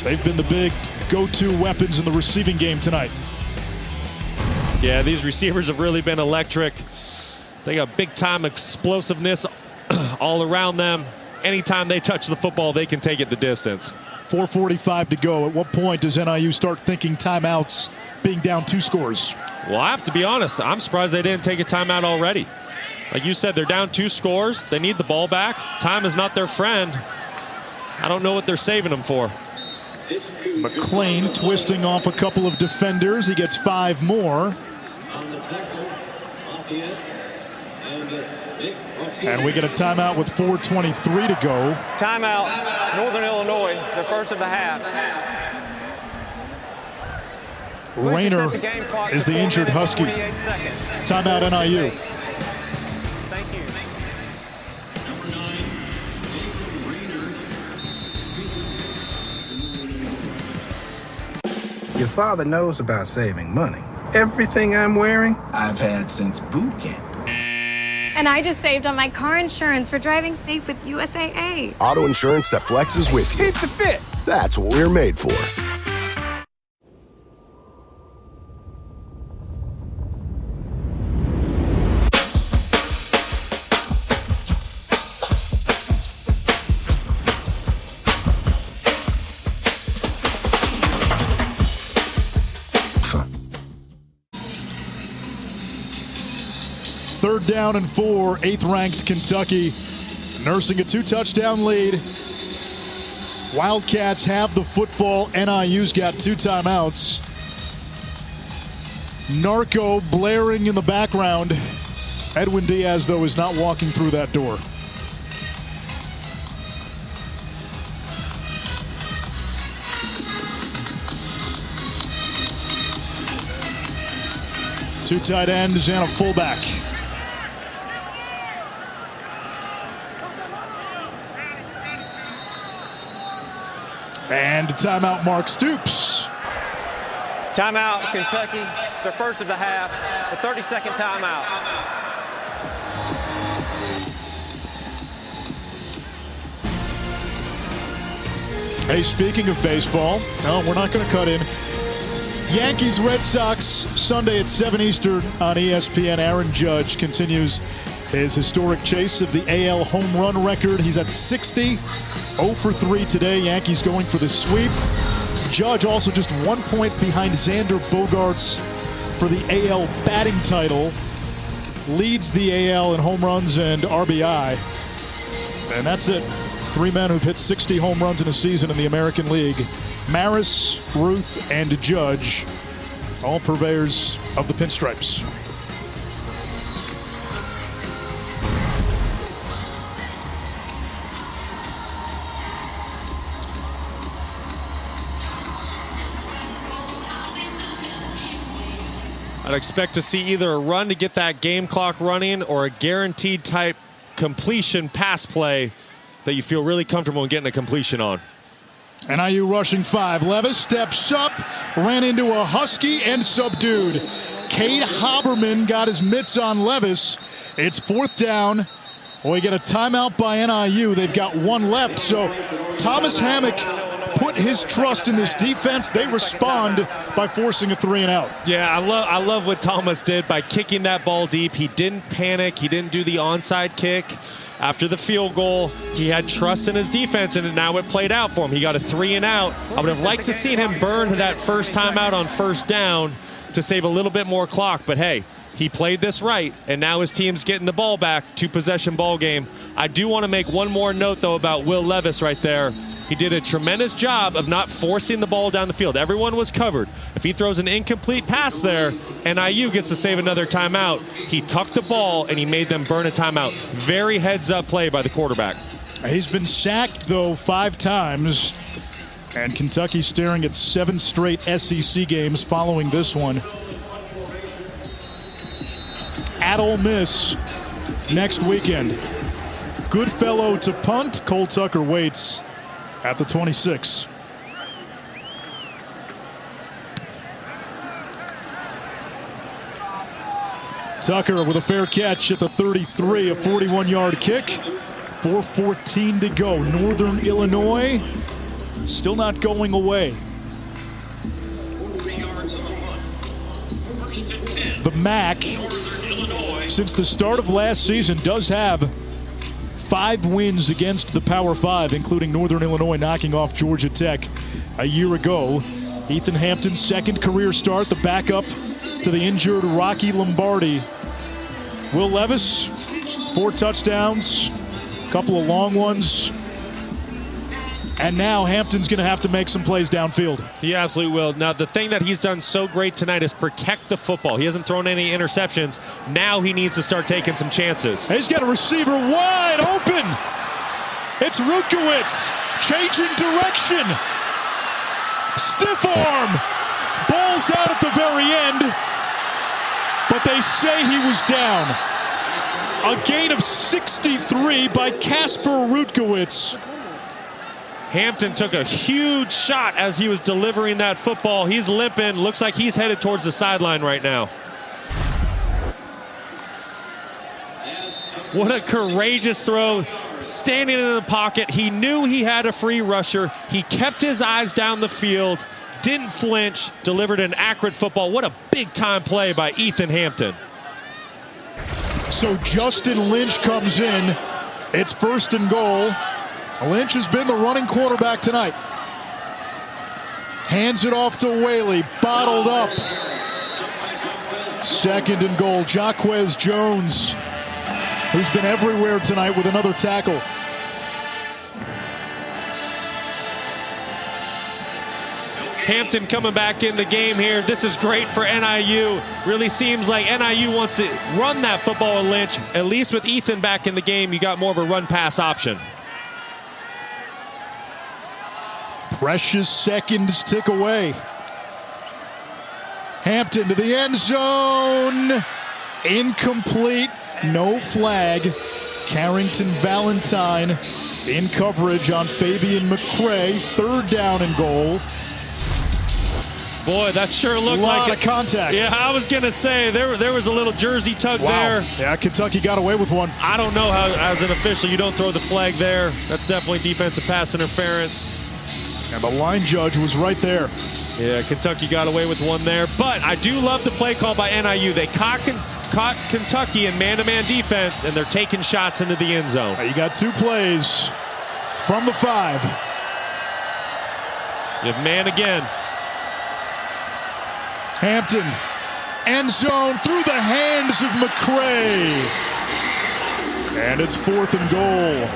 They've been the big go-to weapons in the receiving game tonight. Yeah, these receivers have really been electric. They got big-time explosiveness all around them. Anytime they touch the football, they can take it the distance. 4:45 to go. At what point does NIU start thinking timeouts being down 2 scores? Well, I have to be honest. I'm surprised they didn't take a timeout already. Like you said, they're down 2 scores. They need the ball back. Time is not their friend. I don't know what they're saving them for. McClain twisting off a couple of defenders. He gets 5 more. And we get a timeout with 4:23 to go. Timeout, Northern Illinois, the first of the half. Rayner is the injured Husky. Timeout NIU. Thank you. Your father knows about saving money. Everything I'm wearing, I've had since boot camp. And I just saved on my car insurance for driving safe with USAA. Auto insurance that flexes with you. Keep the fit. That's what we're made for. Third down and 4, 8th-ranked Kentucky nursing a 2-touchdown lead. Wildcats have the football. NIU's got 2 timeouts. Narco blaring in the background. Edwin Diaz, though, is not walking through that door. Two tight ends and a fullback. And timeout, Mark Stoops. Timeout, Kentucky, the first of the half, the 32nd timeout. Hey, speaking of baseball, no, we're not going to cut in. Yankees, Red Sox, Sunday at 7 Eastern on ESPN. Aaron Judge continues his historic chase of the AL home run record. He's at 60. 0 for 3 today. Yankees going for the sweep. Judge also just 1 point behind Xander Bogaerts for the AL batting title. Leads the AL in home runs and RBI. And that's it. 3 men who've hit 60 home runs in a season in the American League. Maris, Ruth, and Judge, all purveyors of the pinstripes. I'd expect to see either a run to get that game clock running or a guaranteed type completion pass play that you feel really comfortable in getting a completion on. NIU rushing 5. Levis steps up, ran into a Husky and subdued. Cade Haberman got his mitts on Levis. It's 4th down. We get a timeout by NIU. They've got 1 left, so Thomas Hammock put his trust in this defense. They respond by forcing a 3-and-out. Yeah, I love what Thomas did by kicking that ball deep. He didn't panic. He didn't do the onside kick. After the field goal, he had trust in his defense, and now it played out for him. He got a 3-and-out. I would have liked to seen him burn that first timeout on 1st down to save a little bit more clock, but hey, he played this right, and now his team's getting the ball back. 2-possession ball game. I do want to make one more note, though, about Will Levis right there. He did a tremendous job of not forcing the ball down the field. Everyone was covered. If he throws an incomplete pass there, NIU gets to save another timeout. He tucked the ball, and he made them burn a timeout. Very heads-up play by the quarterback. He's been sacked, though, 5 times. And Kentucky staring at 7 straight SEC games following this one. At Ole Miss next weekend. Goodfellow to punt. Cole Tucker waits at the 26. Tucker with a fair catch at the 33, a 41-yard kick. 4:14 to go. Northern Illinois still not going away. The MAC, since the start of last season, does have 5 wins against the Power 5, including Northern Illinois knocking off Georgia Tech a year ago. Ethan Hampton's second career start, the backup to the injured Rocky Lombardi. Will Levis, 4 touchdowns, a couple of long ones. And now Hampton's going to have to make some plays downfield. He absolutely will. Now, the thing that he's done so great tonight is protect the football. He hasn't thrown any interceptions. Now he needs to start taking some chances. He's got a receiver wide open. It's Rutkowitz changing direction. Stiff arm. Ball's out at the very end. But they say he was down. A gain of 63 by Casper Rutkowitz. Hampton took a huge shot as he was delivering that football. He's limping. Looks like he's headed towards the sideline right now. What a courageous throw. Standing in the pocket. He knew he had a free rusher. He kept his eyes down the field. Didn't flinch. Delivered an accurate football. What a big-time play by Ethan Hampton. So Justin Lynch comes in. It's 1st and goal. Lynch has been the running quarterback tonight. Hands it off to Whaley, bottled up. 2nd and goal. Jaquez Jones, who's been everywhere tonight with another tackle. Hampton coming back in the game here. This is great for NIU. Really seems like NIU wants to run that football with Lynch. At least with Ethan back in the game, you got more of a run-pass option. Precious seconds tick away. Hampton to the end zone. Incomplete. No flag. Carrington Valentine in coverage on Fabian McCray. 3rd down and goal. Boy, that sure looked like a lot of contact. Yeah, I was going to say, there was a little jersey tug there. Yeah, Kentucky got away with one. I don't know how, as an official, you don't throw the flag there. That's definitely defensive pass interference. And the line judge was right there. Yeah, Kentucky got away with one there. But I do love the play call by NIU. They caught Kentucky in man-to-man defense, and they're taking shots into the end zone. You got 2 plays from the 5. You have man again. Hampton, end zone through the hands of McCray. And it's 4th and goal.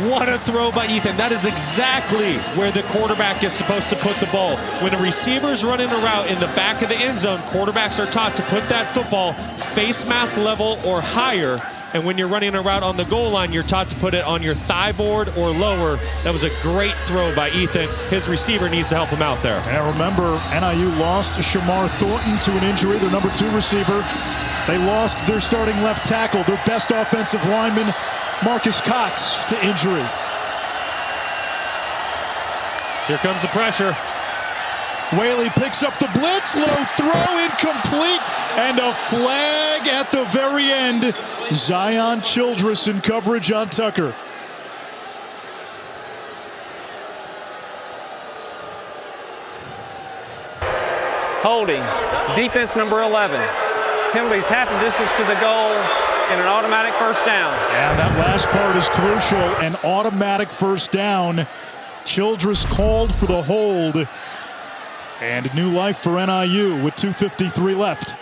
What a throw by Ethan. That is exactly where the quarterback is supposed to put the ball. When a receiver's running a route in the back of the end zone, quarterbacks are taught to put that football face mask level or higher. And when you're running a route on the goal line, you're taught to put it on your thigh board or lower. That was a great throw by Ethan. His receiver needs to help him out there. And remember, NIU lost Shamar Thornton to an injury, their number 2 receiver. They lost their starting left tackle, their best offensive lineman, Marcus Cox, to injury. Here comes the pressure. Whaley picks up the blitz, low throw, incomplete, and a flag at the very end. Zion Childress in coverage on Tucker. Holding, defense number 11. Penalties half the distance to the goal and an automatic 1st down. And that last part is crucial, an automatic 1st down. Childress called for the hold. And new life for NIU with 2:53 left.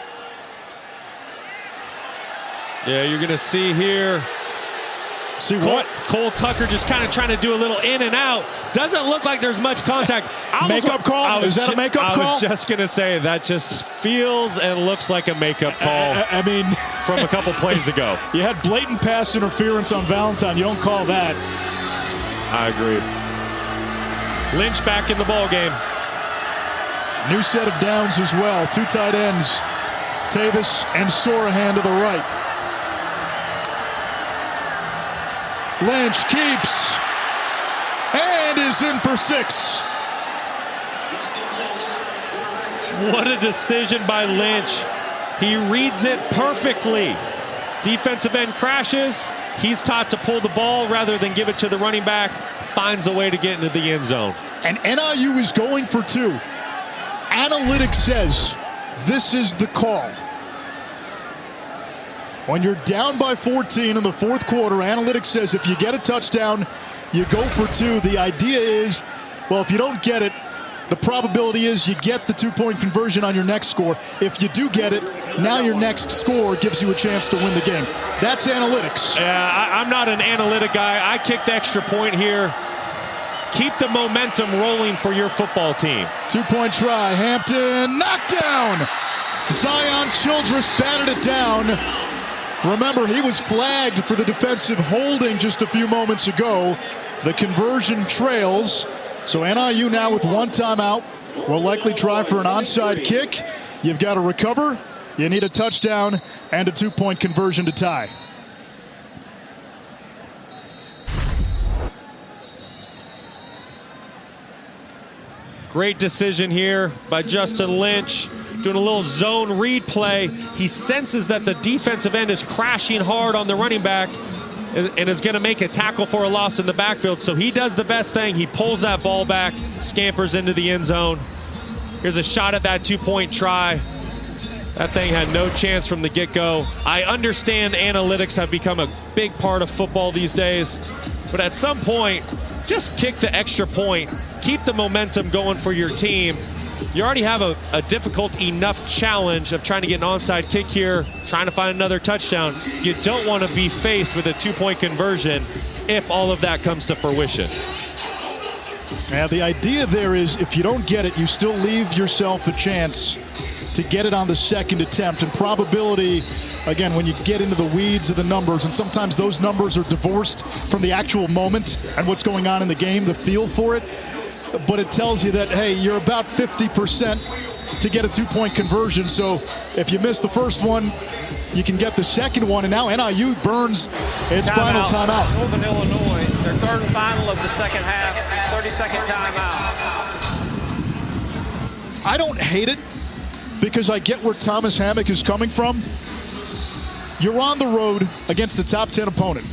Yeah, you're going to see here. See what? Cole Tucker just kind of trying to do a little in and out. Doesn't look like there's much contact. Makeup call? Is that a makeup call? I was just going to say, that just feels and looks like a makeup call. I mean, from a couple plays ago. You had blatant pass interference on Valentine. You don't call that. I agree. Lynch back in the ball game. New set of downs as well. 2 tight ends. Tavis and Sorahan to the right. Lynch keeps and is in for 6. What a decision by Lynch. He reads it perfectly. Defensive end crashes. He's taught to pull the ball rather than give it to the running back. Finds a way to get into the end zone. And NIU is going for 2. Analytics says this is the call. When you're down by 14 in the fourth quarter, analytics says if you get a touchdown, you go for 2. The idea is, well, if you don't get it, the probability is you get the 2-point conversion on your next score. If you do get it, now your next score gives you a chance to win the game. That's analytics. Yeah, I'm not an analytic guy. I kicked the extra point here. Keep the momentum rolling for your football team. 2-point try. Hampton knocked down. Zion Childress batted it down. Remember, he was flagged for the defensive holding just a few moments ago. The conversion trails. So NIU now with 1 timeout will likely try for an onside kick. You've got to recover. You need a touchdown and a 2-point conversion to tie. Great decision here by Justin Lynch. Doing a little zone read play. He senses that the defensive end is crashing hard on the running back and is going to make a tackle for a loss in the backfield. So he does the best thing. He pulls that ball back, scampers into the end zone. Here's a shot at that 2-point try. That thing had no chance from the get-go. I understand analytics have become a big part of football these days, but at some point, just kick the extra point. Keep the momentum going for your team. You already have a difficult enough challenge of trying to get an onside kick here, trying to find another touchdown. You don't want to be faced with a 2-point conversion if all of that comes to fruition. Yeah, the idea there is if you don't get it, you still leave yourself the chance to get it on the second attempt. And probability, again, when you get into the weeds of the numbers, and sometimes those numbers are divorced from the actual moment and what's going on in the game, the feel for it. But it tells you that, hey, you're about 50% to get a 2-point conversion. So if you miss the first one, you can get the second one. And now NIU burns its final timeout. Northern Illinois, their third and final of the second half, 30-second timeout. I don't hate it because I get where Thomas Hammock is coming from. You're on the road against a top 10 opponent.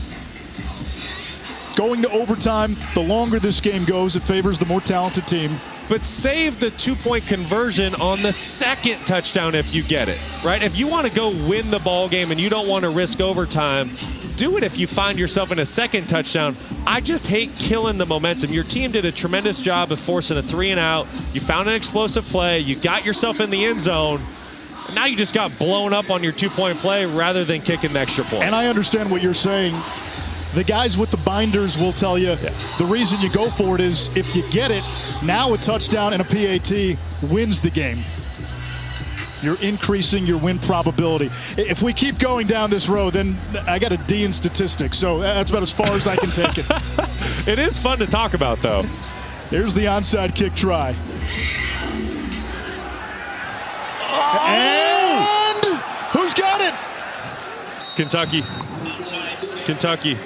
Going to overtime, the longer this game goes, it favors the more talented team. But save the 2-point conversion on the second touchdown if you get it, right? If you want to go win the ball game and you don't want to risk overtime, do it if you find yourself in a second touchdown. I just hate killing the momentum. Your team did a tremendous job of forcing a 3-and-out. You found an explosive play. You got yourself in the end zone. Now you just got blown up on your 2-point play rather than kicking the extra point. And I understand what you're saying. The guys with the binders will tell you the reason you go for it is if you get it, now a touchdown and a PAT wins the game. You're increasing your win probability. If we keep going down this road, then I got a D in statistics, so that's about as far as I can take it. It is fun to talk about, though. Here's the onside kick try. And who's got it? Kentucky. Kentucky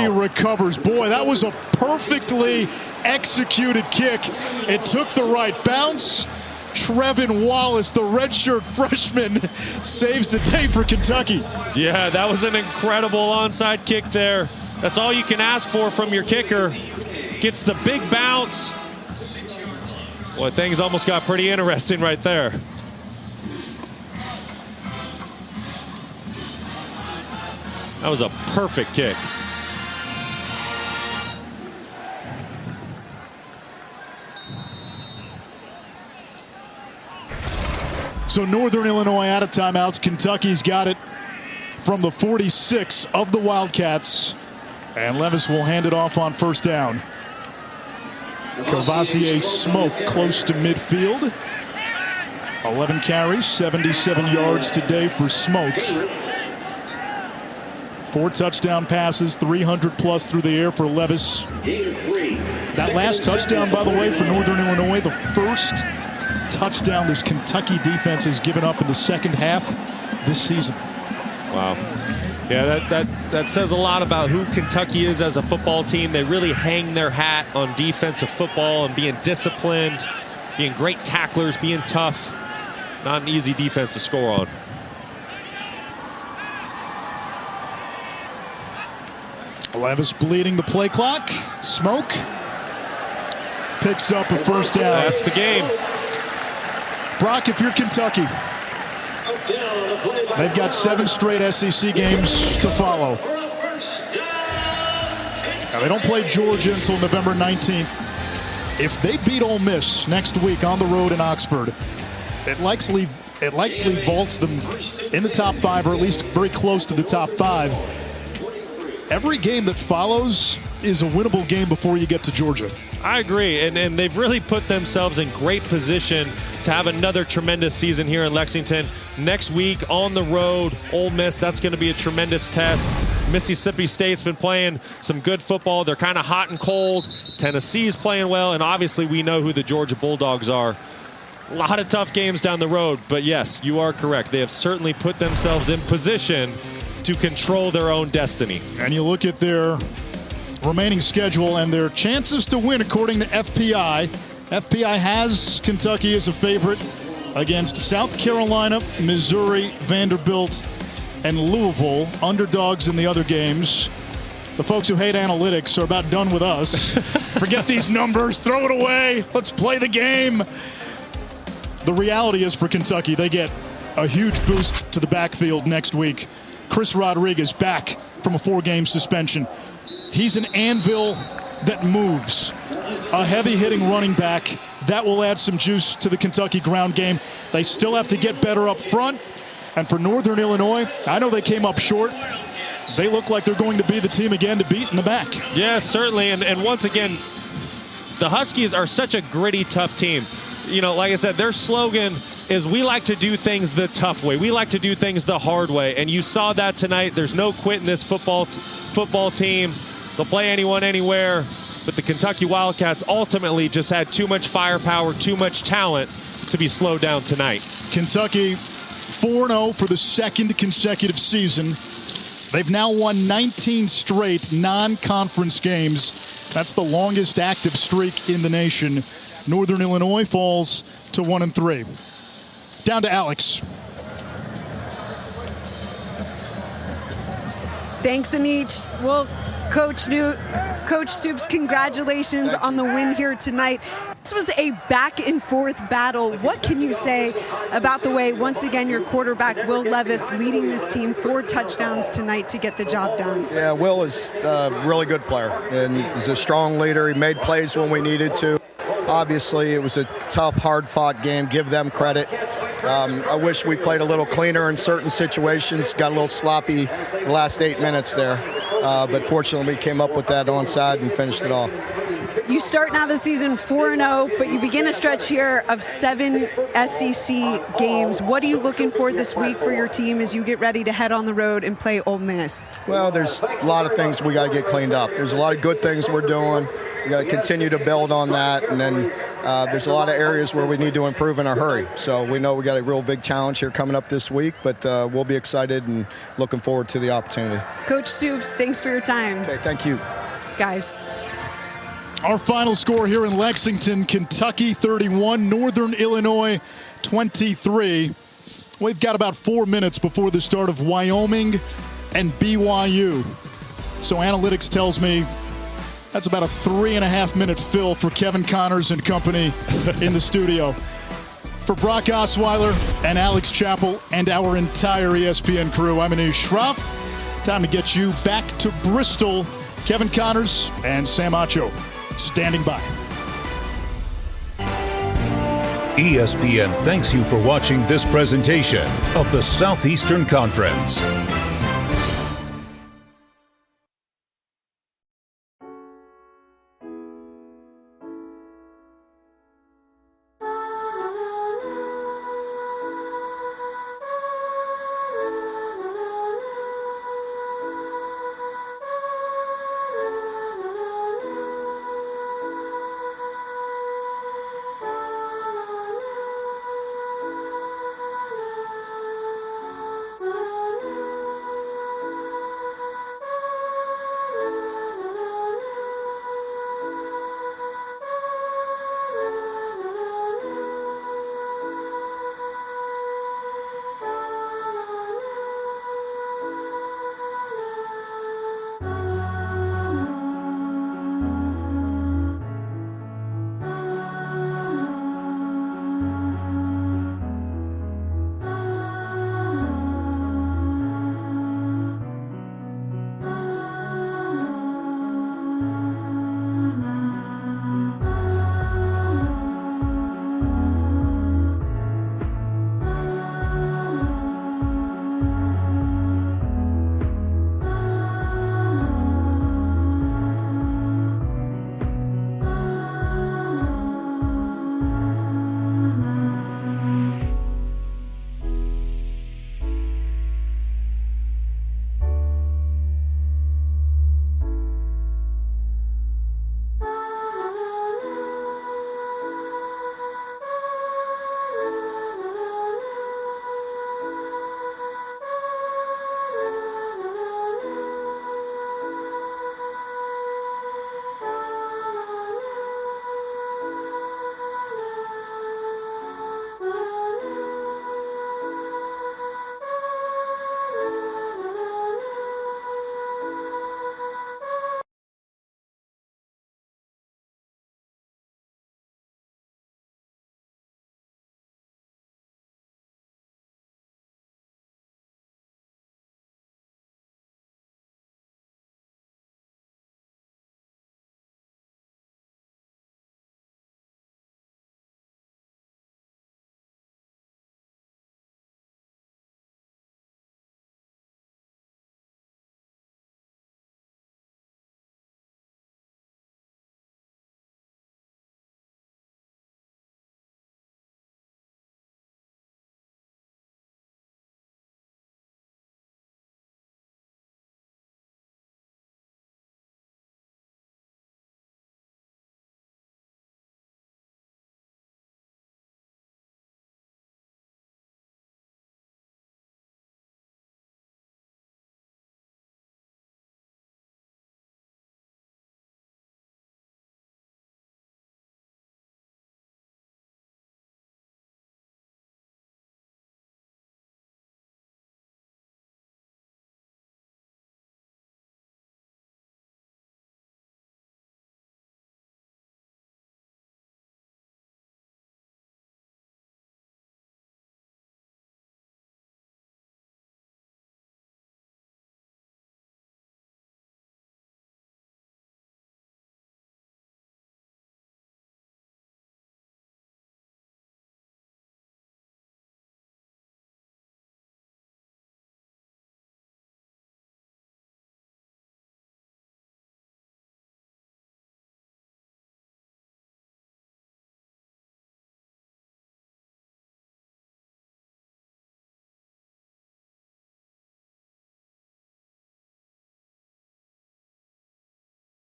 recovers. Boy, that was a perfectly executed kick. It took the right bounce. Trevin Wallace, the redshirt freshman, saves the day for Kentucky. Yeah, that was an incredible onside kick there. That's all you can ask for from your kicker. Gets the big bounce. Boy, things almost got pretty interesting right there. That was a perfect kick. So Northern Illinois out of timeouts. Kentucky's got it from the 46 of the Wildcats. And Levis will hand it off on first down. Cavassier Smoke close to midfield. 11 carries, 77 yards today for Smoke. 4 touchdown passes, 300 plus through the air for Levis. That last touchdown, by the way, for Northern Illinois, the first touchdown this Kentucky defense has given up in the second half this season. Wow. Yeah, that says a lot about who Kentucky is as a football team. They really hang their hat on defensive football and being disciplined, being great tacklers, being tough. Not an easy defense to score on. Levis bleeding the play clock. Smoke picks up a first down. That's the game. Brock, if you're Kentucky, They've got 7 straight SEC games to follow. Now, they don't play Georgia until November 19th. If they beat Ole Miss next week on the road in Oxford, it likely vaults them in the top 5, or at least very close to the top 5. Every game that follows is a winnable game before you get to Georgia. I agree, and they've really put themselves in great position to have another tremendous season here in Lexington. Next week on the road, Ole Miss, that's going to be a tremendous test. Mississippi State's been playing some good football. They're kind of hot and cold. Tennessee's playing well, and obviously we know who the Georgia Bulldogs are. A lot of tough games down the road, but yes, you are correct. They have certainly put themselves in position to control their own destiny. And you look at their remaining schedule and their chances to win according to FPI. FPI has Kentucky as a favorite against South Carolina, Missouri, Vanderbilt, and Louisville. Underdogs in the other games. The folks who hate analytics are about done with us. Forget these numbers, throw it away, let's play the game. The reality is for Kentucky, they get a huge boost to the backfield next week. Chris Rodriguez back from a 4-game suspension. He's an anvil that moves. A heavy-hitting running back. That will add some juice to the Kentucky ground game. They still have to get better up front. And for Northern Illinois, I know they came up short. They look like they're going to be the team again to beat in the back. Yeah, certainly. And once again, the Huskies are such a gritty, tough team. You know, like I said, their slogan is we like to do things the tough way. We like to do things the hard way. And you saw that tonight. There's no quit in this football team. They'll play anyone, anywhere. But the Kentucky Wildcats ultimately just had too much firepower, too much talent to be slowed down tonight. Kentucky 4-0 for the 2nd consecutive season. They've now won 19 straight non-conference games. That's the longest active streak in the nation. Northern Illinois falls to 1-3. Down to Alex. Thanks, Anish. Well, Coach Stoops, congratulations on the win here tonight. This was a back-and-forth battle. What can you say about the way, once again, your quarterback, Will Levis, leading this team 4 touchdowns tonight to get the job done? Yeah, Will is a really good player, and he's a strong leader. He made plays when we needed to. Obviously, it was a tough, hard-fought game. Give them credit. I wish we played a little cleaner in certain situations. Got a little sloppy the last 8 minutes there. But fortunately, we came up with that onside and finished it off. You start now the season 4-0, but you begin a stretch here of 7 SEC games. What are you looking for this week for your team as you get ready to head on the road and play Ole Miss? Well, there's a lot of things we got to get cleaned up. There's a lot of good things we're doing. We got to continue to build on that, and then there's a lot of areas where we need to improve in a hurry. So we know we got a real big challenge here coming up this week, but we'll be excited and looking forward to the opportunity. Coach Stoops, thanks for your time. Okay, thank you. Guys. Our final score here in Lexington, Kentucky 31, Northern Illinois 23. We've got about 4 minutes before the start of Wyoming and BYU. So analytics tells me that's about a 3.5-minute fill for Kevin Connors and company in the studio. For Brock Osweiler and Alex Chappell and our entire ESPN crew, I'm Anish Shroff. Time to get you back to Bristol. Kevin Connors and Sam Acho standing by. ESPN thanks you for watching this presentation of the Southeastern Conference.